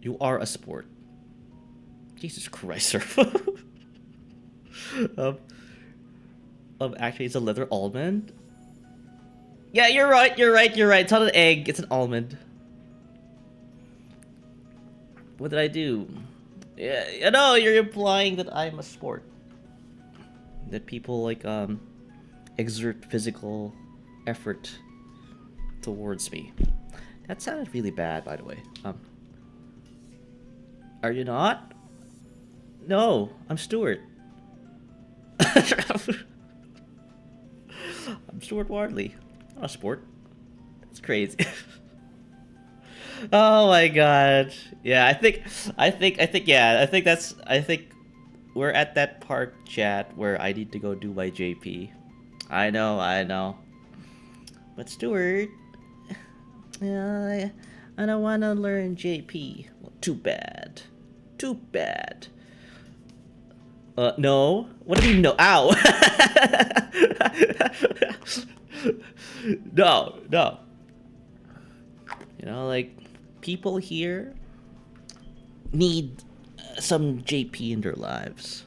You are a sport. Jesus Christ, sir. um, actually, it's a leather almond. Yeah, you're right. You're right. You're right. It's not an egg. It's an almond. What did I do? Yeah, you know, you're implying that I'm a sport. That people like exert physical effort towards me. That sounded really bad, by the way. Are you not? No, I'm Stuart. I'm Stuart Wardley. Not a sport. That's crazy. Oh my god. Yeah, I think we're at that part, chat, where I need to go do my JP. I know. But Stuart, I don't want to learn JP. Well, too bad. Too bad. No. What do you mean no? Ow. No. You know, like, people here need some JP in their lives.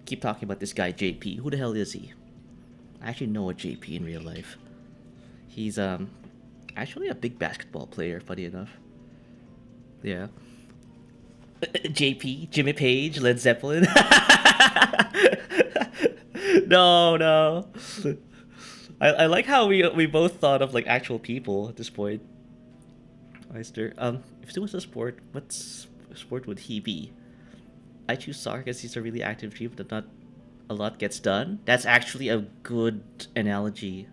Keep talking about this guy JP. Who the hell is he? I actually know a JP in real life. He's actually a big basketball player, funny enough. Yeah. JP, Jimmy Page, Led Zeppelin. No. I like how we both thought of like actual people at this point. Meister. If it was a sport, what sport would he be? I choose soccer because he's a really active team, but not a lot gets done. That's actually a good analogy,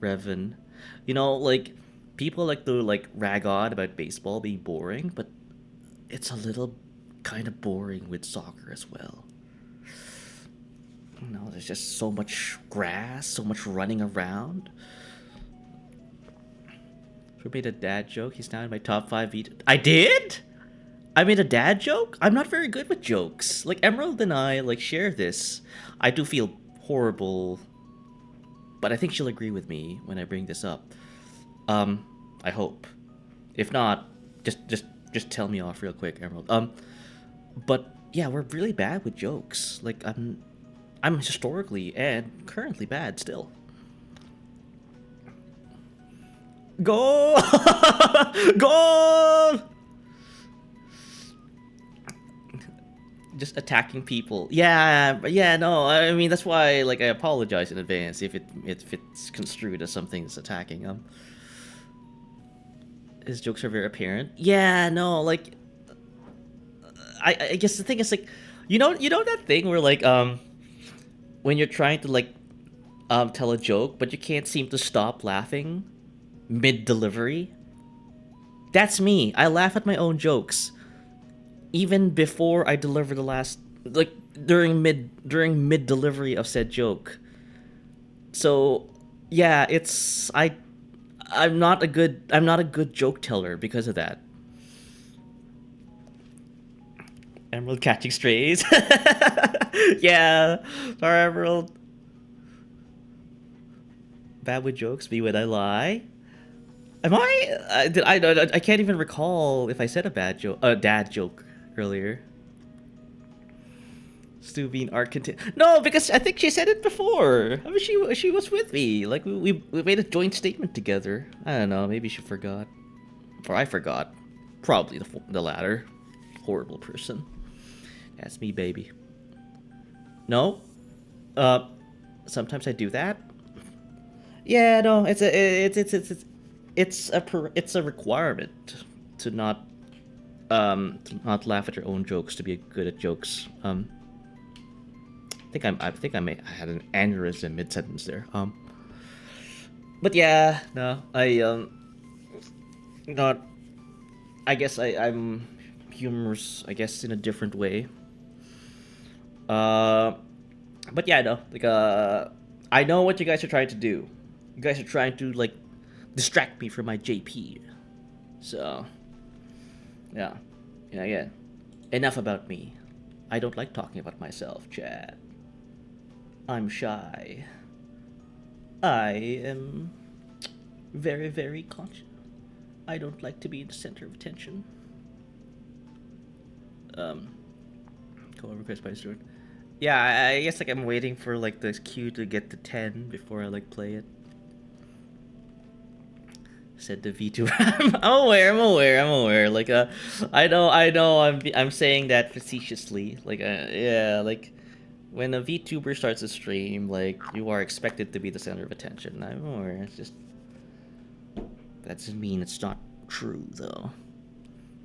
Revan. You know, like people like to like rag on about baseball being boring, but it's a little kind of boring with soccer as well. You know, there's just so much grass, so much running around. Who made a dad joke? He's now in my top 5 I did? I made a dad joke? I'm not very good with jokes. Like, Emerald and I, like, share this. I do feel horrible, but I think she'll agree with me when I bring this up. I hope. If not, just tell me off real quick, Emerald. But yeah, we're really bad with jokes. Like, I'm historically and currently bad still. Goal! Goal! Just attacking people. Yeah, no, I mean, that's why, like, I apologize in advance if it's construed as something that's attacking. His jokes are very apparent. Yeah, no, like, I guess the thing is, like, you know that thing where, like, when you're trying to, like, tell a joke, but you can't seem to stop laughing mid-delivery? That's me. I laugh at my own jokes. Even before I deliver the last, like, during mid-delivery of said joke. So, yeah, I'm not a good joke teller because of that. Emerald catching strays. Yeah, our Emerald. Bad with jokes, be when I lie. Am I? I can't even recall if I said a dad joke earlier. Stu being art content. No, because I think she said it before. I mean, she was with me. Like we made a joint statement together. I don't know. Maybe she forgot, or I forgot. Probably the latter. Horrible person. That's me, baby. No. Sometimes I do that. Yeah, no. It's a requirement to not laugh at your own jokes to be good at jokes. I think I had an aneurysm mid sentence there. But yeah, no, not. I guess I'm humorous. I guess in a different way. Uh, but yeah, no, like I know what you guys are trying to do. You guys are trying to like distract me from my JP. So yeah, yeah. Enough about me. I don't like talking about myself, Chad. I'm shy. I am very, very conscious. I don't like to be the center of attention. Call request by Stuart. Yeah, I guess like I'm waiting for like this queue to get to 10 before I like play it. Said the vtuber. I'm aware. Like I know. I'm saying that facetiously. Like yeah, like when a VTuber starts a stream, like you are expected to be the center of attention. I'm aware. It's just that doesn't mean it's not true though.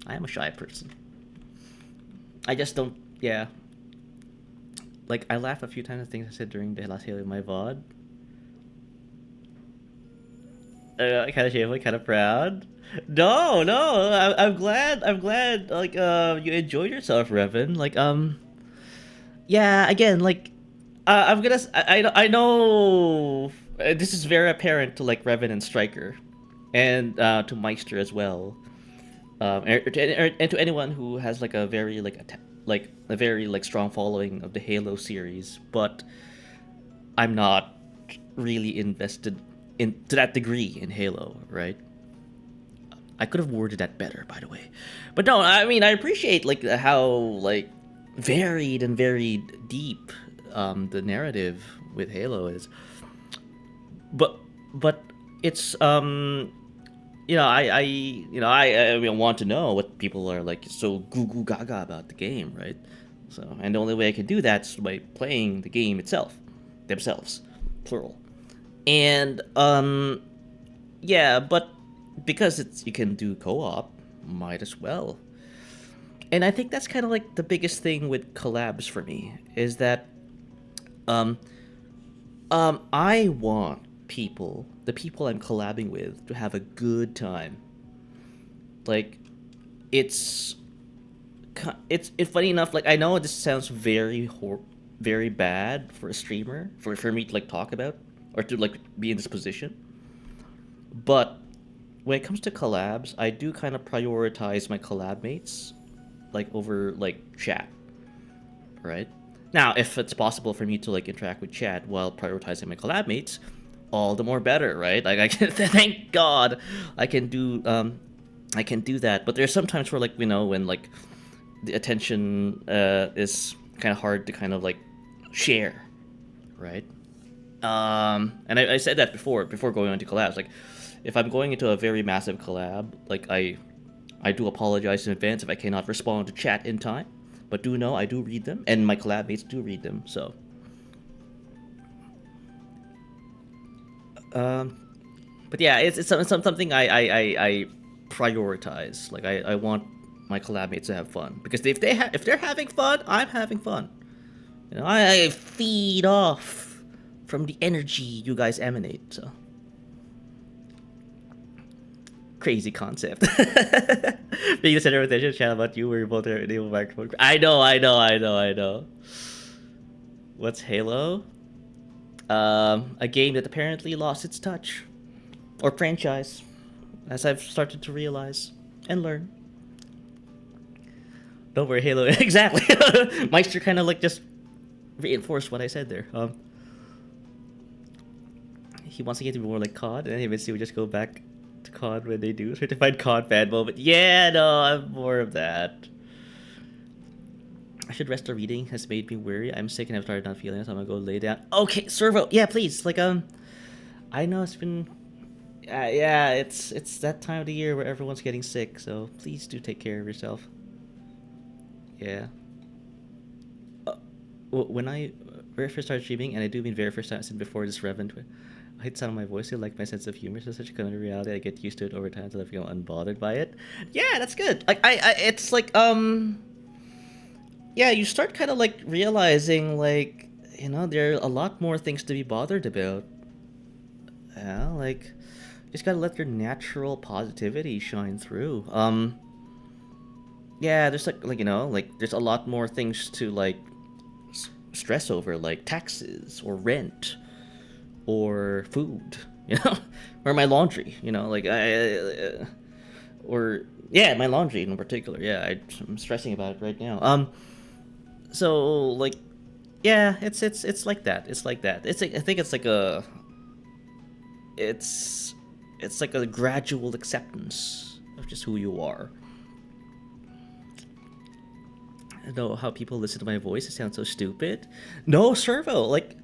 I am a shy person. I just don't. Yeah. Like I laugh a few times at things I said during the last Halo in my VOD. Kind of shameful, kind of proud. No, no, I'm glad. I'm glad. Like, you enjoyed yourself, Revan. Like, yeah. Again, like, I'm gonna. I know this is very apparent to like Revan and Striker, and to Meister as well. And to anyone who has like a very like a very like strong following of the Halo series, but I'm not really invested in to that degree in Halo, right? I could have worded that better, by the way. But no, I mean I appreciate like how like varied and very deep the narrative with Halo is. But it's I mean, want to know what people are like so goo goo gaga about the game, right? So, and the only way I can do that is by playing the game itself, themselves, plural. And yeah, but because you can do co-op, might as well. And I think that's kind of like the biggest thing with collabs for me is that um I want the people I'm collabing with, to have a good time. Like, it's funny enough. Like, I know this sounds very bad for a streamer for me to like talk about or to like be in this position, but when it comes to collabs, I do kind of prioritize my collab mates like over like chat, right? Now, if it's possible for me to like interact with chat while prioritizing my collab mates, all the more better, right? Like I can thank God I can do that. But there's sometimes where like when like the attention is kind of hard to kind of like share, right? And I said that before going on to collabs. Like if I'm going into a very massive collab, like I do apologize in advance if I cannot respond to chat in time. But do know I do read them, and my collab mates do read them. So, but yeah, it's something I prioritize. Like I want my collab mates to have fun because if they're having fun, I'm having fun. I feed off from the energy you guys emanate. So. Crazy concept. Being the center of attention, chat about you where you both are enable microphone. I know. What's Halo? A game that apparently lost its touch. Or franchise. As I've started to realize and learn. Don't worry, Halo. Exactly. Meister kind of like just reinforced what I said there. He wants to get to be more like COD, and then eventually we just go back to COD when they do certified COD fan moment. Yeah, no, I'm more of that. I should rest. The reading has made me weary. I'm sick and I've started not feeling it, so I'm gonna go lay down. Okay, Servo. Yeah, please. Like, I know it's been. Yeah, it's that time of the year where everyone's getting sick, so please do take care of yourself. Yeah. When I very first started streaming, and I do mean very first time, I said before this Reverend, I hate the sound of my voice. I like my sense of humor. So such a common reality. I get used to it over time until I feel unbothered by it. Yeah, that's good. Like it's like yeah, you start kind of like realizing like there are a lot more things to be bothered about. Yeah, like you just gotta let your natural positivity shine through. Yeah, there's like like there's a lot more things to like stress over, like taxes or rent or food, or my laundry, like or yeah, my laundry in particular. Yeah, I'm stressing about it right now. So like, yeah, it's like that. It's like that. It's like, I think it's like it's it's like a gradual acceptance of just who you are. I know how people listen to my voice. It sounds so stupid. No, Servo, like,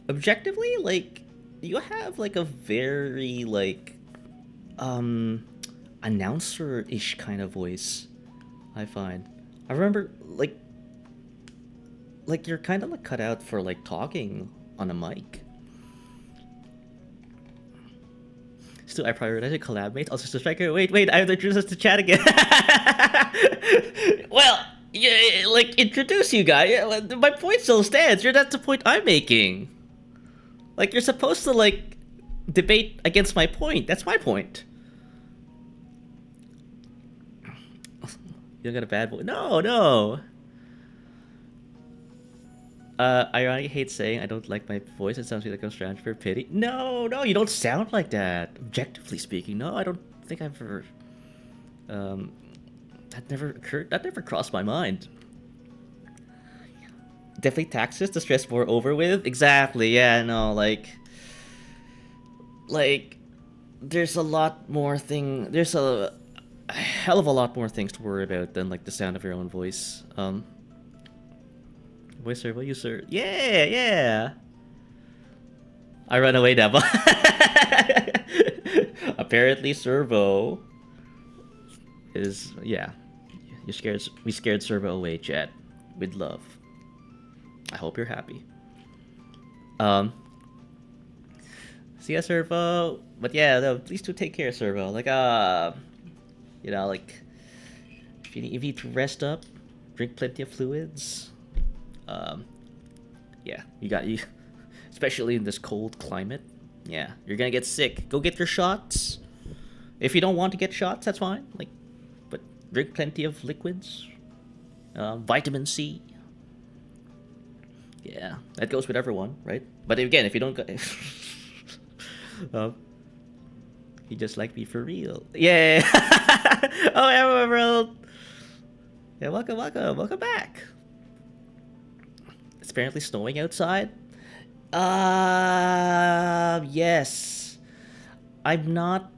objectively, like, you have like a very like announcer-ish kind of voice, I find. I remember like you're kind of like cut out for like talking on a mic. Still, I prioritize a collab mate. Also, striker. Wait, I have to introduce us to chat again. Well, yeah, like introduce you guys. Yeah, my point still stands. That's the point I'm making. Like you're supposed to like debate against my point. That's my point. You got a bad voice? No, no. I hate saying I don't like my voice. It sounds like I'm strange for pity. No, you don't sound like that. Objectively speaking, no, I don't think I've ever. That never occurred. That never crossed my mind. Definitely taxes to stress more over with. Exactly. Yeah. No. Like, there's a lot more thing. There's a hell of a lot more things to worry about than like the sound of your own voice. Voice servo, you sir. Yeah, yeah. I run away, Devil. Apparently, Servo is yeah. You scared. We scared Servo away, chat. With love. I hope you're happy. See ya, Servo. But yeah, no, please do take care, Servo. Like like if you need to rest up, drink plenty of fluids. Yeah, you, especially in this cold climate. Yeah, you're gonna get sick. Go get your shots. If you don't want to get shots, that's fine. Like, but drink plenty of liquids. Vitamin C. Yeah, that goes with everyone, right? But again, if you don't, you just like me for real. Yeah. Oh, Emerald. Yeah, welcome back. It's apparently snowing outside. Yes. I'm not.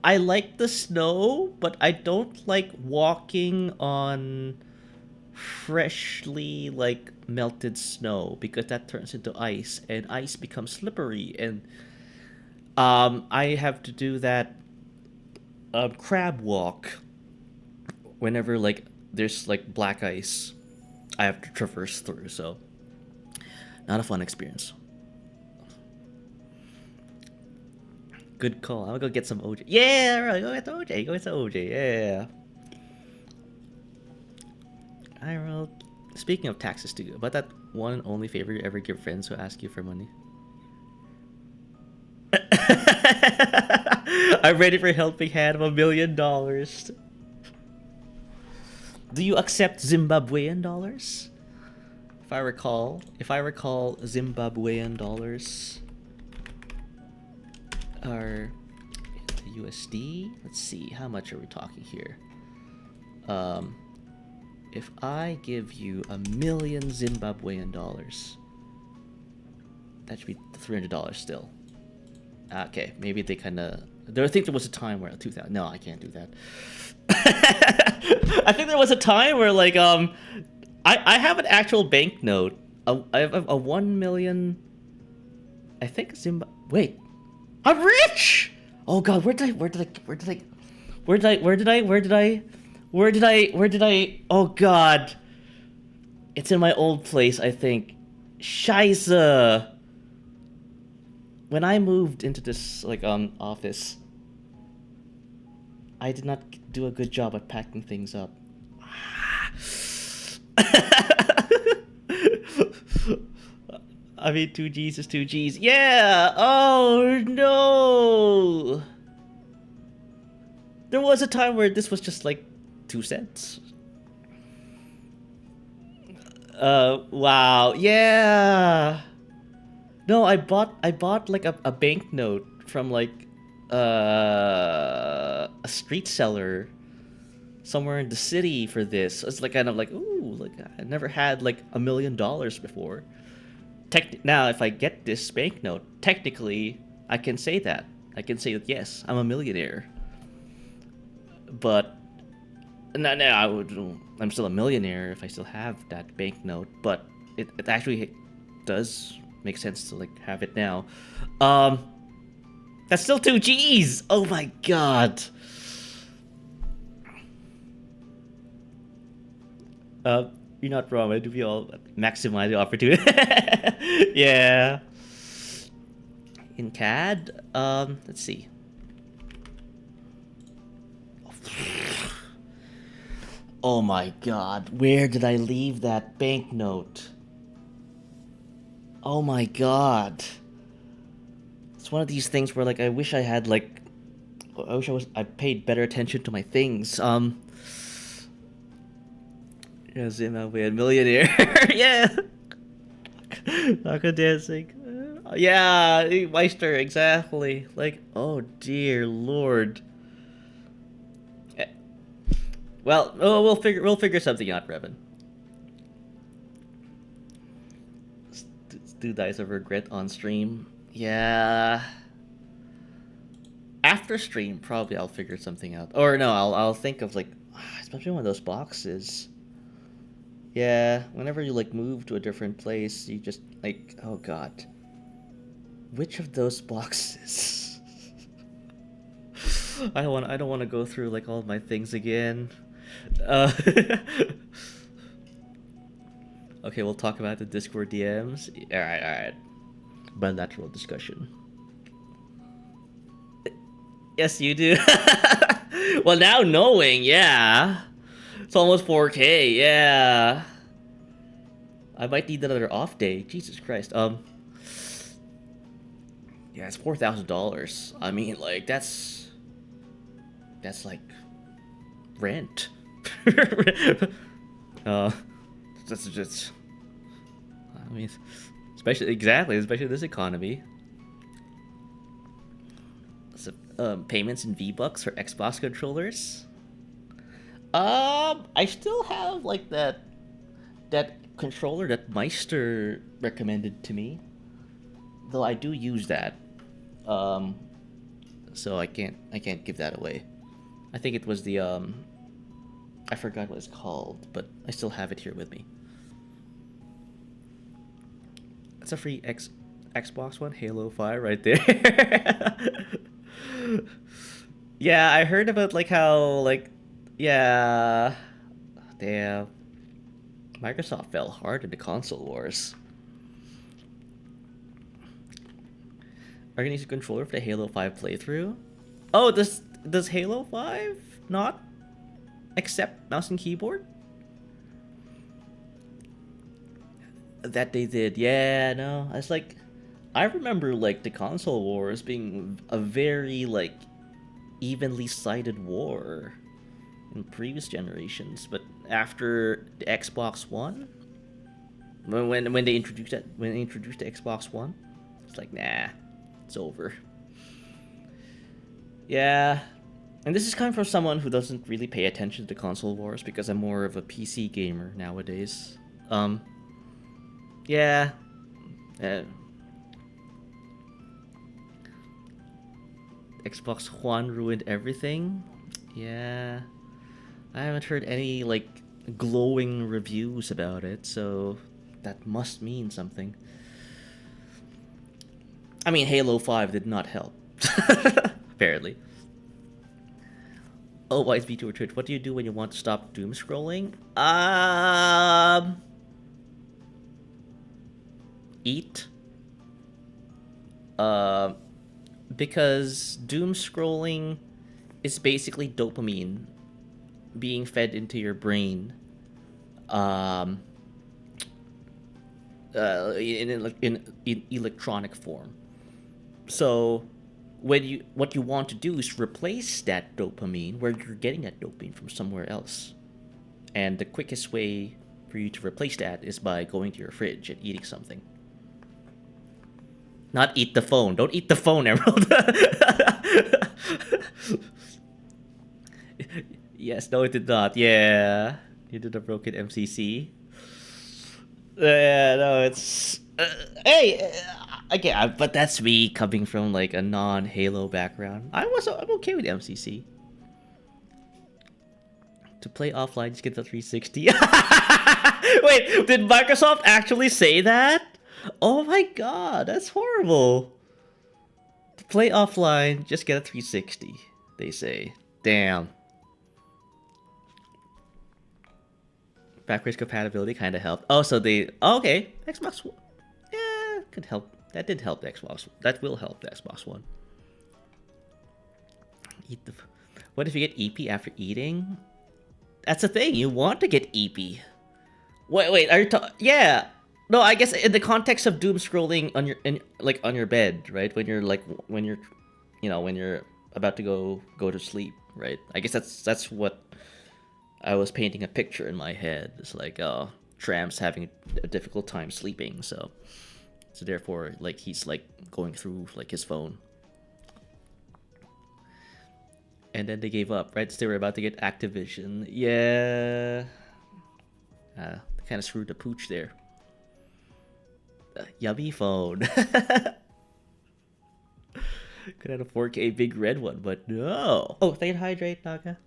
I like the snow, but I don't like walking on freshly like melted snow because that turns into ice and ice becomes slippery and I have to do that crab walk whenever like there's like black ice I have to traverse through, so not a fun experience. Good call. I'm gonna go get some OJ. Yeah, right, go get the OJ. Go get the OJ. Yeah. I wrote. Speaking of taxes, too, about that one and only favor you ever give friends who ask you for money. I'm ready for a helping hand of $1 million. Do you accept Zimbabwean dollars? If I recall, Zimbabwean dollars are USD. Let's see, how much are we talking here? If I give you $1 million Zimbabwean dollars, that should be $300 still. Okay, maybe they kind of. I think there was a time where 2000. No, I can't do that. I think there was a time where like I have an actual banknote. I have a 1 million. I think it's in. Wait, I'm rich. Oh God, where did I? Oh God, it's in my old place. I think. Scheiße. When I moved into this like office, I did not do a good job at packing things up. I mean, 2Gs is 2Gs. Yeah! Oh, no! There was a time where this was just like 2 cents. Wow. Yeah! No, I bought like a banknote from like a street seller somewhere in the city for this. It's like kind of like, ooh, like I never had like $1 million before. Now, if I get this banknote, technically, I can say that. I can say that yes, I'm a millionaire. But no, I'm still a millionaire if I still have that banknote. But it actually does make sense to like have it now. Um, that's still 2 Gs. Oh my god. Uh, you're not wrong. I do we all maximize the opportunity? Yeah. In CAD, let's see. Oh my god, where did I leave that banknote? Oh my god. It's one of these things where like I wish I had like I paid better attention to my things. Yes, in a way, a millionaire. Yeah. Naka dancing. Yeah, Meister, exactly. Like, oh dear lord. Eh, well, oh, we'll figure something out, Revan. Do dice of regret on stream. Yeah. After stream, probably I'll figure something out. Or no, I'll think of like, especially one of those boxes. Yeah, whenever you like move to a different place, you just like, oh god, which of those boxes? I don't want to go through like all my things again. Uh, okay, we'll talk about the Discord DMs. All right. Bilateral discussion. Yes, you do. Well, now knowing, yeah, it's almost 4K. Yeah, I might need another off day. Jesus Christ. Yeah, it's $4,000. I mean, like that's like rent. uh, that's just. I mean, especially this economy. So, payments in V-Bucks for Xbox controllers. I still have like that controller that Meister recommended to me, though I do use that. Um, so I can't give that away. I think it was the I forgot what it's called, but I still have it here with me. It's a free Xbox One Halo 5 right there. Yeah, I heard about like how like yeah, damn, Microsoft fell hard in the console wars. Are you gonna use a controller for the Halo 5 playthrough? Oh, does Halo 5 not accept mouse and keyboard? That they did. Yeah, no. It's like I remember like the console wars being a very like evenly sided war in previous generations, but after the Xbox One, when they introduced the Xbox One, it's like nah, it's over. Yeah, and this is coming from someone who doesn't really pay attention to console wars because I'm more of a PC gamer nowadays. Um, yeah, uh, Xbox One ruined everything. Yeah, I haven't heard any like glowing reviews about it, so that must mean something. I mean, Halo 5 did not help. Apparently. Oh, why is vtuber Twitch? What do you do when you want to stop doom scrolling? Eat. Because doom scrolling is basically dopamine being fed into your brain in electronic form. So what you want to do is replace that dopamine where you're getting that dopamine from somewhere else. And the quickest way for you to replace that is by going to your fridge and eating something. Not eat the phone. Don't eat the phone, Emerald. Yes, no, it did not. Yeah. You did a broken MCC. Yeah, no, it's. Hey! Again, but that's me coming from like a non-Halo background. I'm okay with MCC. To play offline, just get the 360. Wait, did Microsoft actually say that? Oh my god, that's horrible. To play offline, just get a 360, they say. Damn. Backwards compatibility kind of helped. Oh, so they... Oh, okay. Xbox One. Yeah, could help. That did help the Xbox. That will help the Xbox One. Eat the... What if you get EP after eating? That's the thing. You want to get EP. Wait. Are you yeah. No, I guess in the context of doom scrolling on your on your bed, right? When you're when you're about to go to sleep, right? I guess that's what I was painting a picture in my head. It's like, oh, Tram's having a difficult time sleeping, so therefore like he's like going through like his phone. And then they gave up, right? So they were about to get Activision. Yeah. They kind of screwed the pooch there. Yummy phone. Could have a 4K big red one, but no. Oh, thank you, hydrate, Naga.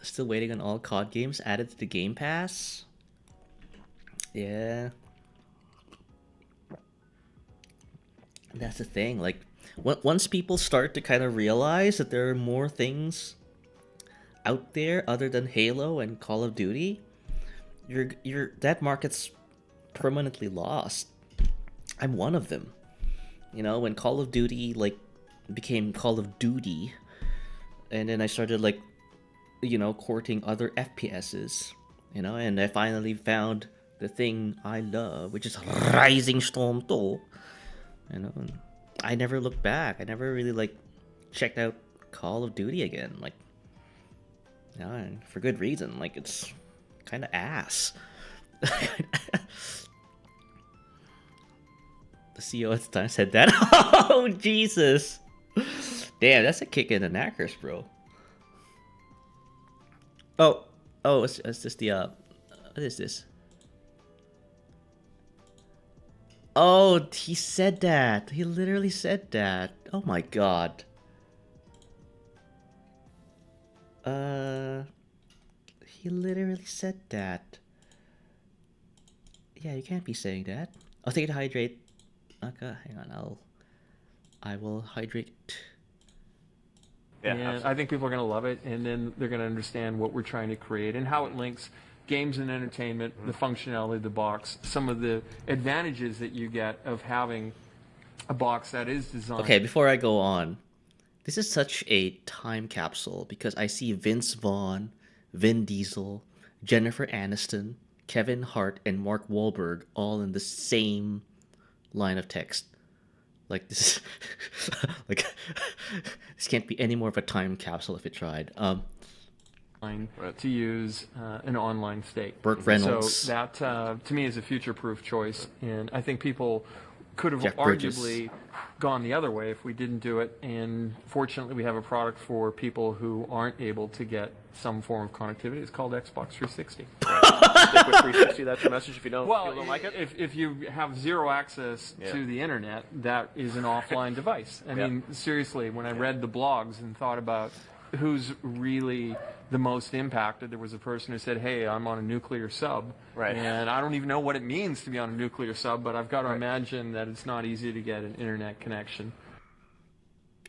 Still waiting on all COD games added to the Game Pass. Yeah. That's the thing. Like, once people start to kind of realize that there are more things out there other than Halo and Call of Duty, that market's permanently lost. I'm one of them. You know, when Call of Duty like became Call of Duty, and then I started like, you know, courting other FPSs, you know, and I finally found the thing I love, which is Rising Storm 2. You know, and I never looked back. I never really like checked out Call of Duty again. Like, you know, and for good reason. Like, it's kind of ass. The CEO at the time said that. Oh, Jesus. Damn, that's a kick in the knackers, bro. Oh, it's just the, what is this? Oh, he said that. He literally said that. Oh my god. He literally said that. Yeah, you can't be saying that. I'll take it to hydrate. Okay, hang on, I will hydrate. Yeah, and I think people are going to love it, and then they're going to understand what we're trying to create and how it links games and entertainment, the functionality of the box, some of the advantages that you get of having a box that is designed. Okay, before I go on, this is such a time capsule because I see Vince Vaughn, Vin Diesel, Jennifer Aniston, Kevin Hart, and Mark Wahlberg all in the same line of text. Like this, like this can't be any more of a time capsule if it tried. To use an online state. Burt Reynolds. So that to me is a future-proof choice, and I think people could have Jeff Bridges. arguably gone the other way if we didn't do it. And fortunately, we have a product for people who aren't able to get some form of connectivity. It's called Xbox 360. Stick with 360. That's your message. If you don't like it. If you have zero access to the internet, that is an offline device. I mean, seriously, when I read the blogs and thought about who's really the most impacted. There was a person who said, hey, I'm on a nuclear sub, Right. and I don't even know what it means to be on a nuclear sub, but I've got to imagine that it's not easy to get an internet connection.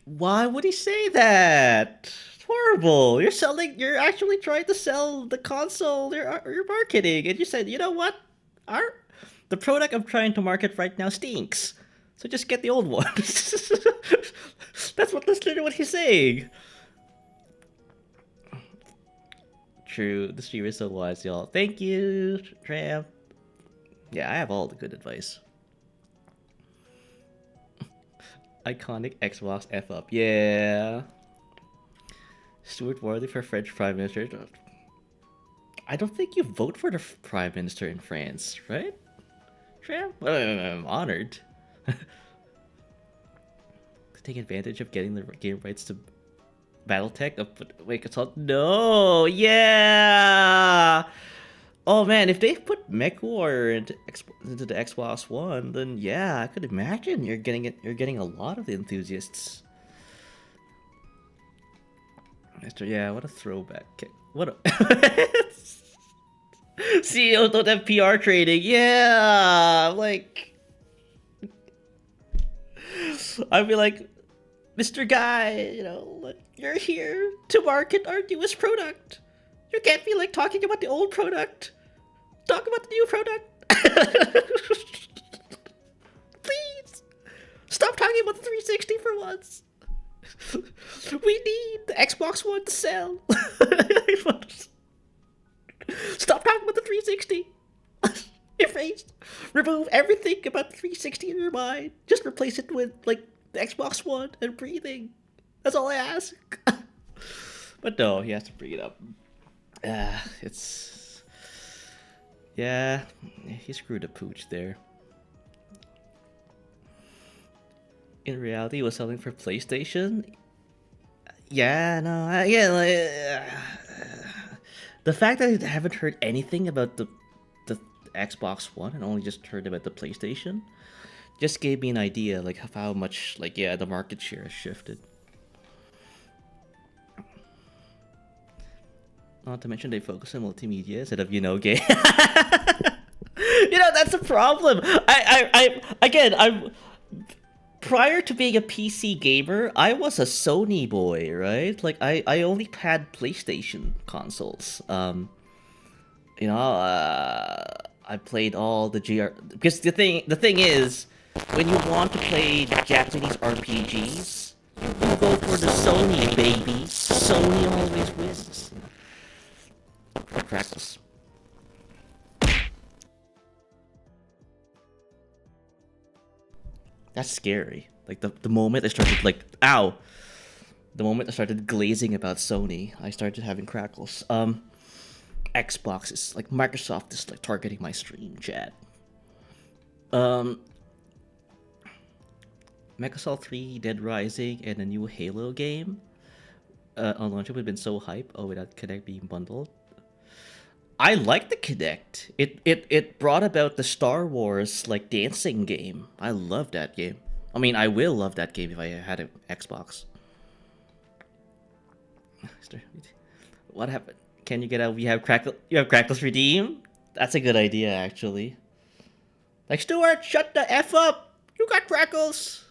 Why would he say that? It's horrible. You're actually trying to sell the console. You're marketing, and you said, you know what? The product I'm trying to market right now stinks. So just get the old one. That's literally what he's saying. True, the streamer is so wise, y'all. Thank you, Tram. Yeah, I have all the good advice. Iconic Xbox F up. Yeah. Stuart Worthy for French Prime Minister. I don't think you vote for the Prime Minister in France, right? Tram? I'm honored. To take advantage of getting the game rights to Battletech? Wait, consult? No! Yeah! Oh man, if they put MechWarrior into the Xbox One, then yeah, I could imagine you're getting a lot of the enthusiasts. Yeah, what a throwback. What a CEOs don't have PR training. Yeah, like I'd be like, Mr. Guy, you're here to market our newest product. You can't be like talking about the old product. Talk about the new product. Please stop talking about the 360 for once. We need the Xbox One to sell. Stop talking about the 360. Erase. Remove everything about the 360 in your mind. Just replace it with like the Xbox One and breathing. That's all I ask. But no, he has to bring it up. Yeah, he screwed a pooch there. In reality, it was selling for PlayStation. Yeah, no, the fact that I haven't heard anything about the Xbox One and only just heard about the PlayStation just gave me an idea, like how much, the market share has shifted. Not to mention they focus on multimedia instead of game. That's a problem. I'm prior to being a PC gamer, I was a Sony boy, right? Like I only had PlayStation consoles. I played all the because the thing is, when you want to play Japanese RPGs, you go for the Sony, baby. Sony always wins. Practice. That's scary. Like the moment I started the moment I started glazing about Sony, I started having crackles. Xbox is like Microsoft is like targeting my stream chat. Mecha 3, Dead Rising, and a new Halo game on launch would have been so hype. Oh, without Kinect being bundled. I like the Kinect. It brought about the Star Wars like dancing game. I love that game. I mean, I will love that game if I had an Xbox. What happened? Can you get out? You have Crackles redeem? That's a good idea, actually. Like, Stuart, shut the F up! You got Crackles!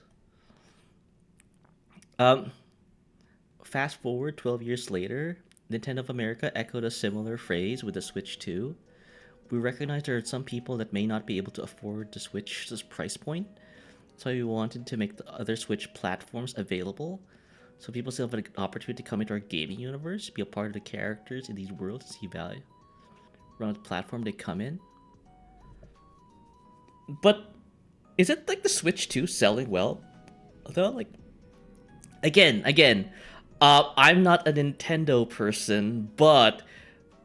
Fast forward 12 years later, Nintendo of America echoed a similar phrase with the Switch 2. We recognize there are some people that may not be able to afford the Switch's price point, so we wanted to make the other Switch platforms available, so people still have an opportunity to come into our gaming universe, be a part of the characters in these worlds, and see value around the platform they come in. But is it like the Switch 2 selling well? Though, like, again, I'm not a Nintendo person, but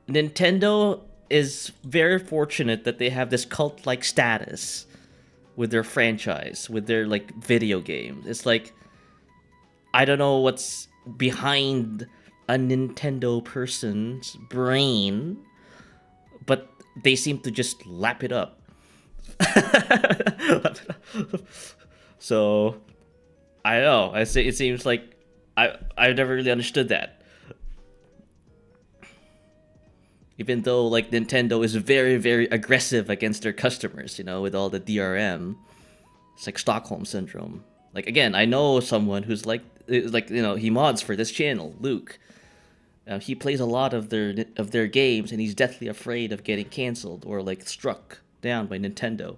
Nintendo is very fortunate that they have this cult-like status with their franchise, with their like video games. It's like, I don't know what's behind a Nintendo person's brain, but they seem to just lap it up. So I don't know. It seems like I've never really understood that. Even though like Nintendo is very, very aggressive against their customers, you know, with all the DRM. It's like Stockholm syndrome. Like again, I know someone who's like you know, he mods for this channel, Luke. He plays a lot of their games, and he's deathly afraid of getting canceled or like struck down by Nintendo.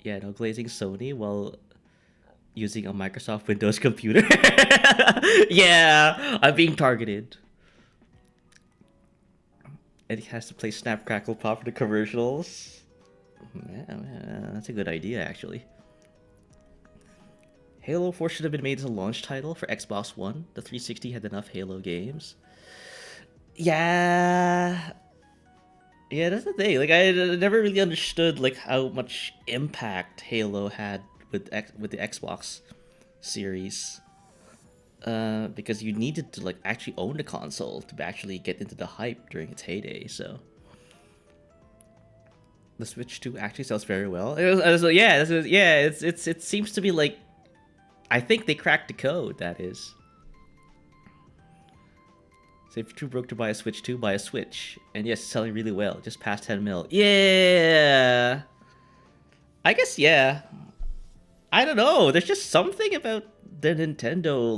Yeah, no, glazing Sony while using a Microsoft Windows computer. Yeah, I'm being targeted. And he has to play Snap Crackle Pop for the commercials. Yeah, that's a good idea, actually. Halo 4 should have been made as a launch title for Xbox One. The 360 had enough Halo games. Yeah, that's the thing. Like, I never really understood like how much impact Halo had with the Xbox series. Because you needed to like actually own the console to actually get into the hype during its heyday. So the Switch 2 actually sells very well. It seems to be like, I think they cracked the code. That is. So if you're too broke to buy a Switch 2, buy a Switch. And yes, it's selling really well, just past 10 mil. Yeah, I guess yeah. I don't know. There's just something about the Nintendo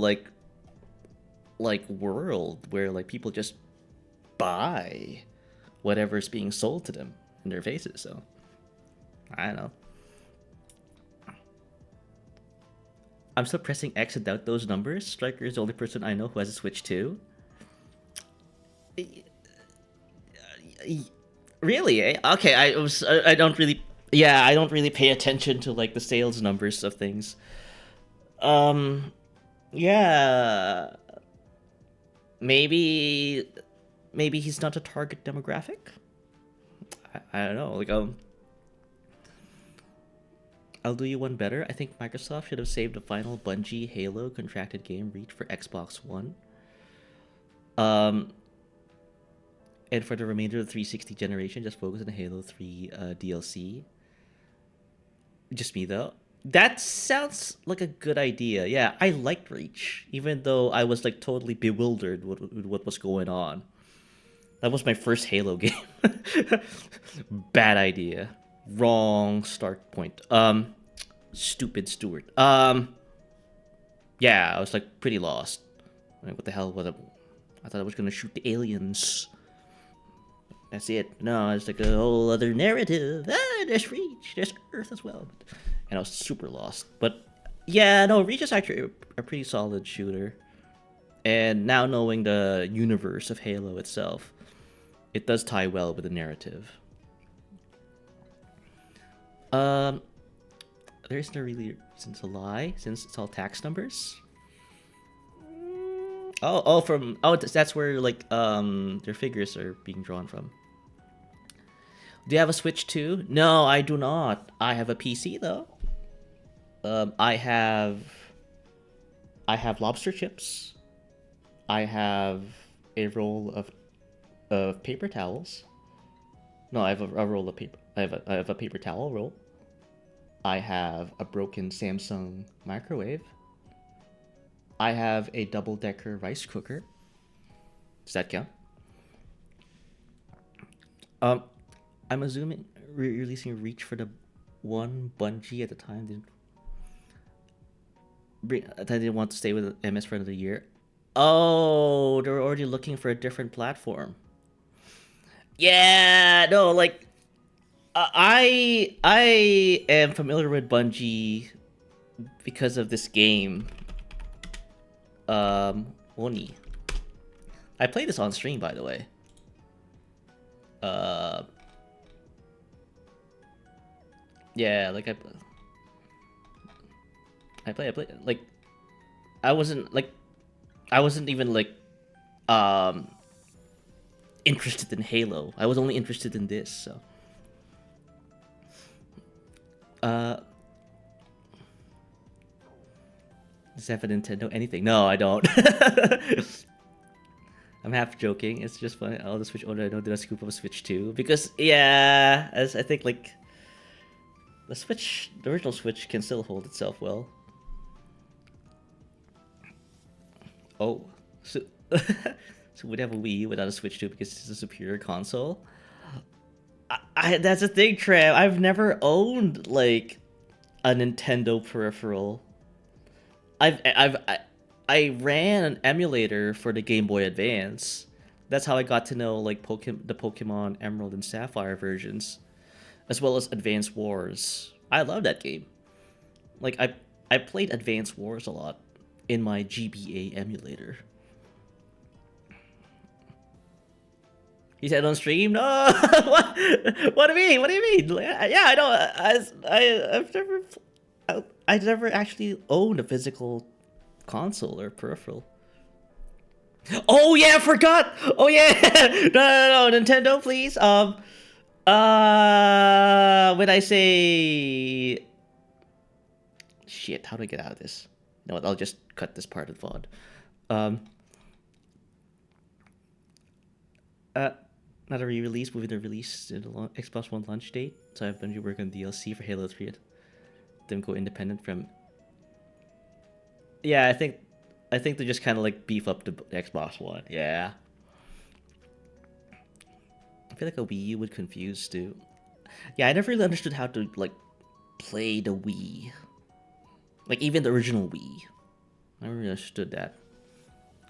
like world where like people just buy whatever's being sold to them in their faces. So I don't know. I'm still pressing X to doubt those numbers. Striker is the only person I know who has a Switch 2. Really? Okay, I don't really, yeah, I don't really pay attention to like the sales numbers of things. Yeah, maybe he's not a target demographic. I don't know. Like I'll do you one better. I think Microsoft should have saved the final Bungie Halo contracted game reach for Xbox One. And for the remainder of the 360 generation, just focus on the Halo 3 DLC. Just me though. That sounds like a good idea. Yeah, I liked Reach, even though I was like totally bewildered with what was going on. That was my first Halo game. Bad idea. Wrong start point. Stupid Stuward. Yeah, I was like pretty lost. Like, what the hell was it? I thought I was gonna shoot the aliens. That's it. No, it's like a whole other narrative. There's Reach, there's Earth as well. And I was super lost. But yeah, no, Reach is actually a pretty solid shooter. And now knowing the universe of Halo itself, it does tie well with the narrative. There isn't a really reason to lie since it's all tax numbers. That's where like their figures are being drawn from. Do you have a Switch too? No, I do not. I have a PC though. I have lobster chips. I have a roll of paper towels. No, I have a roll of paper. I have a paper towel roll. I have a broken Samsung microwave. I have a double-decker rice cooker. Does that count? I'm assuming releasing Reach for the one Bungie at the time didn't want to stay with MS for another year. Oh, they're already looking for a different platform. Yeah, no, like I am familiar with Bungie because of this game. Oni. I played this on stream, by the way. Yeah, like I play like I wasn't even like interested in Halo. I was only interested in this, so does it have a Nintendo? Anything? No, I don't. I'm half joking. It's just funny. I'll just Switch owner I know did a scoop of a Switch too. Because yeah, as I think like the original Switch can still hold itself well. Oh, So we'd have a Wii without a Switch 2 because it's a superior console. That's the thing, Trev. I've never owned like a Nintendo peripheral. I ran an emulator for the Game Boy Advance. That's how I got to know like the Pokemon Emerald and Sapphire versions, as well as Advance Wars. I love that game. Like I played Advance Wars a lot in my GBA emulator. He said on stream, no. What do you mean? What do you mean? Yeah, I don't. I've never actually owned a physical console or peripheral. Oh yeah, I forgot. Oh yeah, no, Nintendo, please. When I say shit, how do I get out of this? No, I'll just cut this part of the VOD. Not a re-release, moving the release in the Xbox One launch date. So I've been working on DLC for Halo 3. Them go independent from. Yeah, I think they just kind of like beef up the Xbox One. Yeah. I feel like a Wii U would confuse too. Yeah, I never really understood how to like play the Wii. Like even the original Wii. I never really understood that.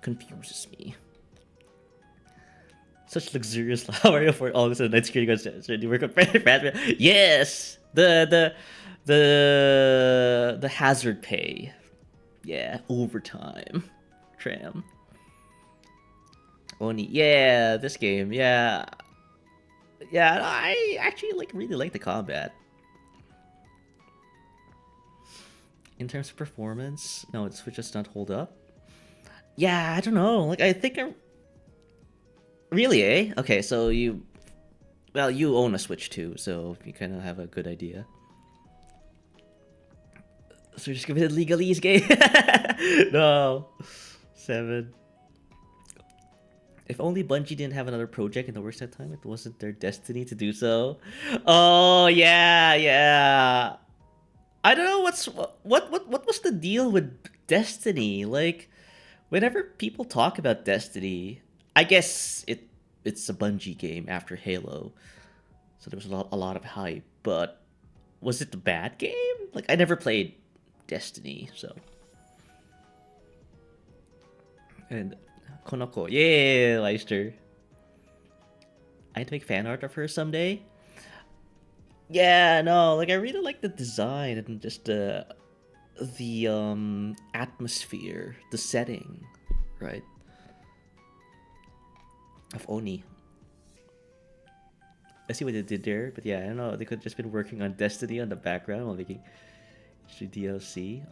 Confuses me. Such luxurious Mario for all this and night security guards to work on Batman. Yes! The hazard pay. Yeah, overtime. Tram. Oni. Yeah, this game. Yeah. Yeah, I actually like really like the combat. In terms of performance, no, the Switch does not hold up. Yeah, I don't know. Like I think really, eh? Okay, so you own a Switch too, so you kind of have a good idea. So we're just gonna be a legalese game. No. 7. If only Bungie didn't have another project in the works that time, it wasn't their destiny to do so. Oh yeah. I don't know what was the deal with Destiny? Like, whenever people talk about Destiny, I guess it's a Bungie game after Halo, so there was a lot of hype. But was it a bad game? Like I never played Destiny, so. And Konoko, yeah, Leister. I had to make fan art of her someday. Yeah, no, like I really like the design and just the atmosphere, the setting, right? Of Oni. I see what they did there, but yeah, I don't know. They could have just been working on Destiny on the background while making DLC.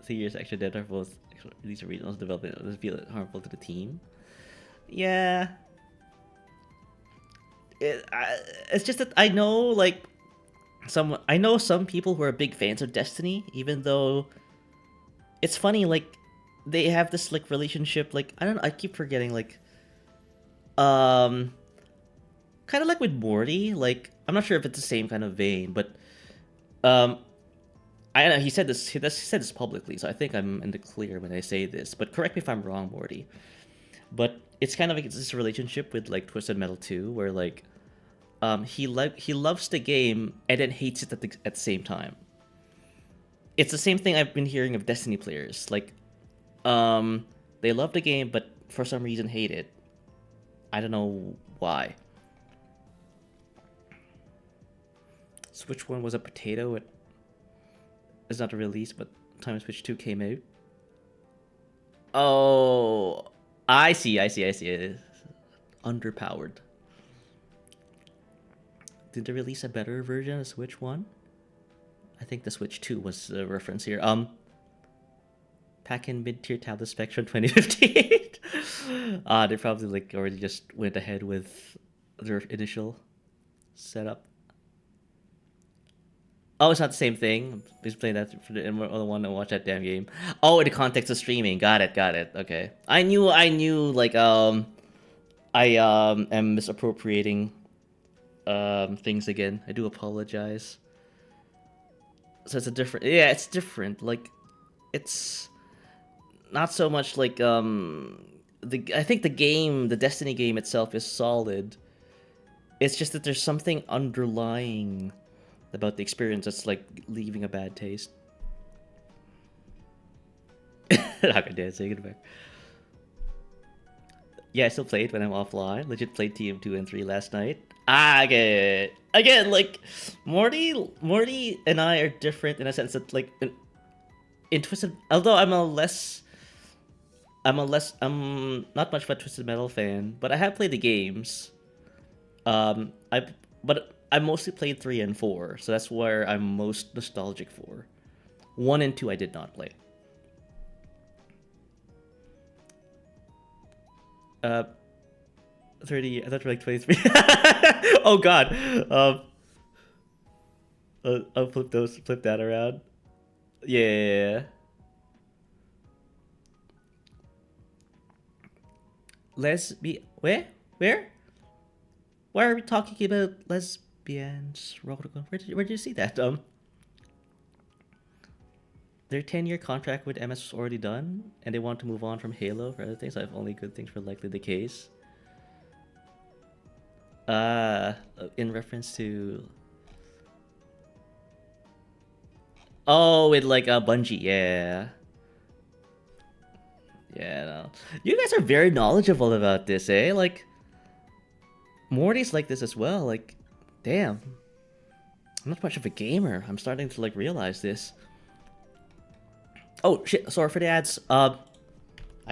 3 years extra dead are both these originals development. This feel harmful to the team. Yeah. It's just that I know some people who are big fans of Destiny, even though it's funny, like they have this like relationship, like I don't know, I keep forgetting, like kind of like with Morty, like I'm not sure if it's the same kind of vein, but I don't know, he said this publicly, so I think I'm in the clear when I say this, but correct me if I'm wrong, Morty. But it's kind of like it's this relationship with like Twisted Metal 2 where like he loves the game and then hates it at the same time. It's the same thing I've been hearing of Destiny players. Like they love the game but for some reason hate it. I don't know why. Switch 1 was a potato. It's not a release, but Time Switch 2 came out. Oh, I see. Underpowered. Did they release a better version of Switch 1? I think the Switch 2 was the reference here. Pack-in mid-tier tablet specs from 2015. They probably like already just went ahead with their initial setup. Oh, it's not the same thing. Just playing that for the other one and watch that damn game. Oh, in the context of streaming. Got it. Okay. I knew. Like I am misappropriating things again. I do apologize. So it's a different. Yeah, it's different. Like it's not so much like I think the Destiny game itself is solid. It's just that there's something underlying about the experience that's like leaving a bad taste. Not gonna dance, take it back. Yeah, I still played when I'm offline. Legit played TM2 and 3 last night. Again, like Morty and I are different in a sense that like in Twisted, although I'm not much of a Twisted Metal fan, but I have played the games. But I mostly played 3 and 4, so that's where I'm most nostalgic for. 1 and 2 I did not play. 30. I thought you were like 23. Oh God. I'll flip that around. Yeah. Where? Why are we talking about lesbians? Where did you see that? Their 10-year contract with MS was already done, and they want to move on from Halo for other things. I have only good things for likely the case. In reference to... Oh, with like a Bungie, yeah. Yeah, no. You guys are very knowledgeable about this, eh? Like, Morty's like this as well. Like, damn. I'm not much of a gamer. I'm starting to like realize this. Oh shit! Sorry for the ads. I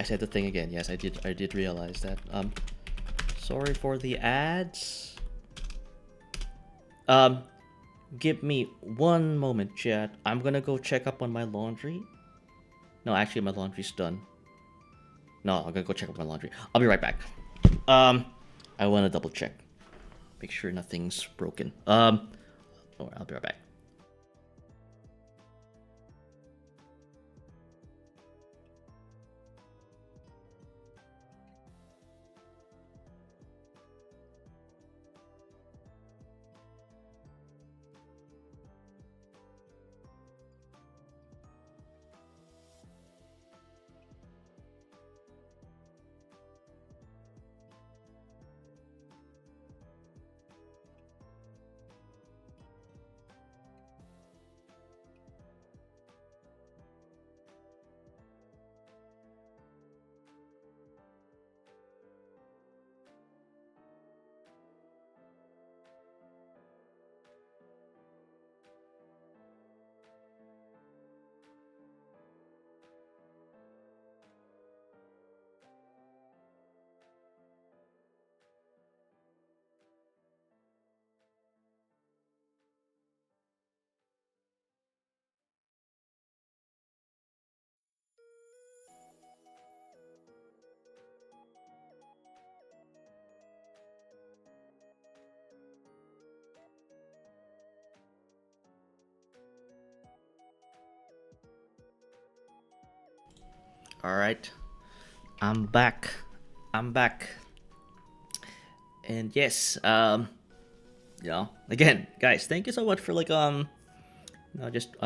said the thing again. Yes, I did realize that. Sorry for the ads. Give me one moment, chat. I'm gonna go check up on my laundry. No, actually, my laundry's done. No, I'm gonna go check up my laundry. I'll be right back. I want to double check, make sure nothing's broken. I'll be right back. All right, I'm back. And yes, again, guys, thank you so much for like just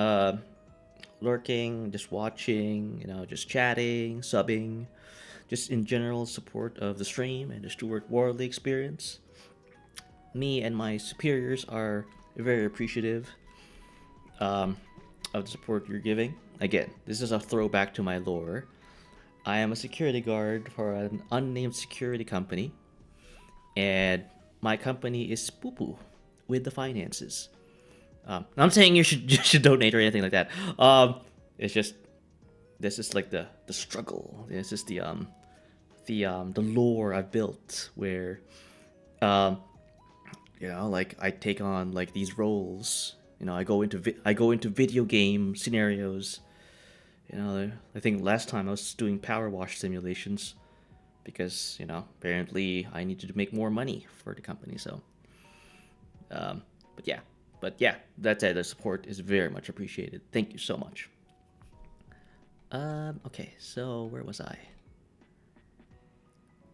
lurking, just watching, just chatting, subbing, just in general support of the stream and the Stuart Worldly experience. Me and my superiors are very appreciative of the support you're giving. Again, this is a throwback to my lore. I am a security guard for an unnamed security company, and my company is poo-poo with the finances. I'm saying you should donate or anything like that. It's just this is like the struggle. This is the lore I've built where, like I take on like these roles. I go into video game scenarios. I think last time I was doing power wash simulations because, apparently I needed to make more money for the company. So, but yeah, that's it. The support is very much appreciated. Thank you so much. Okay, so where was I?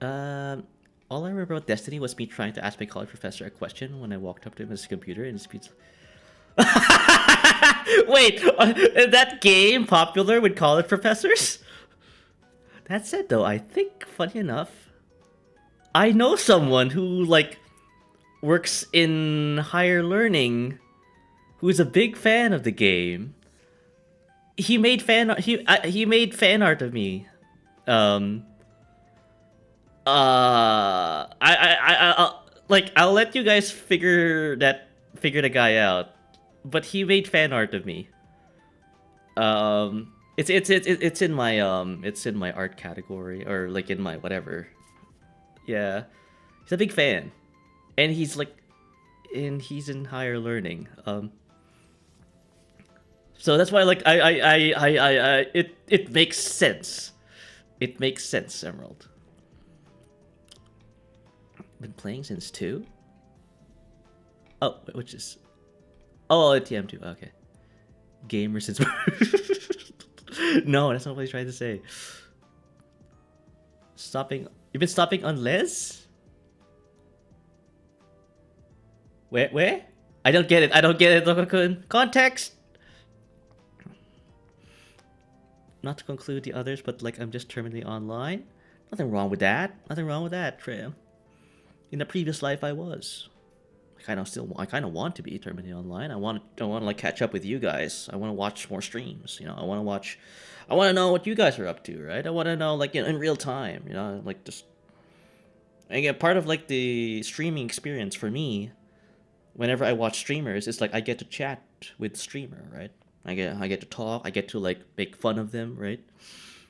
All I remember about Destiny was me trying to ask my college professor a question when I walked up to him at his computer and his pizza. Wait, is that game popular with college professors? That said, though, I think, funny enough, I know someone who, like, works in higher learning who's a big fan of the game. He made he made fan art of me. Um, like, I'll let you guys figure the guy out. But he made fan art of me. It's in my art category, or like in my whatever. Yeah, he's a big fan, and he's in higher learning. So that's why, like, it makes sense. It makes sense, Emerald. Been playing since 2? Oh, which is... Oh, TM2, okay. Gamer since... No, that's not what he's trying to say. Stopping... You've been stopping on Les? Where? I don't get it, Dokokun. Context! Not to conclude the others, but, like, I'm just terminally online. Nothing wrong with that, Tram. In the previous life, I was. I kind of want to be terminally online. I want to like catch up with you guys. I want to watch more streams. You know, I want to know what you guys are up to, right? I want to know, like, in real time. You know, like, just. Again, part of, like, the streaming experience for me, whenever I watch streamers, it's like I get to chat with the streamer, right? I get to talk. I get to, like, make fun of them, right?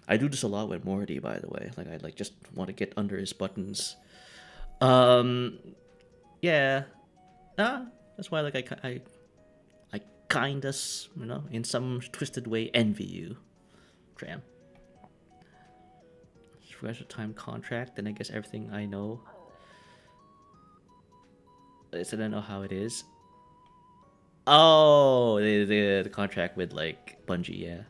I do this a lot with Morty, by the way. Like, I like just want to get under his buttons. Yeah. That's why, like, I kinda, you know, in some twisted way, envy you, Tram. If you guys a time contract, then I guess everything I know. I said I know how it is. Oh, the contract with, like, Bungie, yeah.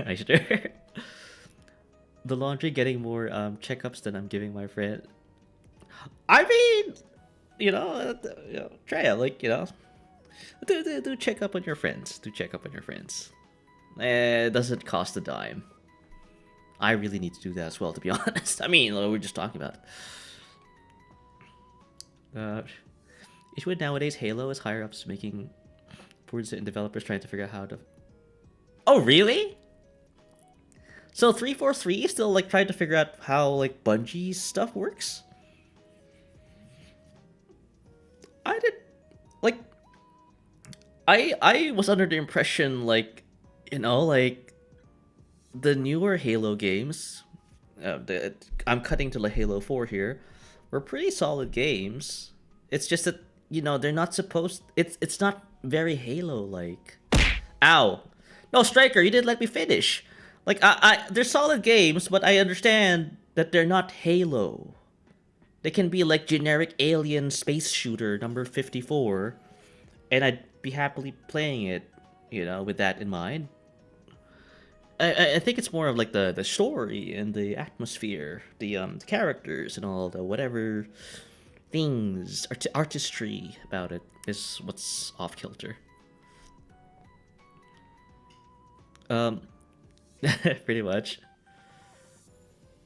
I sure. The laundry getting more checkups than I'm giving my friend. I mean, Treya, like, do check up on your friends. It doesn't cost a dime. I really need to do that as well, to be honest. I mean, we're just talking about it. Issue with nowadays, Halo is higher ups making boards and developers trying to figure out how to... Oh, really? So 343 is still, like, trying to figure out how, like, Bungie's stuff works? I was under the impression, like, like, the newer Halo games, I'm cutting to, like, Halo 4 here, were pretty solid games. It's just that, they're not supposed... It's not very Halo-like. Ow! No, Striker, you didn't let me finish! Like, they're solid games, but I understand that they're not Halo. They can be, like, generic alien space shooter number 54, and I'd be happily playing it, with that in mind. I think it's more of, like, the story and the atmosphere, the characters and all the whatever things, artistry about it is what's off-kilter. Pretty much.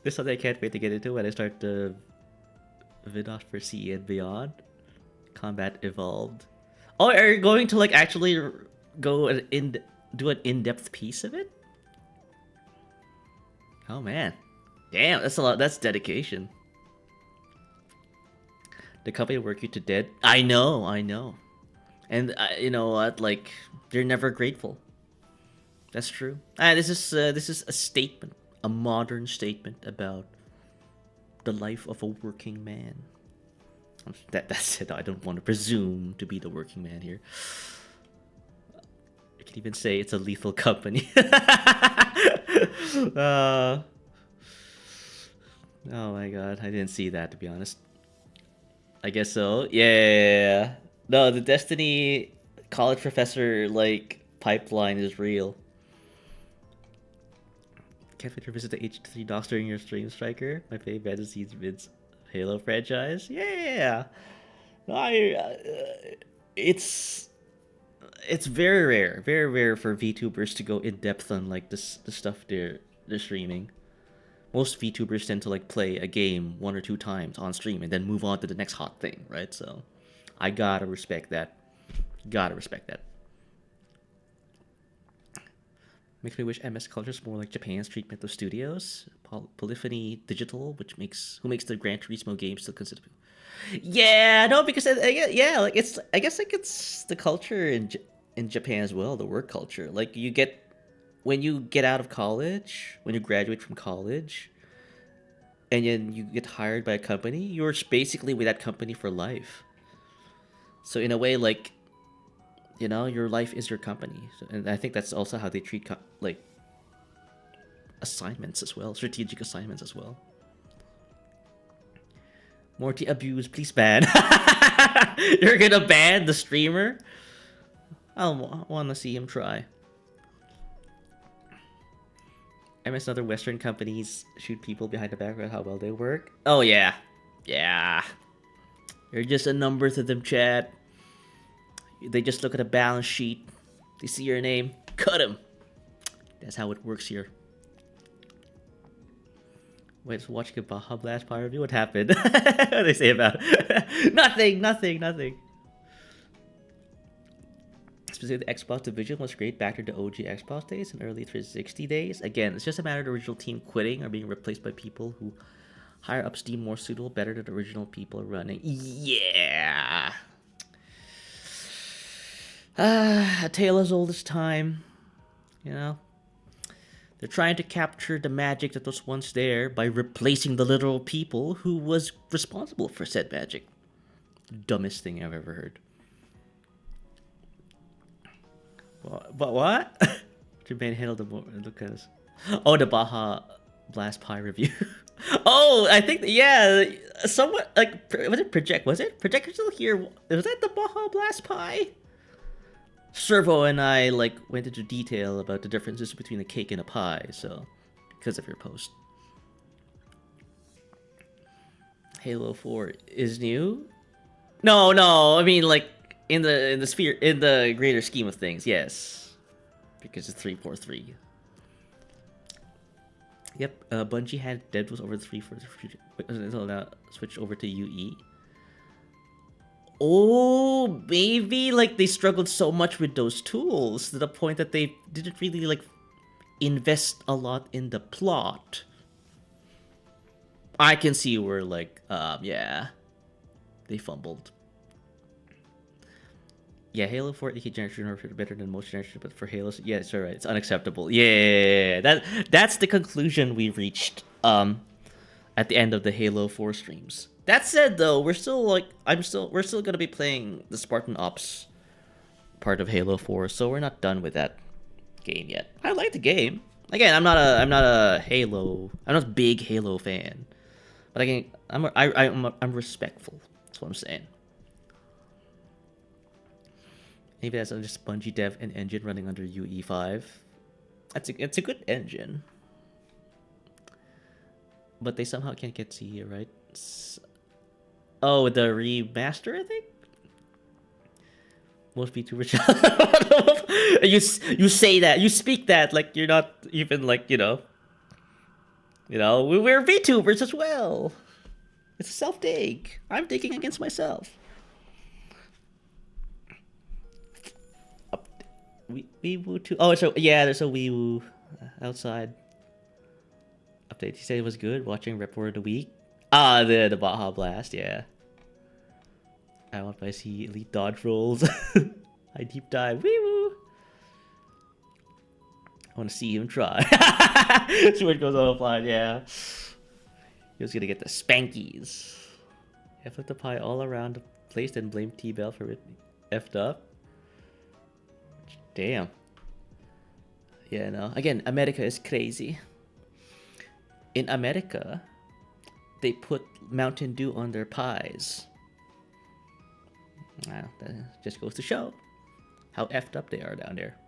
This is something I can't wait to get into when I start the Vidoff for CE and beyond. Combat Evolved. Oh, are you going to, like, actually go and do an in-depth piece of it? Oh man, damn, that's a lot. That's dedication. The company will work you to death. I know. And you know what? Like, they're never grateful. That's true. This is a statement, a modern statement about the life of a working man. That's it. I don't want to presume to be the working man here. I can even say it's a lethal company. Oh my god, I didn't see that, to be honest. I guess so. Yeah. No, the Destiny college professor, like, pipeline is real. Can't wait to visit the H3 docs during your stream, Striker. My favorite fantasy vids Halo franchise. Yeah. It's very rare for VTubers to go in depth on, like, the stuff they're they're streaming. Most VTubers tend to like play a game 1 or 2 times on stream and then move on to the next hot thing, right? So I gotta respect that. Gotta respect that. Makes me wish MS culture is more like Japan's treatment of studios. Polyphony Digital, who makes the Gran Turismo games still consider. Yeah, no, because yeah, like I guess like it's the culture in Japan as well, the work culture. Like when you get out of college, when you graduate from college, and then you get hired by a company, you're basically with that company for life. So in a way, like, you know, your life is your company, and I think that's also how they treat like assignments as well, strategic assignments as well. Morty abuse, please ban. You're gonna ban the streamer? I want to see him try. MS and other Western companies shoot people behind the background how well they work. Oh yeah, yeah. You're just a number to them, chat. They just look at a balance sheet. They see your name, cut him. That's how it works here. Wait, just watching a Baja Blast Pie review? What happened? What do they say about it? Nothing. Specifically, the Xbox division was great back to the OG Xbox days and early 360 days. Again, it's just a matter of the original team quitting or being replaced by people who higher up Steam more suitable, better than the original people running. Yeah. A tale as old as time. You know? They're trying to capture the magic that was once there by replacing the literal people who was responsible for said magic. Dumbest thing I've ever heard. But what? Japan handled the more Lucas. Oh, the Baja Blast Pie review. Oh, I think yeah, somewhat like was it Project? Was it Project still here? Was that the Baja Blast Pie? Servo and I like went into detail about the differences between a cake and a pie, so because of your post. Halo 4 is new? No, I mean like in the greater scheme of things, yes. Because it's 343. Yep, Bungie had Dead was over 343 until now switched over to UE. Oh, maybe like they struggled so much with those tools to the point that they didn't really like invest a lot in the plot. I can see where like yeah, they fumbled. Yeah, Halo 4 AK generation are better than most generations, but for Halo, yeah, it's alright. It's unacceptable. Yeah, that's the conclusion we reached at the end of the Halo 4 streams. That said, though, we're still gonna be playing the Spartan Ops part of Halo 4, so we're not done with that game yet. I like the game. Again, I'm not a big Halo fan, but again, I'm respectful. That's what I'm saying. Maybe that's just Bungie dev and engine running under UE5. It's a good engine, but they somehow can't get CE right. Oh, the remaster, I think. Most VTubers. you say that, you speak that like you're not even like we're VTubers as well. It's a self-dig. I'm digging against myself. Wii too. Oh, so yeah, there's a Wii Woo outside update. He said it was good. Watching Rep Word of the Week. The Baja Blast, yeah. I want to see elite dodge rolls. I deep dive. Wee woo. I want to see him try. Sword goes offline, yeah. He was gonna get the spankies. I flipped the pie all around the place, then blamed T-Bell for it effed up. Damn. Yeah, no. Again, America is crazy. In America, they put Mountain Dew on their pies. Wow, that just goes to show how effed up they are down there.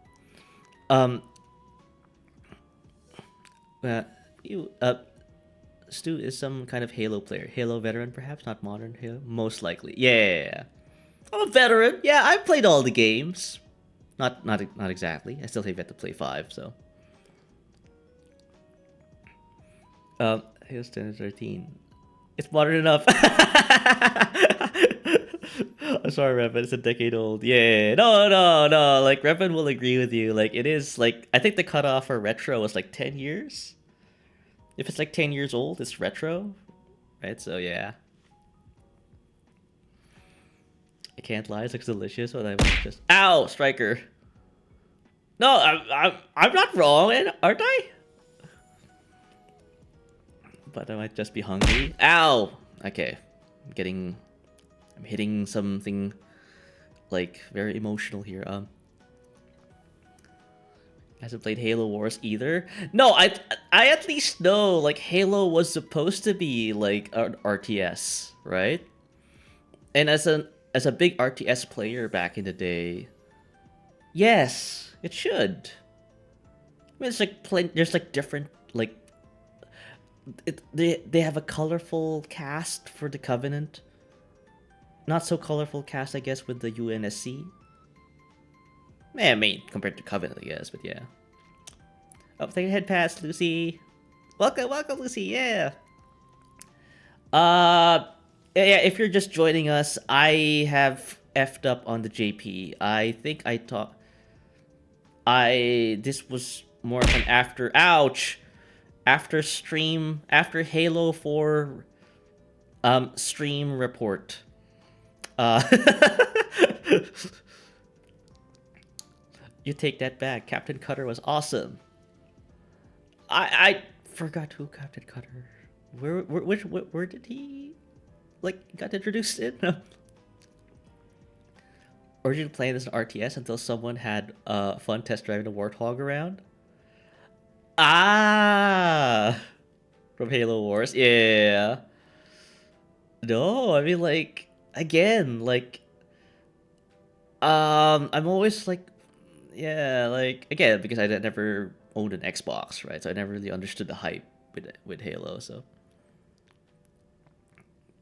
Stu is some kind of Halo player. Halo veteran, perhaps? Not modern Halo? Most likely. Yeah. I'm a veteran. Yeah, I've played all the games. Not exactly. I still have yet to play 5, so. Halo's 2013. It's modern enough. I'm sorry, Revan. It's a decade old. Yeah. No. Like, Revan will agree with you. Like, it is, like, I think the cutoff for retro was, like, 10 years. If it's, like, 10 years old, it's retro. Right? So, yeah. I can't lie. It looks delicious. But I was just... Ow! Striker. No, I'm not wrong, aren't I? But I might just be hungry. Ow! Okay. I'm hitting something, like, very emotional here. Hasn't played Halo Wars either. No, I at least know, like, Halo was supposed to be, like, an RTS, right? And as a big RTS player back in the day, yes, it should. I mean, it's like there's like different, like, they have a colorful cast for the Covenant. Not so colorful cast, I guess, with the UNSC. I mean, compared to Covenant, I guess, but yeah. Oh, take your head pass, Lucy. Welcome, Lucy, yeah. Yeah, if you're just joining us, I have effed up on the JP. I think this was more of an after, ouch! After Halo 4, stream report. You take that back. Captain Cutter was awesome. I forgot who Captain Cutter. Where did he, like, got introduced in? Originally playing this in RTS until someone had fun test driving a Warthog around. Ah, from Halo Wars, yeah. No, I mean, like, again, like, I'm always like, yeah, like, again, because I never owned an Xbox, right? So I never really understood the hype with Halo. So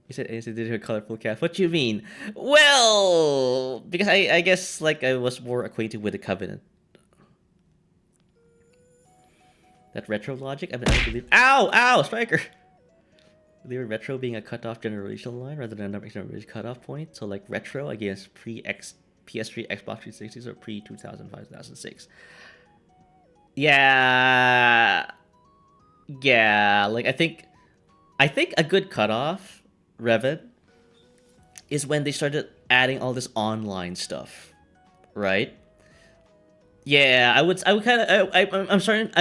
you said it did a colorful cast. What do you mean? Well, because I guess, like, I was more acquainted with the Covenant. That retro logic, I believe. Ow, Striker. I believe retro being a cutoff generational line rather than a number generation cutoff point. So, like, retro, I guess, PS3, Xbox 360s, or pre 2005, 2006. Yeah, like, I think a good cutoff, Revan, is when they started adding all this online stuff, right? Yeah, I would kind of, I'm starting,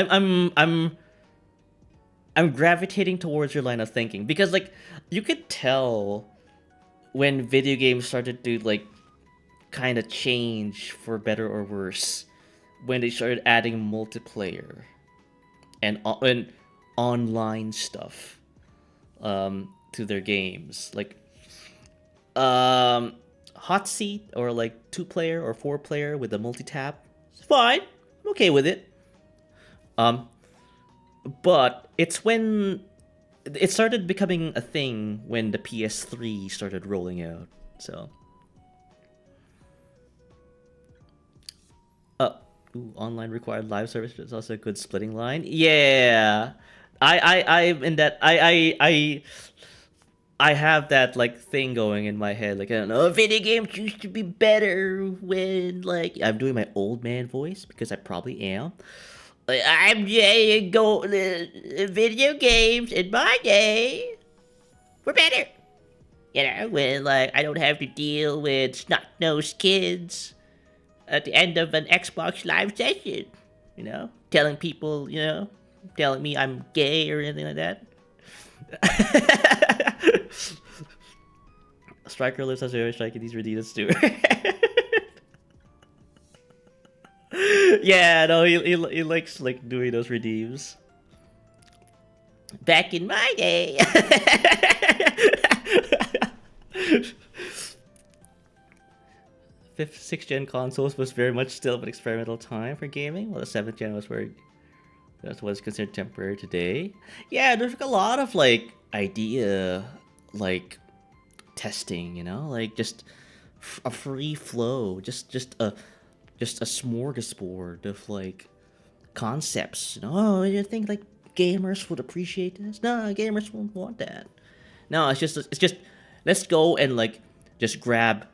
I'm gravitating towards your line of thinking, because, like, you could tell when video games started to, like, kind of change for better or worse when they started adding multiplayer and online stuff to their games, like hot seat, or like 2-player or 4-player with a multi-tap. It's fine, I'm okay with it. But it's when it started becoming a thing when the PS3 started rolling out. So online required live service is also a good splitting line. Yeah, I'm in that. I have that, like, thing going in my head. Like, I don't know, video games used to be better when, like, I'm doing my old man voice because I probably am. Like, video games in my day were better. You know, when, like, I don't have to deal with snot-nosed kids at the end of an Xbox Live session, you know, telling people, you know, telling me I'm gay or anything like that. Striker lives as a striking these redeems too. Yeah, no, he likes, like, doing those redeems. Back in my day. 5th, 6th gen consoles was very much still an experimental time for gaming, while the 7th gen was where that was considered temporary today. Yeah, there's, like, a lot of, like, idea, like, testing, you know, like, just a free flow, just a smorgasbord of, like, concepts. You know, you think, like, gamers would appreciate this. No, gamers won't want that. No, it's just let's go and like just grab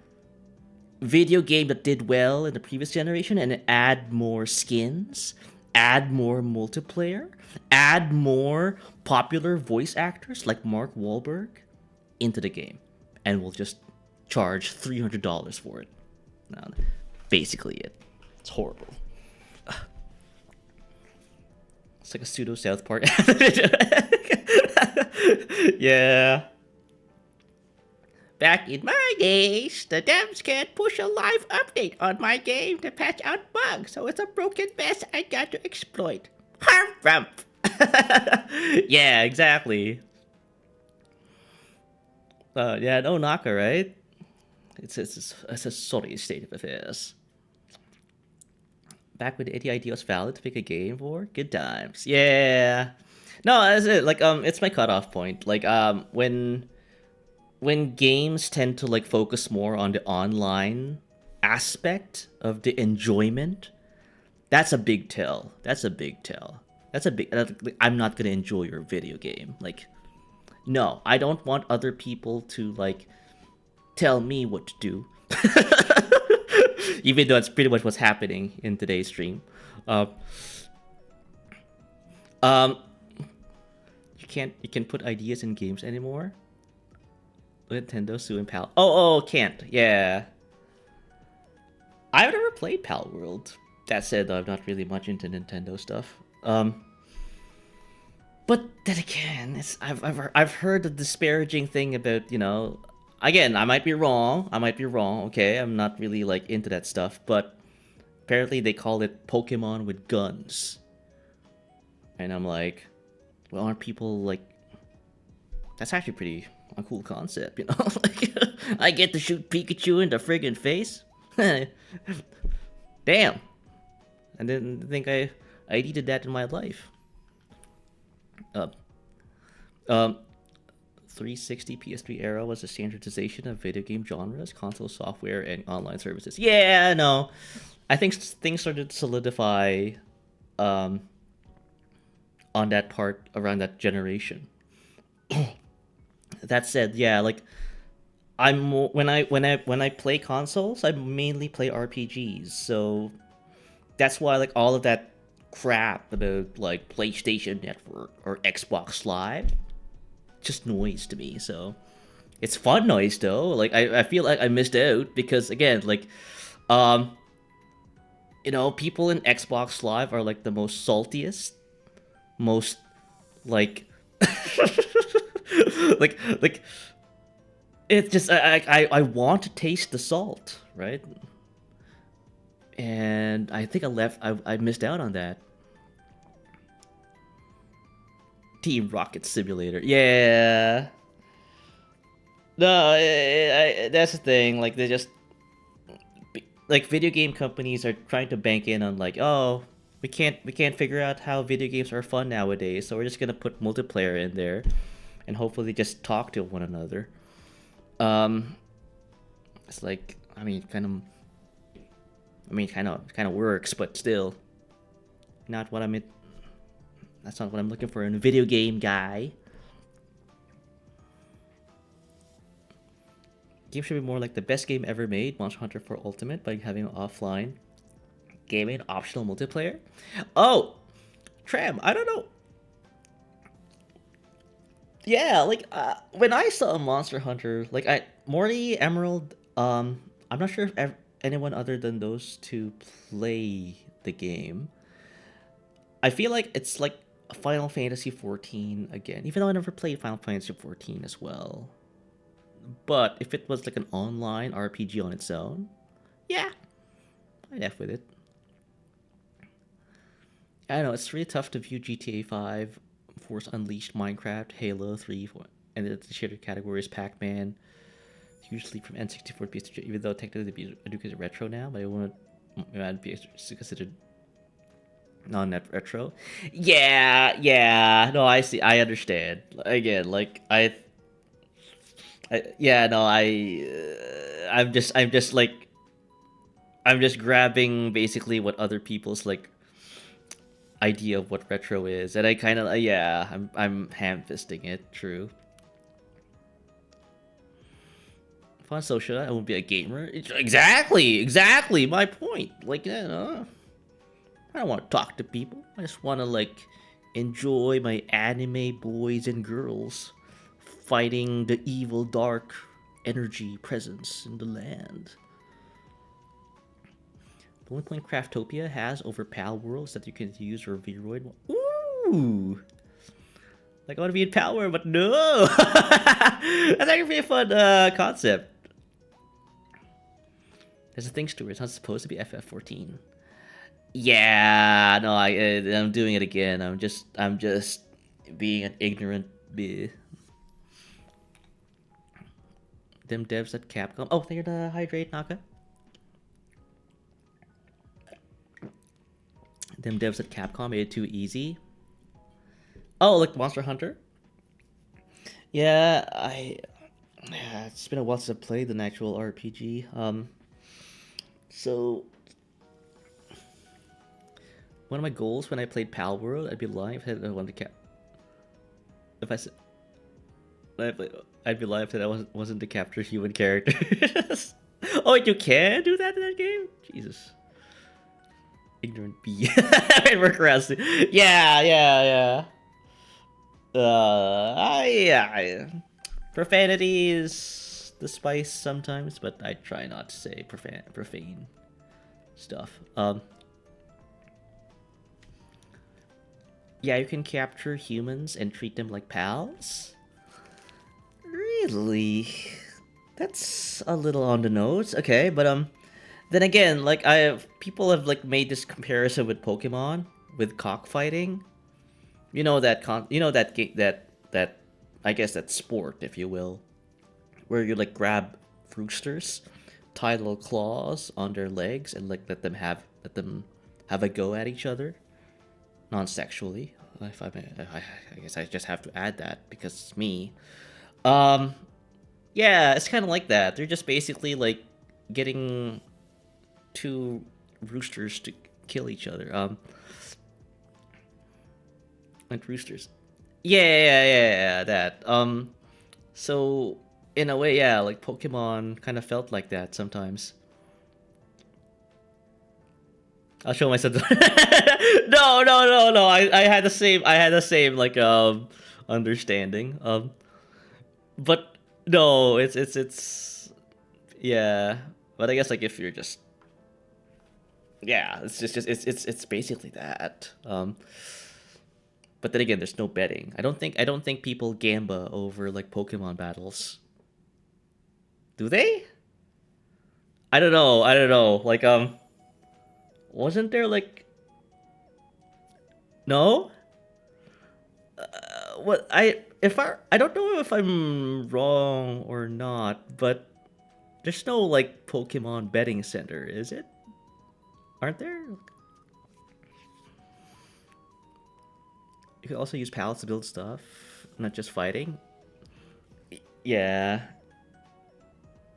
video game that did well in the previous generation and add more skins, add more multiplayer, add more popular voice actors like Mark Wahlberg into the game, and we'll just charge $300 for it. No, basically it. It's horrible. It's like a pseudo South Park. Yeah. Back in my days, the devs can't push a live update on my game to patch out bugs, so it's a broken mess I got to exploit. Harump! Yeah, exactly. Yeah, no Naka, right? It's a sorry state of affairs. Back when the idea was valid to pick a game for, good times. Yeah. No, that's it. Like, it's my cutoff point. Like, when games tend to like focus more on the online aspect of the enjoyment, that's a big tell. That's a big tell. I'm not gonna enjoy your video game. Like, no, I don't want other people to like tell me what to do. Even though it's pretty much what's happening in today's stream. You can put ideas in games anymore. Nintendo suing Pal. Oh, can't. Yeah. I've never played Pal World. That said, though, I'm not really much into Nintendo stuff. But then again, I've heard the disparaging thing about, you know, again, I might be wrong. Okay, I'm not really like into that stuff, but apparently they call it Pokemon with guns. And I'm like, well, aren't people like? That's actually pretty a cool concept, you know? Like, I get to shoot Pikachu in the friggin' face. Damn. I didn't think I needed that in my life. 360 PS3 era was the standardization of video game genres, console software, and online services. Yeah, no. I think things started to solidify on that part around that generation. That said, yeah, like when I play consoles, I mainly play RPGs. So that's why like all of that crap about like PlayStation Network or Xbox Live, just noise to me. So it's fun noise though. Like I feel like I missed out because again, like you know, people in Xbox Live are like the most saltiest, most like like it's just I want to taste the salt, right? And I think I missed out on that. Team Rocket Simulator, yeah. No, that's the thing. Like they just like video game companies are trying to bank in on like, oh, we can't figure out how video games are fun nowadays, so we're just gonna put multiplayer in there, and hopefully just talk to one another. It's like kind of works, but still, not what I'm. That's not what I'm looking for in a video game, guy. Game should be more like the best game ever made, Monster Hunter 4 Ultimate, by having offline gaming optional multiplayer. Oh, Tram, I don't know. Yeah, like when I saw Monster Hunter, like Morty, Emerald, I'm not sure if anyone other than those two play the game. I feel like it's like Final Fantasy 14 again, even though I never played Final Fantasy 14 as well. But if it was like an online RPG on its own, yeah, I'd F with it. I don't know, it's really tough to view GTA 5, Force Unleashed, Minecraft, Halo 3, and the shared categories Pac-Man, usually from N64 to PS2, even though technically I do consider retro now, but I'd be considered non-net retro. Yeah, no, I see, I understand. Again, like, I'm just grabbing basically what other people's like idea of what retro is, and I kind of yeah, I'm ham-fisting it. True. If I'm social, I won't be a gamer. Exactly my point. Like, I don't want to talk to people. I just want to like enjoy my anime boys and girls fighting the evil dark energy presence in the land. The only point Craftopia has over Pal Worlds that you can use for Viroid. Ooh! Like, I want to be in Pal World, but no! That's actually be a fun concept. There's a thing, Stuart. It's not supposed to be FF14. Yeah, no, I'm doing it again. I'm just being an ignorant bitch. Them devs at Capcom. Oh, they're the hydrate, Naka. Them devs at Capcom made it too easy. Oh, like Monster Hunter? Yeah, it's been a while since I played an actual RPG. So one of my goals when I played Pal World, I'd be lying if I wanted to if I said I'd be lying if I wasn't to capture human characters. Oh, you can do that in that game? Jesus. Ignorant bee. Work around. Yeah. Profanity is the spice sometimes, but I try not to say profane stuff. Yeah, you can capture humans and treat them like pals. Really? That's a little on the nose. Okay, but then again, like people have like made this comparison with Pokemon with cockfighting. You know that that I guess that sport, if you will, where you like grab roosters, tie little claws on their legs, and like let them have a go at each other, non-sexually. If I guess I just have to add that because it's me. Yeah, it's kind of like that. They're just basically like getting two roosters to kill each other. Like roosters. Yeah, that. So in a way, yeah, like Pokemon kind of felt like that sometimes. I'll show myself. No. I had the same like understanding. But no, it's yeah. But I guess like if you're just yeah, it's basically that. But then again, there's no betting. I don't think people gamba over like Pokemon battles. Do they? I don't know. Like wasn't there like no? What I don't know if I'm wrong or not, but there's no like Pokemon betting center, is it? Aren't there? You can also use pallets to build stuff, not just fighting. Yeah.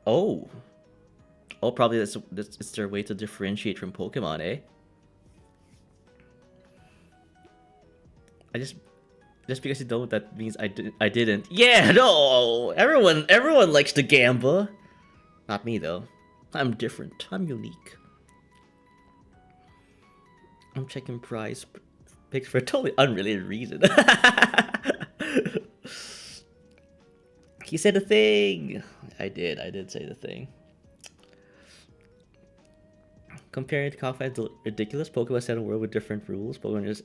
Oh, probably that's it's their way to differentiate from Pokemon, eh? Just because you don't, that means I didn't. Yeah, no. Everyone likes to gamba. Not me though. I'm different. I'm unique. I'm checking prize pics for a totally unrelated reason. He said a thing. I did say the thing. Comparing to Cockfight is ridiculous. Pokemon set a world with different rules. Pokemon is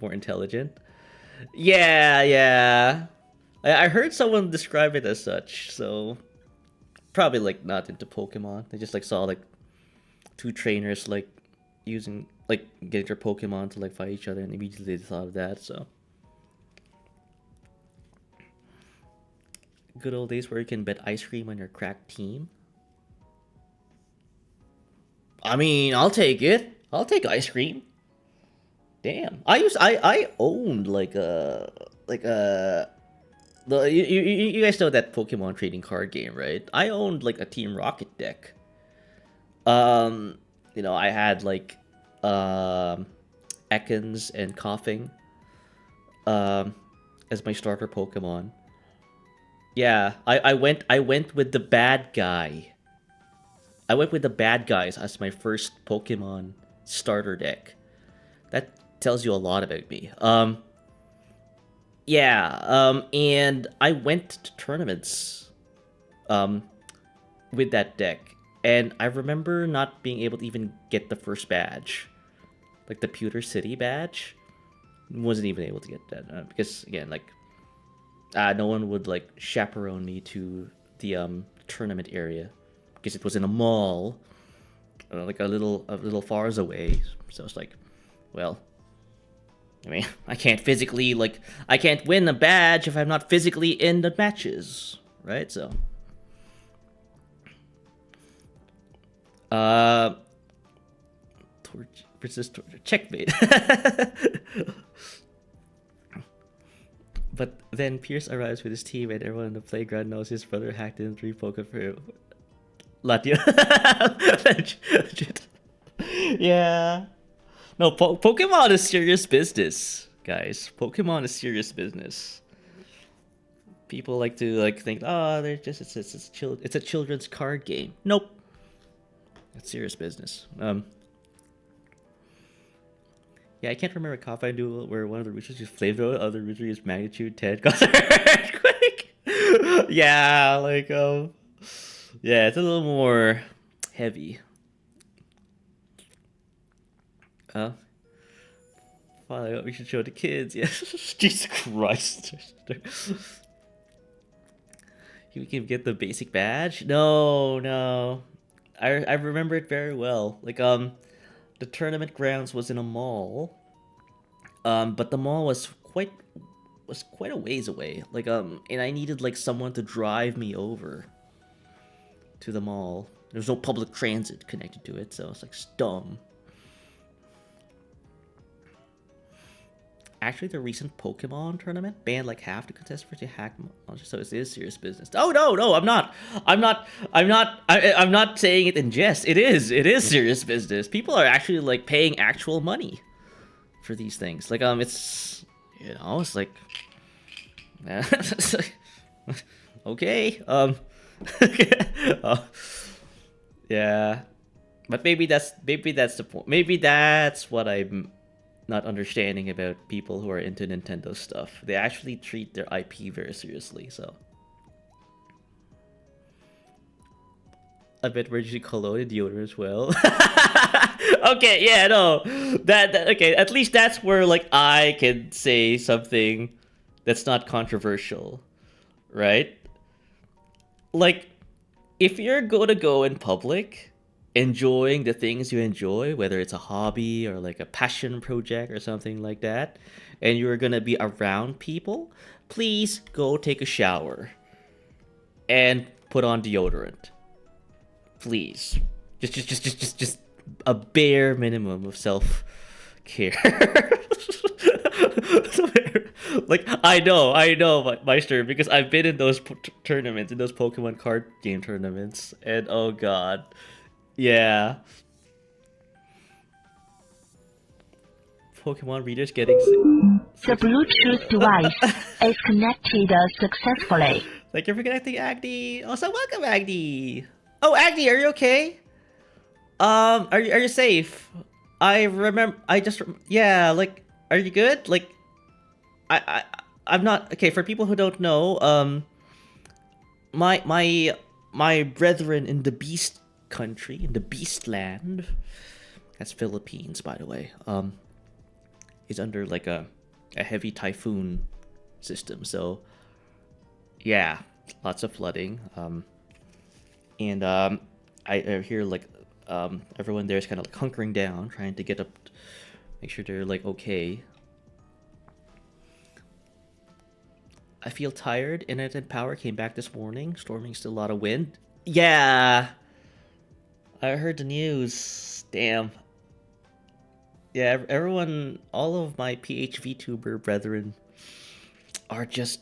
more intelligent. Yeah. I heard someone describe it as such, so probably like not into Pokemon. They just like saw like two trainers like using like getting their Pokemon to like fight each other, and immediately they thought of that. So good old days where you can bet ice cream on your cracked team. I mean, I'll take it. I'll take ice cream. Damn, I owned like a you guys know that Pokemon trading card game, right? I owned like a Team Rocket deck. I had like Ekans and Coughing as my starter Pokemon. Yeah, I went with the bad guy. I went with the bad guys as my first Pokemon starter deck. That tells you a lot about me. And I went to tournaments with that deck, and I remember not being able to even get the first badge, like the Pewter City badge. Wasn't even able to get that because again, like, no one would like chaperone me to the tournament area because it was in a mall, like a little far away. So it's like, well, I mean, I can't win a badge if I'm not physically in the matches, right? So, checkmate. But then Pierce arrives with his team, and everyone in the playground knows his brother hacked in 3 Pokemon for Latio. Legit. Yeah. No, Pokemon is serious business, guys. Pokemon is serious business. People like to think, oh, they're just it's a children's card game. Nope. It's serious business. Yeah, I can't remember a Coffine duel where one of the roosters is flamethrower, the other rooster is magnitude 10 cause an earthquake. Yeah, yeah, it's a little more heavy. Finally, we should show the kids. Yeah, Jesus Christ. You can get the basic badge? No. I remember it very well. The tournament grounds was in a mall. But the mall was quite a ways away. And I needed someone to drive me over to the mall. There's no public transit connected to it, so it's dumb. Actually, the recent Pokemon tournament banned half the contestants to hack monsters, so it is serious business. Oh no, I'm not saying it in jest. It is serious business. People are actually paying actual money for these things. It's it's okay. Yeah, but maybe that's the point. Maybe that's what I'm not understanding about people who are into Nintendo stuff. They actually treat their IP very seriously, so. I bet Reggie cologne and deodorant as well. Okay, yeah, no. Okay, at least that's where I can say something that's not controversial, right? If you're gonna go in public enjoying the things you enjoy, whether it's a hobby or a passion project or something like that, and you're gonna be around people, please go take a shower and put on deodorant. Please. Just a bare minimum of self-care. I know, Meister, because I've been in those tournaments, in those Pokemon card game tournaments, and oh god. Yeah. Pokemon readers getting The Bluetooth device is connected successfully. Thank you for connecting, Agni. Also, welcome, Agni. Oh, Agni, are you okay? Are you safe? Yeah, are you good? I'm not okay. For people who don't know, my brethren in the Beast Country, in the Beast Land, that's Philippines, by the way, is under a heavy typhoon system. So yeah, lots of flooding. And I hear everyone there is kind of hunkering down, trying to get up, make sure they're okay. I feel tired. Internet and power came back this morning. Storming, still a lot of wind. Yeah, I heard the news. Damn. Yeah, everyone, all of my vtuber brethren are just,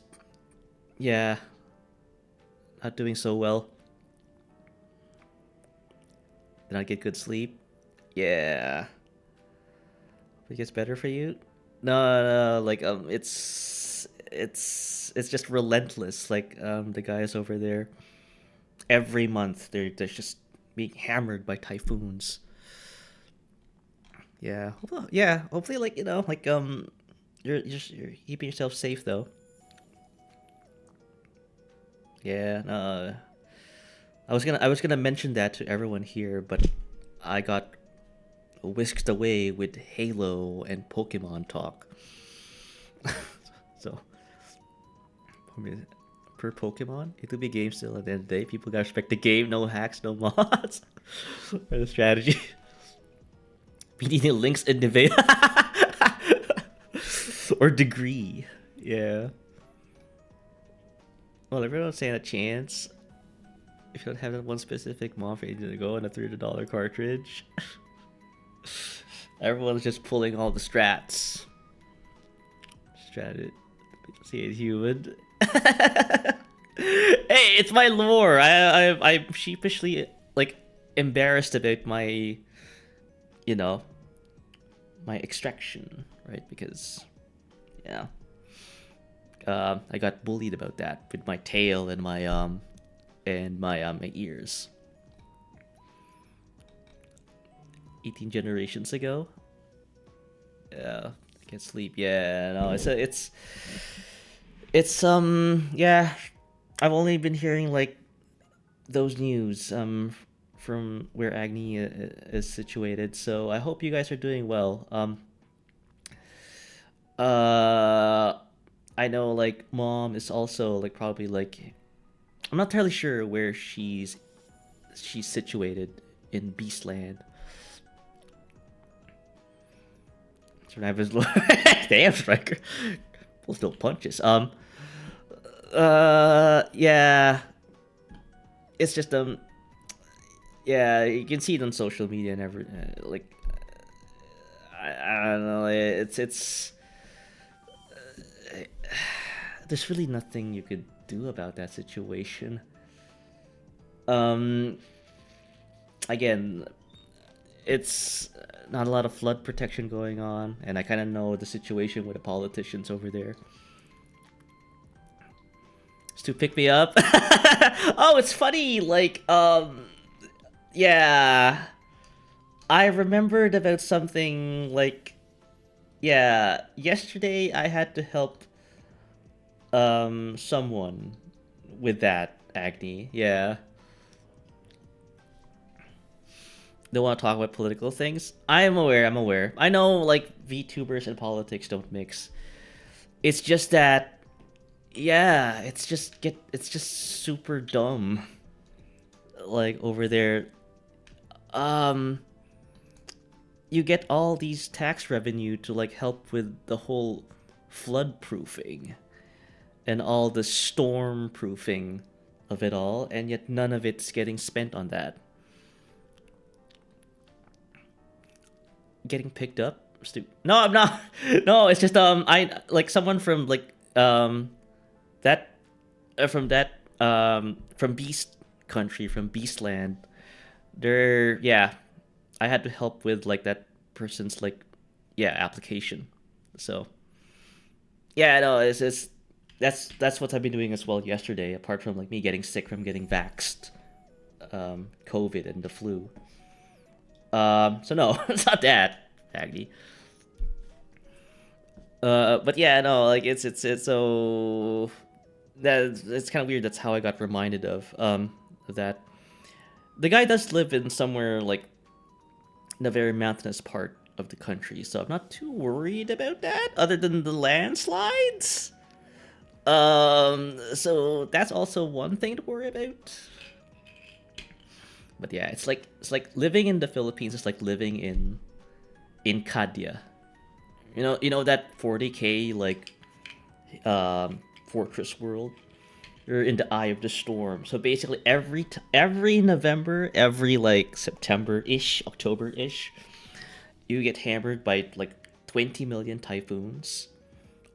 yeah, not doing so well. Did not get good sleep. Yeah. It gets better for you. No, no, like it's just relentless. Like the guys over there, every month they're just being hammered by typhoons. Yeah, yeah. Hopefully, like like you're keeping yourself safe though. Yeah, no. I was gonna mention that to everyone here, but I got whisked away with Halo and Pokemon talk. So, I mean, per Pokemon, it will be a game still at the end of the day. People gotta respect the game, no hacks, no mods. Or the strategy. We need links in debate. Or degree. Yeah. Well, everyone's saying a chance. If you don't have that one specific mod for ages ago and a $300 cartridge. Everyone's just pulling all the strats. See it human. Hey, it's my lore. I'm sheepishly like embarrassed about my, my extraction, right? Because, yeah, I got bullied about that with my tail and my my ears. 18 generations ago. Yeah, I can't sleep. Yeah, no, it's yeah. I've only been hearing like those news from where Agni is situated. So I hope you guys are doing well. I know like mom is also like probably like I'm not entirely sure where she's situated in Beastland. Survivor's damn striker. Pulls no punches. Yeah. It's just yeah, you can see it on social media and every like I don't know. It's there's really nothing you could do about that situation. Again, it's not a lot of flood protection going on, and I kind of know the situation with the politicians over there. Stu, pick me up. Oh, it's funny. Like, yeah, I remembered about something like, yeah, yesterday I had to help someone with that, Agni. Yeah. Don't want to talk about political things. I'm aware. I know like VTubers and politics don't mix. It's just that yeah, it's just super dumb. Like over there you get all these tax revenue to like help with the whole flood proofing and all the storm proofing of it all, and yet none of it's getting spent on that. Getting picked up? No, I'm not. No, it's just I like someone from like that from Beast Country, from Beastland. They're yeah, I had to help with like that person's like yeah application. So yeah, no, it's that's what I've been doing as well yesterday. Apart from like me getting sick from getting vaxxed, COVID and the flu. So no, it's not that, Agni. But yeah, no, like it's so that it's kind of weird. That's how I got reminded of that. The guy does live in somewhere like in a very mountainous part of the country, so I'm not too worried about that. Other than the landslides, so that's also one thing to worry about. But yeah, it's like living in the Philippines is like living in Cadia. You know that 40K like fortress world. You're in the eye of the storm. So basically every November, every like September-ish, October-ish, you get hammered by like 20 million typhoons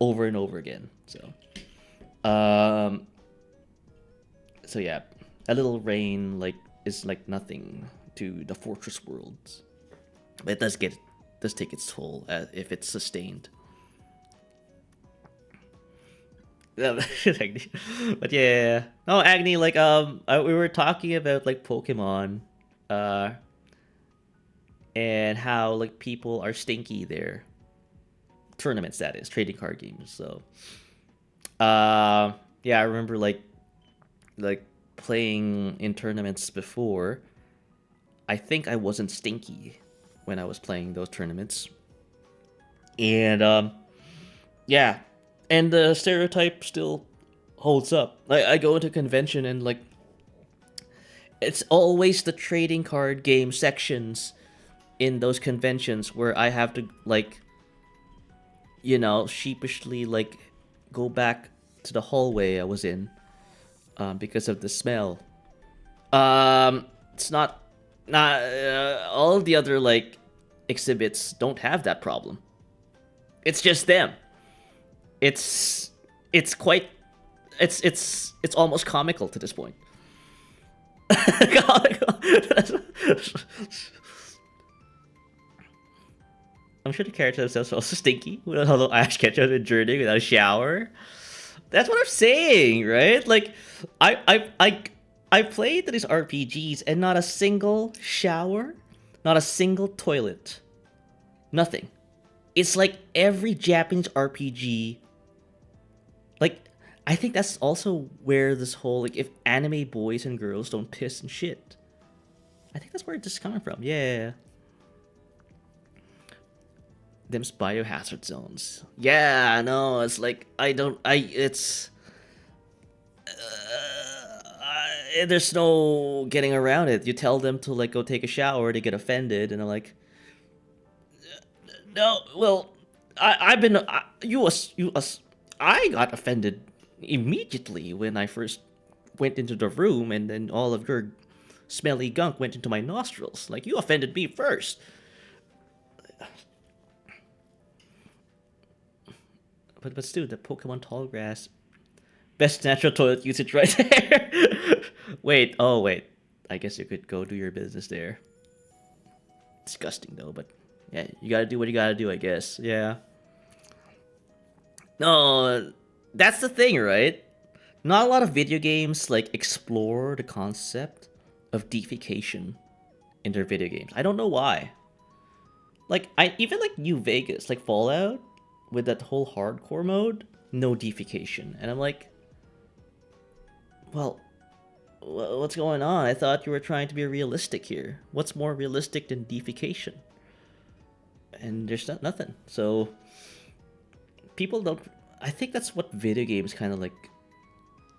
over and over again. So yeah, a little rain like is like nothing to the fortress worlds. But it does does take its toll if it's sustained. But yeah, no, Agni, like we were talking about like Pokemon, and how like people are stinky there. Tournaments, that is, trading card games. So, yeah, I remember like playing in tournaments before. I think I wasn't stinky when I was playing those tournaments, and yeah, and the stereotype still holds up. I go into convention and like it's always the trading card game sections in those conventions where I have to like, you know, sheepishly like go back to the hallway I was in because of the smell. It's not all of the other like exhibits don't have that problem. It's just them. It's quite it's almost comical to this point. I'm sure the character themselves are also stinky. Although Ash Ketchum and journey without a shower. That's what I'm saying, right? Like, I played these RPGs and not a single shower, not a single toilet, nothing. It's like every Japanese RPG. Like, I think that's also where this whole like if anime boys and girls don't piss and shit. I think that's where this is coming from. Yeah. Them's biohazard zones. Yeah, no, it's like there's no getting around it. You tell them to like go take a shower, they get offended, and they're like, no, well, I got offended immediately when I first went into the room, and then all of your smelly gunk went into my nostrils. Like, you offended me first. But Stu, the Pokemon Tall Grass, best natural toilet usage right there. Wait, I guess you could go do your business there. Disgusting though, but yeah, you gotta do what you gotta do, I guess. Yeah. No, that's the thing, right? Not a lot of video games like explore the concept of defecation in their video games. I don't know why. Like, even like New Vegas, like Fallout, with that whole hardcore mode, no defecation. And I'm like, well, what's going on? I thought you were trying to be realistic here. What's more realistic than defecation? And there's nothing. So, people don't... I think that's what video games kind of like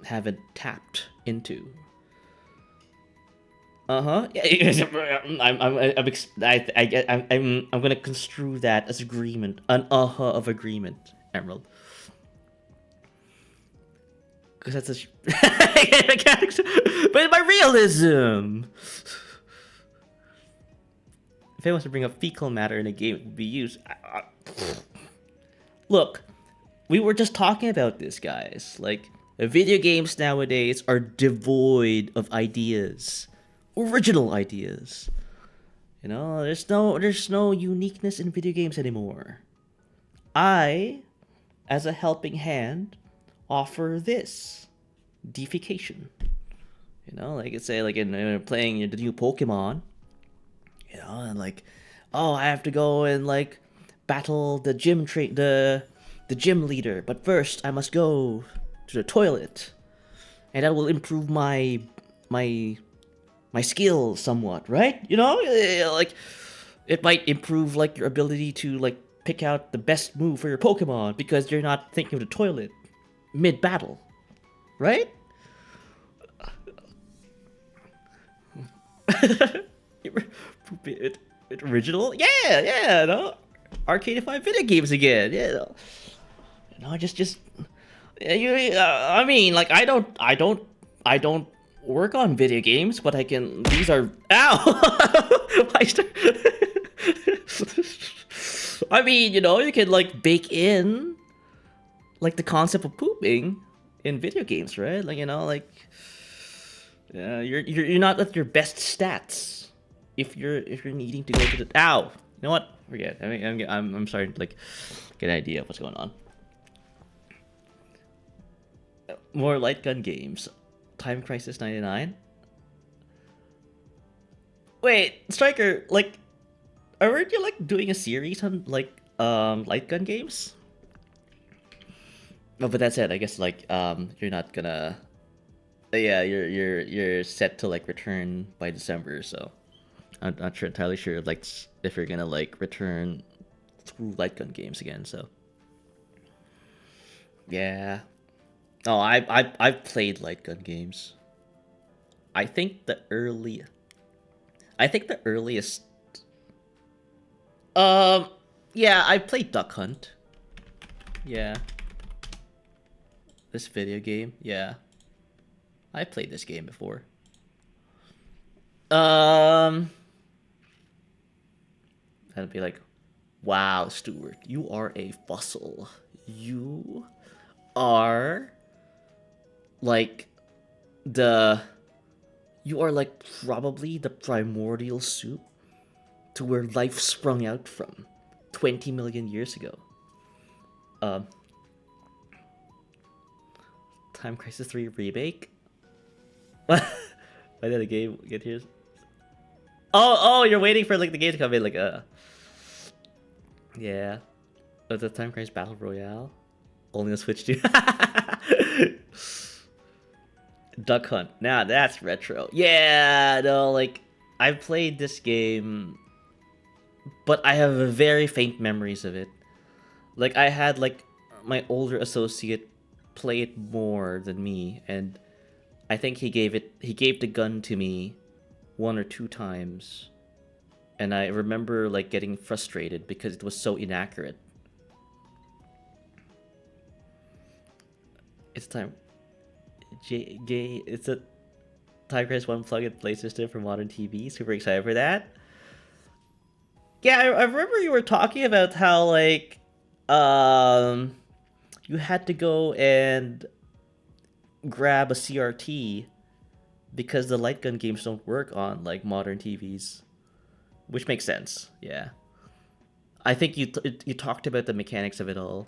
haven't tapped into. I'm gonna construe that as agreement, an of agreement, Emerald. Because that's a but my realism. If anyone wants to bring up fecal matter in a game, it would be used. Look, we were just talking about this, guys. Like, video games nowadays are devoid of ideas. Original ideas. You know, there's no uniqueness in video games anymore. I, as a helping hand, offer this defecation. You know, like say like in playing the new Pokemon, you know, and like, oh, I have to go and like battle the gym the gym leader, but first I must go to the toilet, and that will improve my skills somewhat, right? You know, like it might improve like your ability to like pick out the best move for your Pokemon because you're not thinking of the toilet mid-battle, right? Original, yeah, no, arcadified video games again, yeah, no, just I mean, like I don't work on video games, but I can. These are I mean, you know, you can like bake in like the concept of pooping in video games, right? Like, you know, like you're not at your best stats if you're needing to go to the know what? Forget. I mean, I'm starting to like get an idea of what's going on. More light gun games. Time Crisis 99. Wait, Striker, like, aren't you like doing a series on like light gun games? Oh, but that's it. I guess like you're not gonna. Yeah, you're set to like return by December, so I'm not sure entirely sure like if you're gonna like return through light gun games again. So yeah. Oh, I've played light gun games. I think the early. I think the earliest. Um, yeah, I played Duck Hunt. Yeah. This video game, yeah. I played this game before. I'd be like, wow, Stuward, you are a fossil. You are like the you are like probably the primordial soup to where life sprung out from 20 million years ago. Um Time Crisis 3 remake? Why did the game get here? Oh, you're waiting for like the game to come in, like yeah. Oh, the Time Crisis Battle Royale, only on Switch 2. Duck Hunt. Now that's retro. Yeah, no, like I've played this game, but I have very faint memories of it. Like I had like my older associate play it more than me, and I think he gave the gun to me one or two times, and I remember like getting frustrated because it was so inaccurate. It's time. It's a Time Crisis 1 plug-and play system for modern TV. Super excited for that. Yeah, I remember you were talking about how like you had to go and grab a CRT because the light gun games don't work on like modern TVs, which makes sense. Yeah, I think you talked about the mechanics of it all.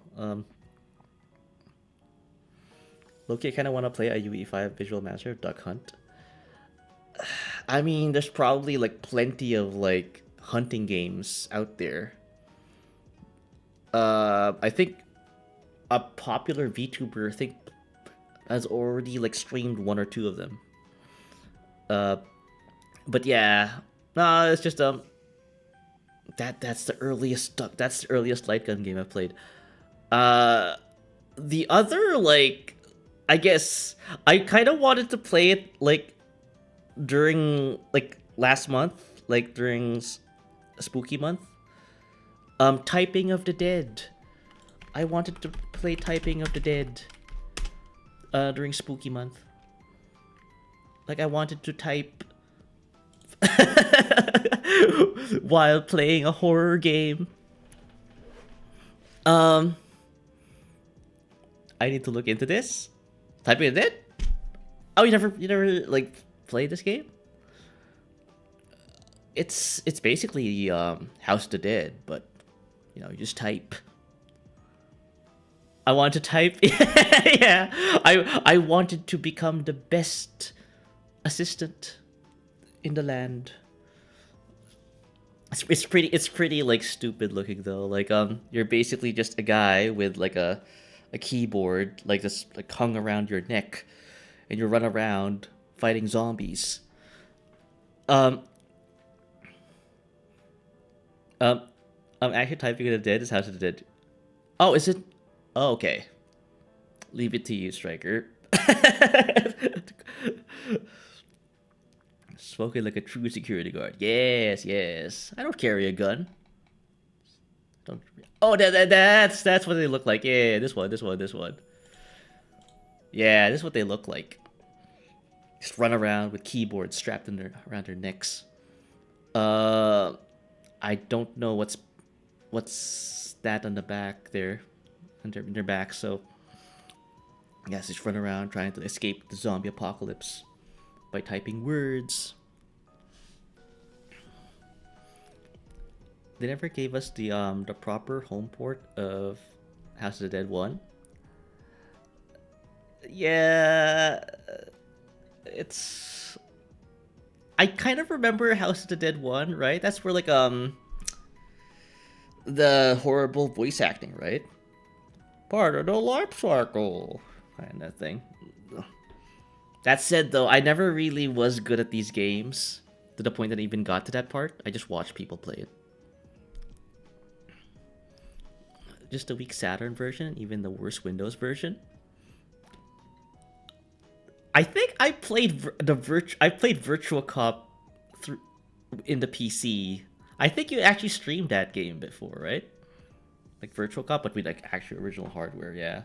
Loki, I kind of want to play a UE5 Visual Master of Duck Hunt. I mean, there's probably like plenty of like hunting games out there. I think a popular VTuber, I think, has already like streamed one or two of them. But yeah, no, it's just that's the earliest light gun game I've played. The other like, I guess I kind of wanted to play it like during like last month, like during spooky month. Typing of the Dead. I wanted to play Typing of the Dead during spooky month. Like I wanted to type while playing a horror game. I need to look into this. Typing of the Dead? Oh, you never like played this game? It's basically House of the Dead, but you know, you just type. I want to type. Yeah, I wanted to become the best assistant in the land. It's pretty like stupid looking though. Like you're basically just a guy with like a keyboard like this like hung around your neck, and you run around fighting zombies. I'm actually typing in the Dead is House of the Dead. Oh, is it? Oh, okay. Leave it to you, Striker. Spoken like a true security guard. Yes, yes. I don't carry a gun. Don't. Oh, that's what they look like. Yeah, this one. Yeah, this is what they look like. Just run around with keyboards strapped around their necks. I don't know what's that on the back there, in their back. So, I guess just run around trying to escape the zombie apocalypse by typing words. they never gave us the proper home port of House of the Dead 1. Yeah, it's... I kind of remember House of the Dead 1, right? That's where, like, the horrible voice acting, right? Part of the life cycle. Kind of thing. That said, though, I never really was good at these games to the point that I even got to that part. I just watched people play it. Just a weak Saturn version, even the worst Windows version. I think I played Virtual Cop in the PC. I think you actually streamed that game before, right? Like Virtual Cop, but with like actual original hardware, yeah.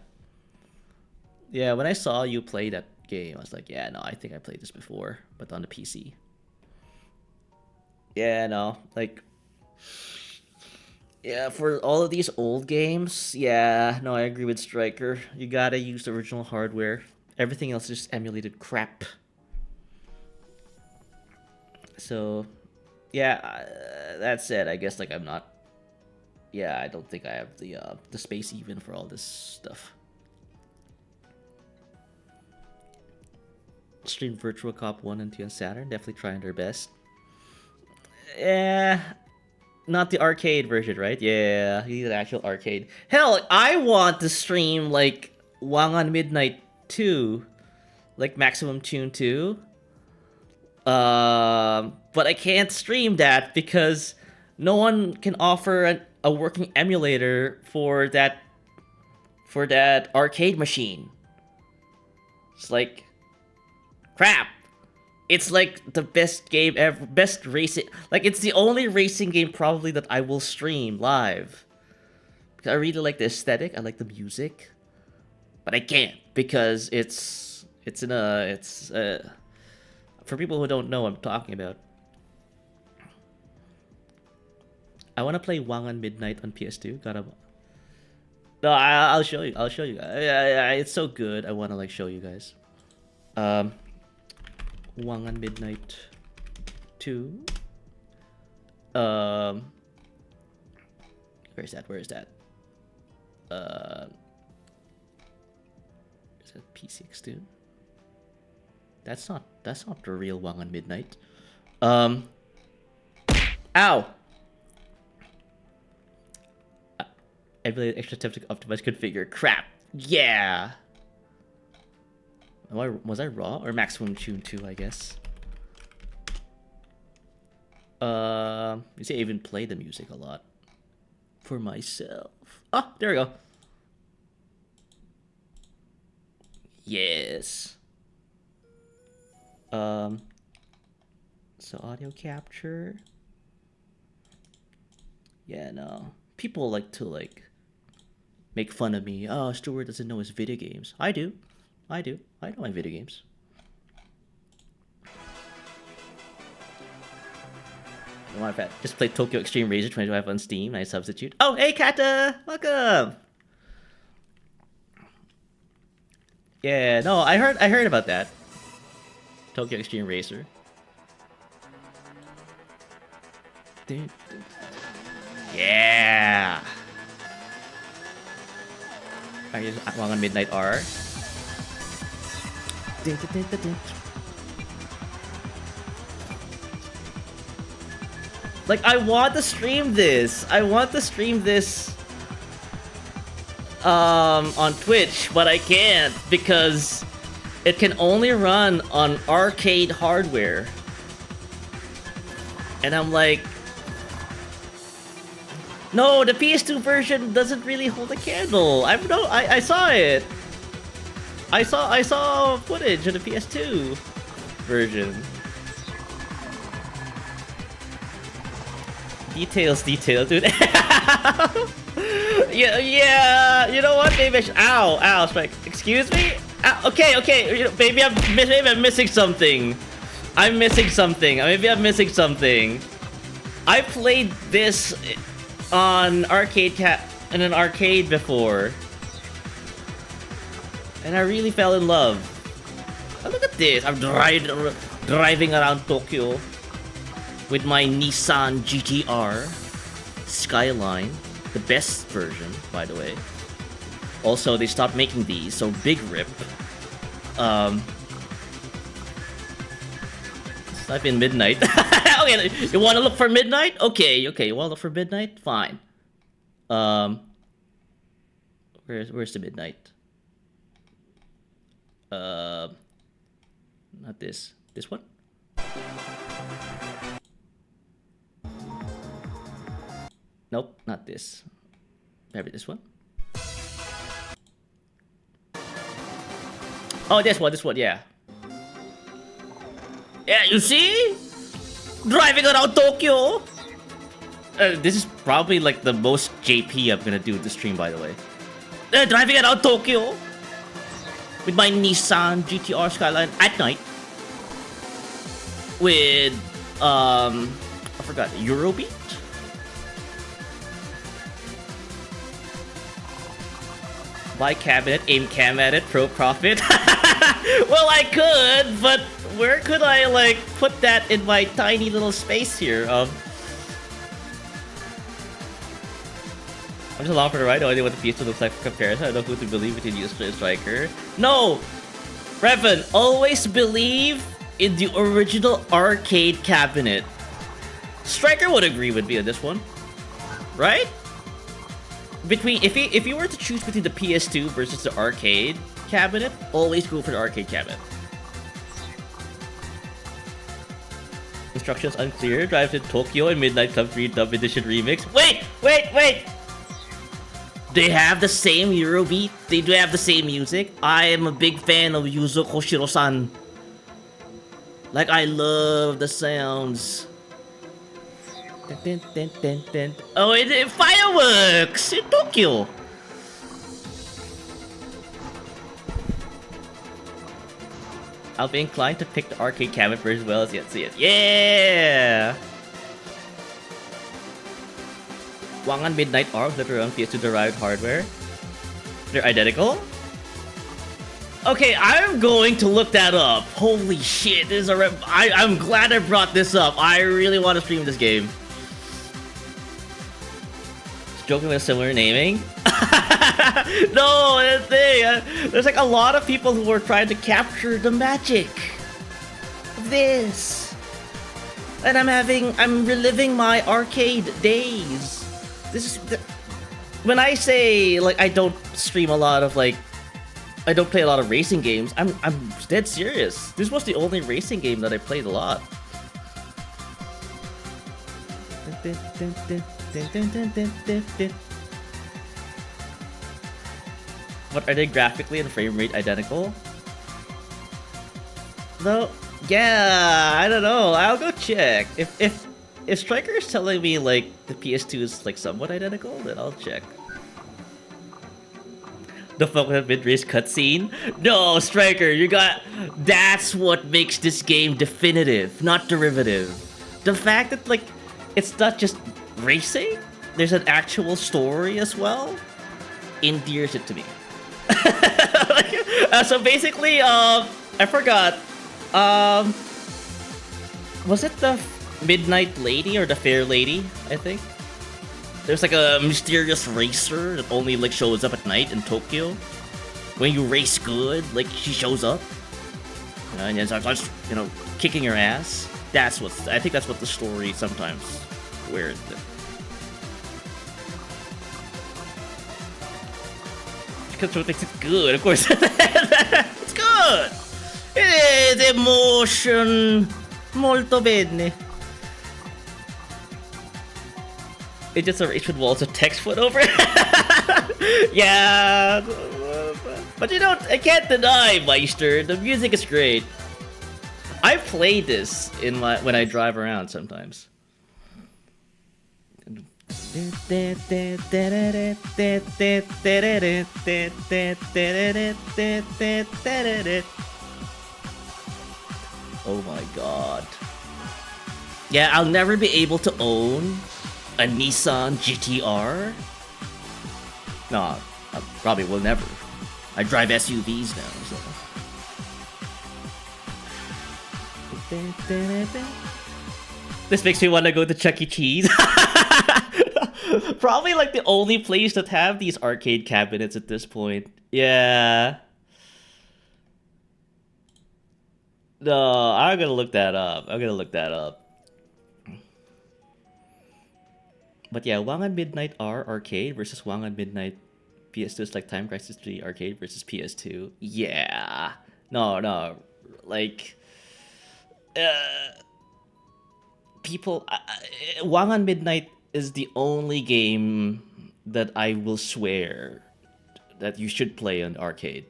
Yeah, when I saw you play that game, I was like, yeah, no, I think I played this before, but on the PC. Yeah, no, like... Yeah, for all of these old games, yeah, no, I agree with Striker. You gotta use the original hardware. Everything else is just emulated crap. So, yeah, that said, I guess, like, I'm not... Yeah, I don't think I have the space even for all this stuff. Stream Virtual Cop 1 and 2 on Saturn, definitely trying their best. Yeah... Not the arcade version, right? Yeah, you need an actual arcade. Hell, I want to stream, like, Wangan Midnight 2. Like, Maximum Tune 2. But I can't stream that because no one can offer a working emulator for that arcade machine. It's like... crap! It's like the best game ever, best racing. Like, it's the only racing game probably that I will stream live. Because I really like the aesthetic, I like the music, but I can't because it's for people who don't know what I'm talking about. I want to play Wangan Midnight on PS2. No, I'll show you. I'll show you. It's so good. I want to like show you guys. Wangan Midnight 2. Where is that? Where is that? Is that P62? That's not the real Wangan Midnight. Ow! Emulate extra steps to optimize configure. Crap. Yeah. Was I raw or maximum tune 2, I guess? You see, I even play the music a lot for myself. Oh, there we go. Yes. So audio capture. Yeah, no. People like to like make fun of me. Oh, Stuart doesn't know his video games. I do. I know my video games. Just played Tokyo Extreme Razor 25 on Steam. Nice substitute. Oh, hey, Kata! Welcome! Yeah, no, I heard about that. Tokyo Extreme Racer. Yeah! I use Wangan Midnight R. Like, I want to stream this. On Twitch, but I can't because it can only run on arcade hardware. And I'm like, no, the PS2 version doesn't really hold a candle. I saw it. I saw footage of the PS2 version. Details, dude. yeah. You know what? Maybe I should. Ow! Strike. Excuse me. Ow, okay. You know, maybe I'm missing something. Maybe I'm missing something. I played this on in an arcade before. And I really fell in love. Oh, look at this. I'm driving around Tokyo with my Nissan GTR. Skyline, the best version, by the way. Also, they stopped making these, so big rip. Type in Midnight. Okay, you want to look for Midnight? Okay, you want to look for Midnight? Fine. Where's the Midnight? Not this. This one? Nope, not this. Maybe this one? Oh, this one, yeah. Yeah, you see? Driving around Tokyo! This is probably like the most JP I'm gonna do with the stream, by the way. Driving around Tokyo! With my Nissan GTR Skyline at night. With, I forgot, Eurobeat? Buy cabinet, aim cam at it, pro profit. Well, I could, but where could I, like, put that in my tiny little space here? I'm just along for the ride. No idea what the PS2 looks like for comparison. I don't know who to believe between you and Striker. No! Revan, always believe in the original arcade cabinet. Striker would agree with me on this one. Right? If you were to choose between the PS2 versus the arcade cabinet, always go for the arcade cabinet. Instructions unclear. Drive to Tokyo and Midnight Club 3 Dub Edition Remix. Wait! They have the same Eurobeat. They do have the same music. I am a big fan of Yuzo Koshiro-san. Like, I love the sounds. Oh, it fireworks in Tokyo. I'll be inclined to pick the arcade cabinet version as well as yet see it. Yeah. Wangan Midnight Arms that are on PS2 derived hardware. They're identical. Okay, I'm going to look that up. Holy shit, this is a I'm glad I brought this up. I really want to stream this game. Joking with similar naming. No, that's the thing. There's like a lot of people who are trying to capture the magic of this. And I'm reliving my arcade days. This is when I say like I don't stream a lot of like I don't play a lot of racing games. I'm dead serious. This was the only racing game that I played a lot. What are they graphically and frame rate identical? No, yeah, I don't know. I'll go check. If Striker is telling me like the PS2 is like somewhat identical, then I'll check. The fucking mid-race cutscene? No, Striker, you got... That's what makes this game definitive, not derivative. The fact that, like, it's not just racing, there's an actual story as well, endears it to me. So basically, I forgot, was it the Midnight Lady or the Fair Lady, I think? There's like a mysterious racer that only like shows up at night in Tokyo. When you race good, like she shows up. And then starts, you know, kicking your ass. I think that's what the story sometimes wears. Because what makes it good, of course. It's good! It is emotion molto bene. It's just a race with walls of text put over it. Yeah. But you know, I can't deny, Meister, the music is great. I play this in when I drive around sometimes. Oh my god. Yeah, I'll never be able to own a Nissan GTR? No, I probably will never. I drive SUVs now, so. This makes me want to go to Chuck E. Cheese. probably like the only place that have these arcade cabinets at this point. Yeah. No, I'm gonna look that up. But yeah, Wangan Midnight R arcade versus Wangan Midnight PS2 is like Time Crisis 3 arcade versus PS2. Yeah. No. Like, people, Wangan Midnight is the only game that I will swear that you should play on arcade.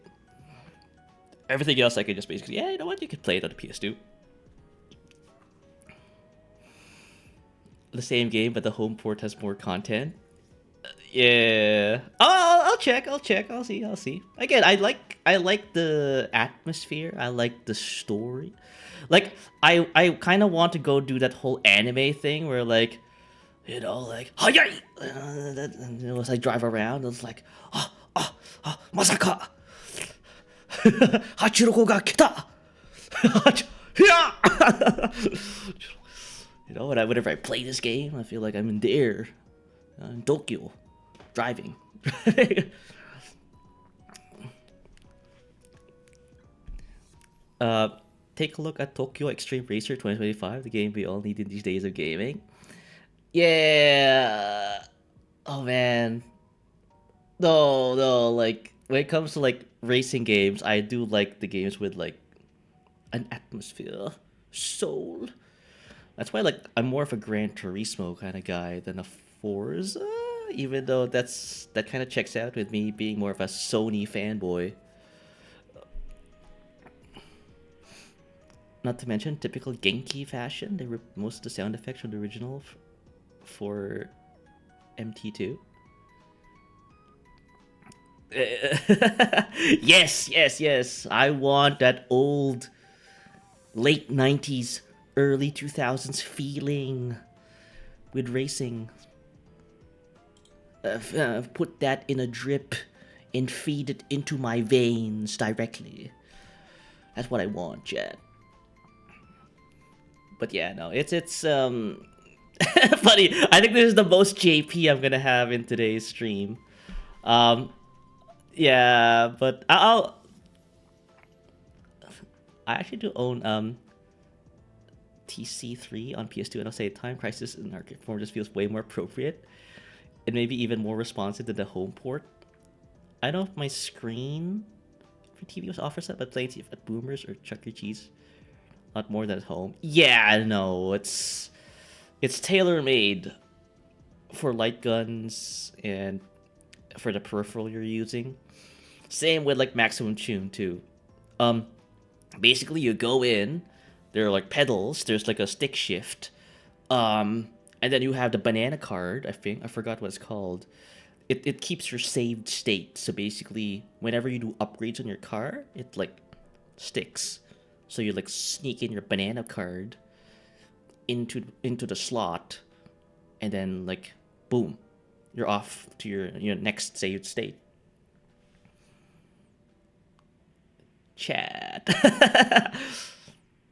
Everything else I could just basically, yeah, you know what, you could play it on the PS2. The same game, but the home port has more content. Yeah. Oh, I'll check. I'll see. Again, I like the atmosphere. I like the story. Like, I kind of want to go do that whole anime thing where, like, you know, like, oh yeah, as I drive around, it's like, masaka, Hachiroko ga kita. You know, whenever I play this game, I feel like I'm in the air, in Tokyo, driving. Take a look at Tokyo Extreme Racer 2025, the game we all need in these days of gaming. Yeah. Oh man. No. Like, when it comes to like racing games, I do like the games with like an atmosphere, soul. That's why, like, I'm more of a Gran Turismo kind of guy than a Forza, even though that kind of checks out with me being more of a Sony fanboy. Not to mention, typical Genki fashion, they ripped most of the sound effects from the original for MT2. Yes. I want that old late 90s, early 2000s feeling with racing. Put that in a drip and feed it into my veins directly. That's what I want, Chad. But yeah, no, it's funny. I think this is the most JP I'm gonna have in today's stream. Yeah, but I actually do own TC3 on PS2, and I'll say Time Crisis in arcade form just feels way more appropriate and maybe even more responsive to the home port. I don't know if my screen for TV was offers that, but playing TV at Boomers or Chuck E. Cheese, not more than at home. Yeah, no, it's tailor-made for light guns and for the peripheral you're using. Same with like Maximum Tune too. Basically you go in, there are like pedals, there's like a stick shift, and then you have the banana card. I forgot what it's called. It keeps your saved state. So basically, whenever you do upgrades on your car, it like sticks. So you like sneak in your banana card into the slot, and then like boom, you're off to your next saved state. Chat.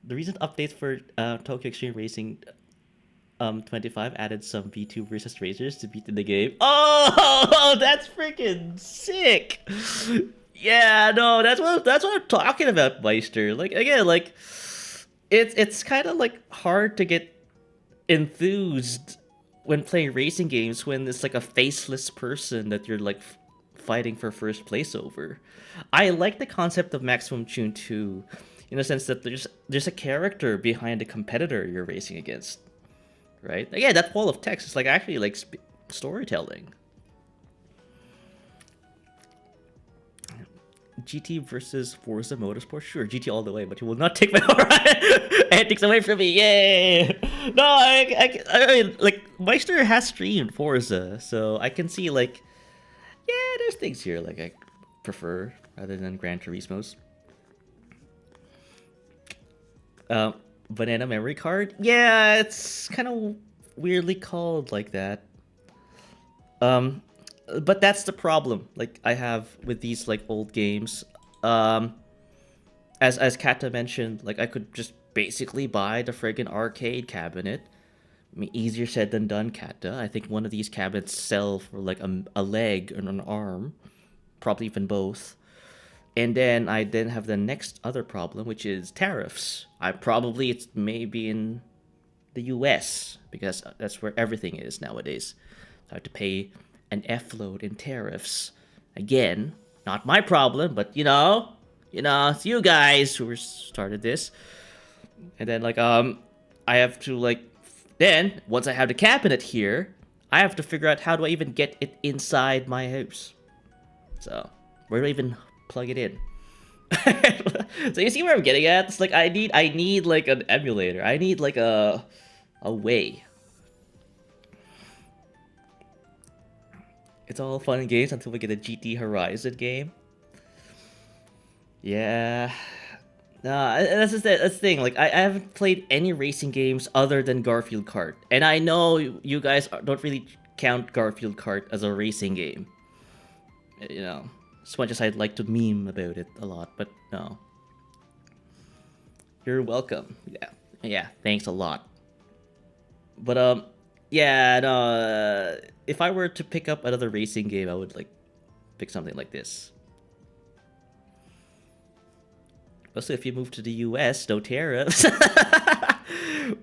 The recent updates for Tokyo Extreme Racing 25 added some vtuber versus racers to beat in the game. Oh, that's freaking sick. Yeah, no, that's what I'm talking about, Meister. Like, again, like it's kind of like hard to get enthused when playing racing games when it's like a faceless person that you're like fighting for first place over. I like the concept of Maximum Tune 2 in the sense that there's a character behind the competitor you're racing against, right? Yeah, that wall of text is like actually like storytelling. GT versus Forza Motorsport? Sure, GT all the way, but you will not take my antics away from me. Yay! No, I mean, like, Meister has streamed Forza, so I can see, like, yeah, there's things here, like, I prefer rather than Gran Turismo's. Banana memory card? Yeah, it's kind of weirdly called like that. But that's the problem, like, I have with these, like, old games. As Kata mentioned, like, I could just basically buy the friggin' arcade cabinet, I mean, easier said than done, Kata. I think one of these cabinets sell for like a leg and an arm, probably even both. And then I then have the next other problem, which is tariffs. It's maybe in the U.S. because that's where everything is nowadays. So I have to pay an F load in tariffs. Again, not my problem, but it's you guys who started this. And then I have to then once I have the cabinet here, I have to figure out how do I even get it inside my house. So where do I even plug it in? So you see where I'm getting at? It's like I need like an emulator. I need like a way. It's all fun and games until we get a GT Horizon game. Yeah. No, that's the thing. Like, I haven't played any racing games other than Garfield Kart. And I know you guys don't really count Garfield Kart as a racing game. As much as I'd like to meme about it a lot, but no. You're welcome. Yeah, thanks a lot. But, yeah, no, if I were to pick up another racing game, I would, pick something like this. Also, if you move to the US, no tariffs.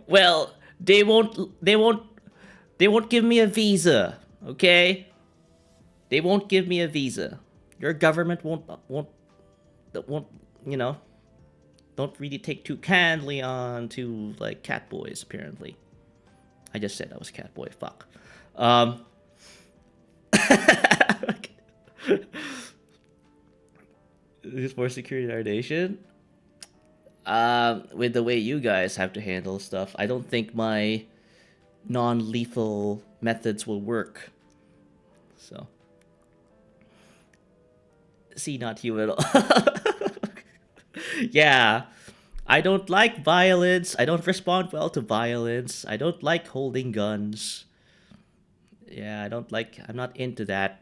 Well, they won't give me a visa, okay? They won't give me a visa. Your government won't don't really take too kindly on to cat boys, apparently. I just said I was cat boy, fuck. There's more security in our nation. With the way you guys have to handle stuff, I don't think my non-lethal methods will work. So, see, not you at all. Yeah, I don't like violence. I don't respond well to violence. I don't like holding guns. Yeah, I'm not into that.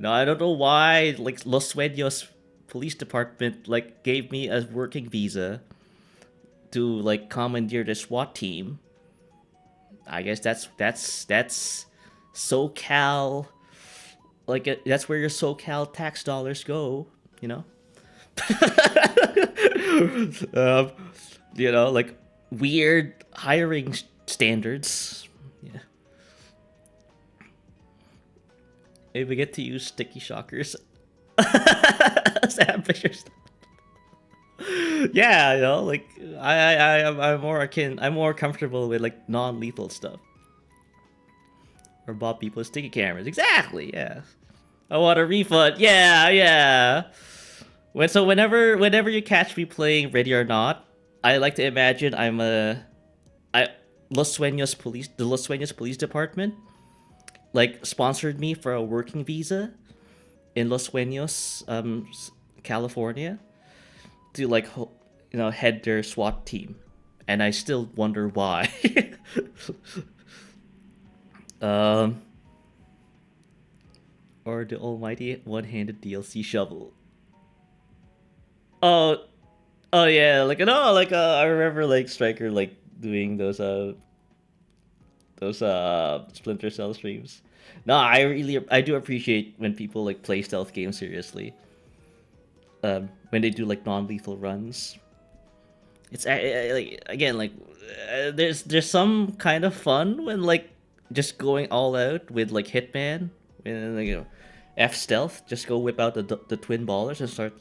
I don't know why, Los Sueños police department, gave me a working visa to, commandeer the SWAT team. I guess that's SoCal, that's where your SoCal tax dollars go, weird hiring standards. Yeah. Hey, we get to use sticky shockers. Sam Fisher's. Yeah, I'm more comfortable with non-lethal stuff. Or bought people with sticky cameras. Exactly, yeah. I want a refund. Yeah. Whenever you catch me playing Ready or Not, I like to imagine the Los Sueños Police Department sponsored me for a working visa in Los Sueños, California, to head their SWAT team, and I still wonder why. Or the almighty one-handed DLC shovel. Oh yeah, I remember Striker doing those Splinter Cell streams. No, I do appreciate when people play stealth games seriously. When they do non-lethal runs. It's there's some kind of fun when just going all out with Hitman, and F stealth, just go whip out the twin ballers and start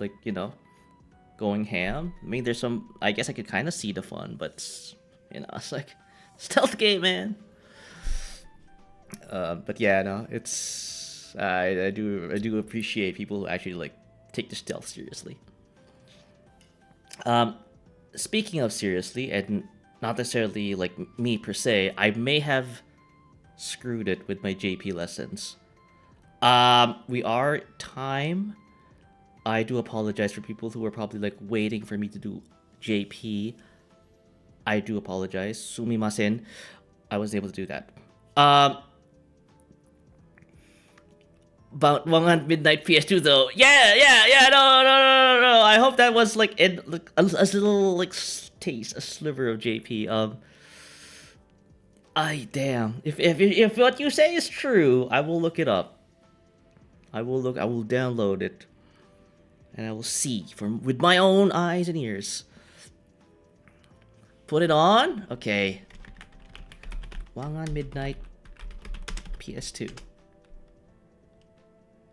going ham. I mean, there's some, I guess I could kind of see the fun, but it's stealth game, man. But yeah, no, it's I do appreciate people who actually take the stealth seriously. Speaking of seriously, and not necessarily me per se, I may have screwed it with my JP lessons. We are at time. I do apologize for people who are probably waiting for me to do JP. I do apologize. Sumimasen. I wasn't able to do that. about 100 Midnight PS2 though. Yeah. No. I hope that was like a little like taste, a sliver of JP. I damn. If what you say is true, I will look it up. I will download it, and I will see with my own eyes and ears. Put it on. Okay. Wangan Midnight PS2.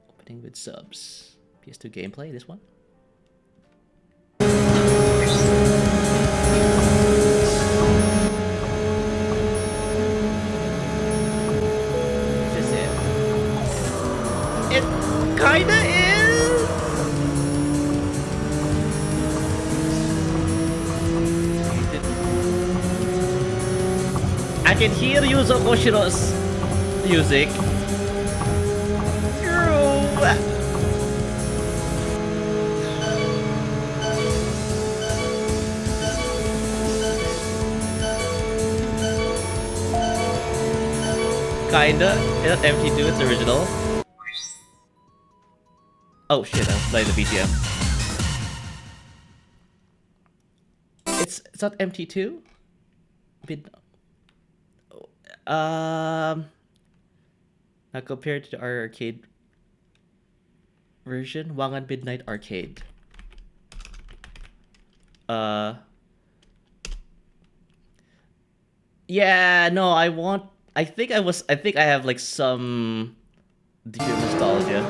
Opening with subs. PS2 gameplay. This one. Is this it? It kinda is. I can hear Yuzo Koshiro's music. Kinda. It's not MT2, it's original. Oh shit, I was playing the BGM. It's not MT2? Now compared to our arcade version, Wangan Midnight Arcade. Yeah, no, I think I have like some deep nostalgia.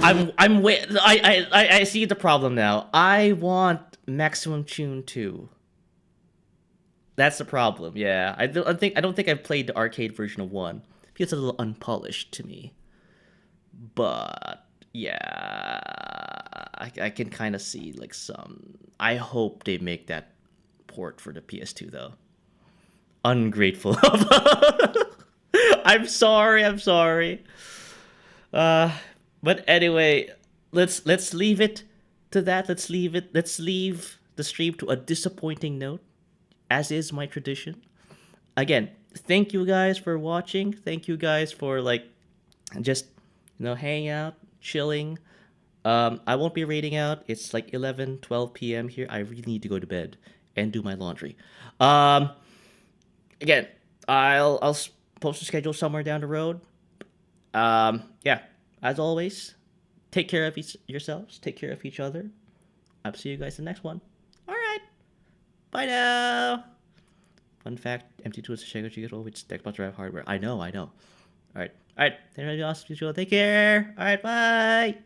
I see the problem now. I want Maximum Tune 2. That's the problem. Yeah, I don't think I've played the arcade version of 1. Feels a little unpolished to me. But yeah, I can kind of see like some. I hope they make that port for the PS2 though. Ungrateful. I'm sorry. But anyway, let's leave it to that. Let's leave the stream to a disappointing note, as is my tradition. Again, thank you guys for watching. Thank you guys for like just hanging out, chilling. I won't be reading out. It's like 11, 12 p.m. here. I really need to go to bed and do my laundry. Again, I'll post a schedule somewhere down the road. Yeah, as always, take care of yourselves. Take care of each other. I'll see you guys in the next one. All right. Bye now. Fun fact, MT2 is a Sega Chico with Xbox Drive hardware. I know. All right. Everybody else, take care. All right, bye.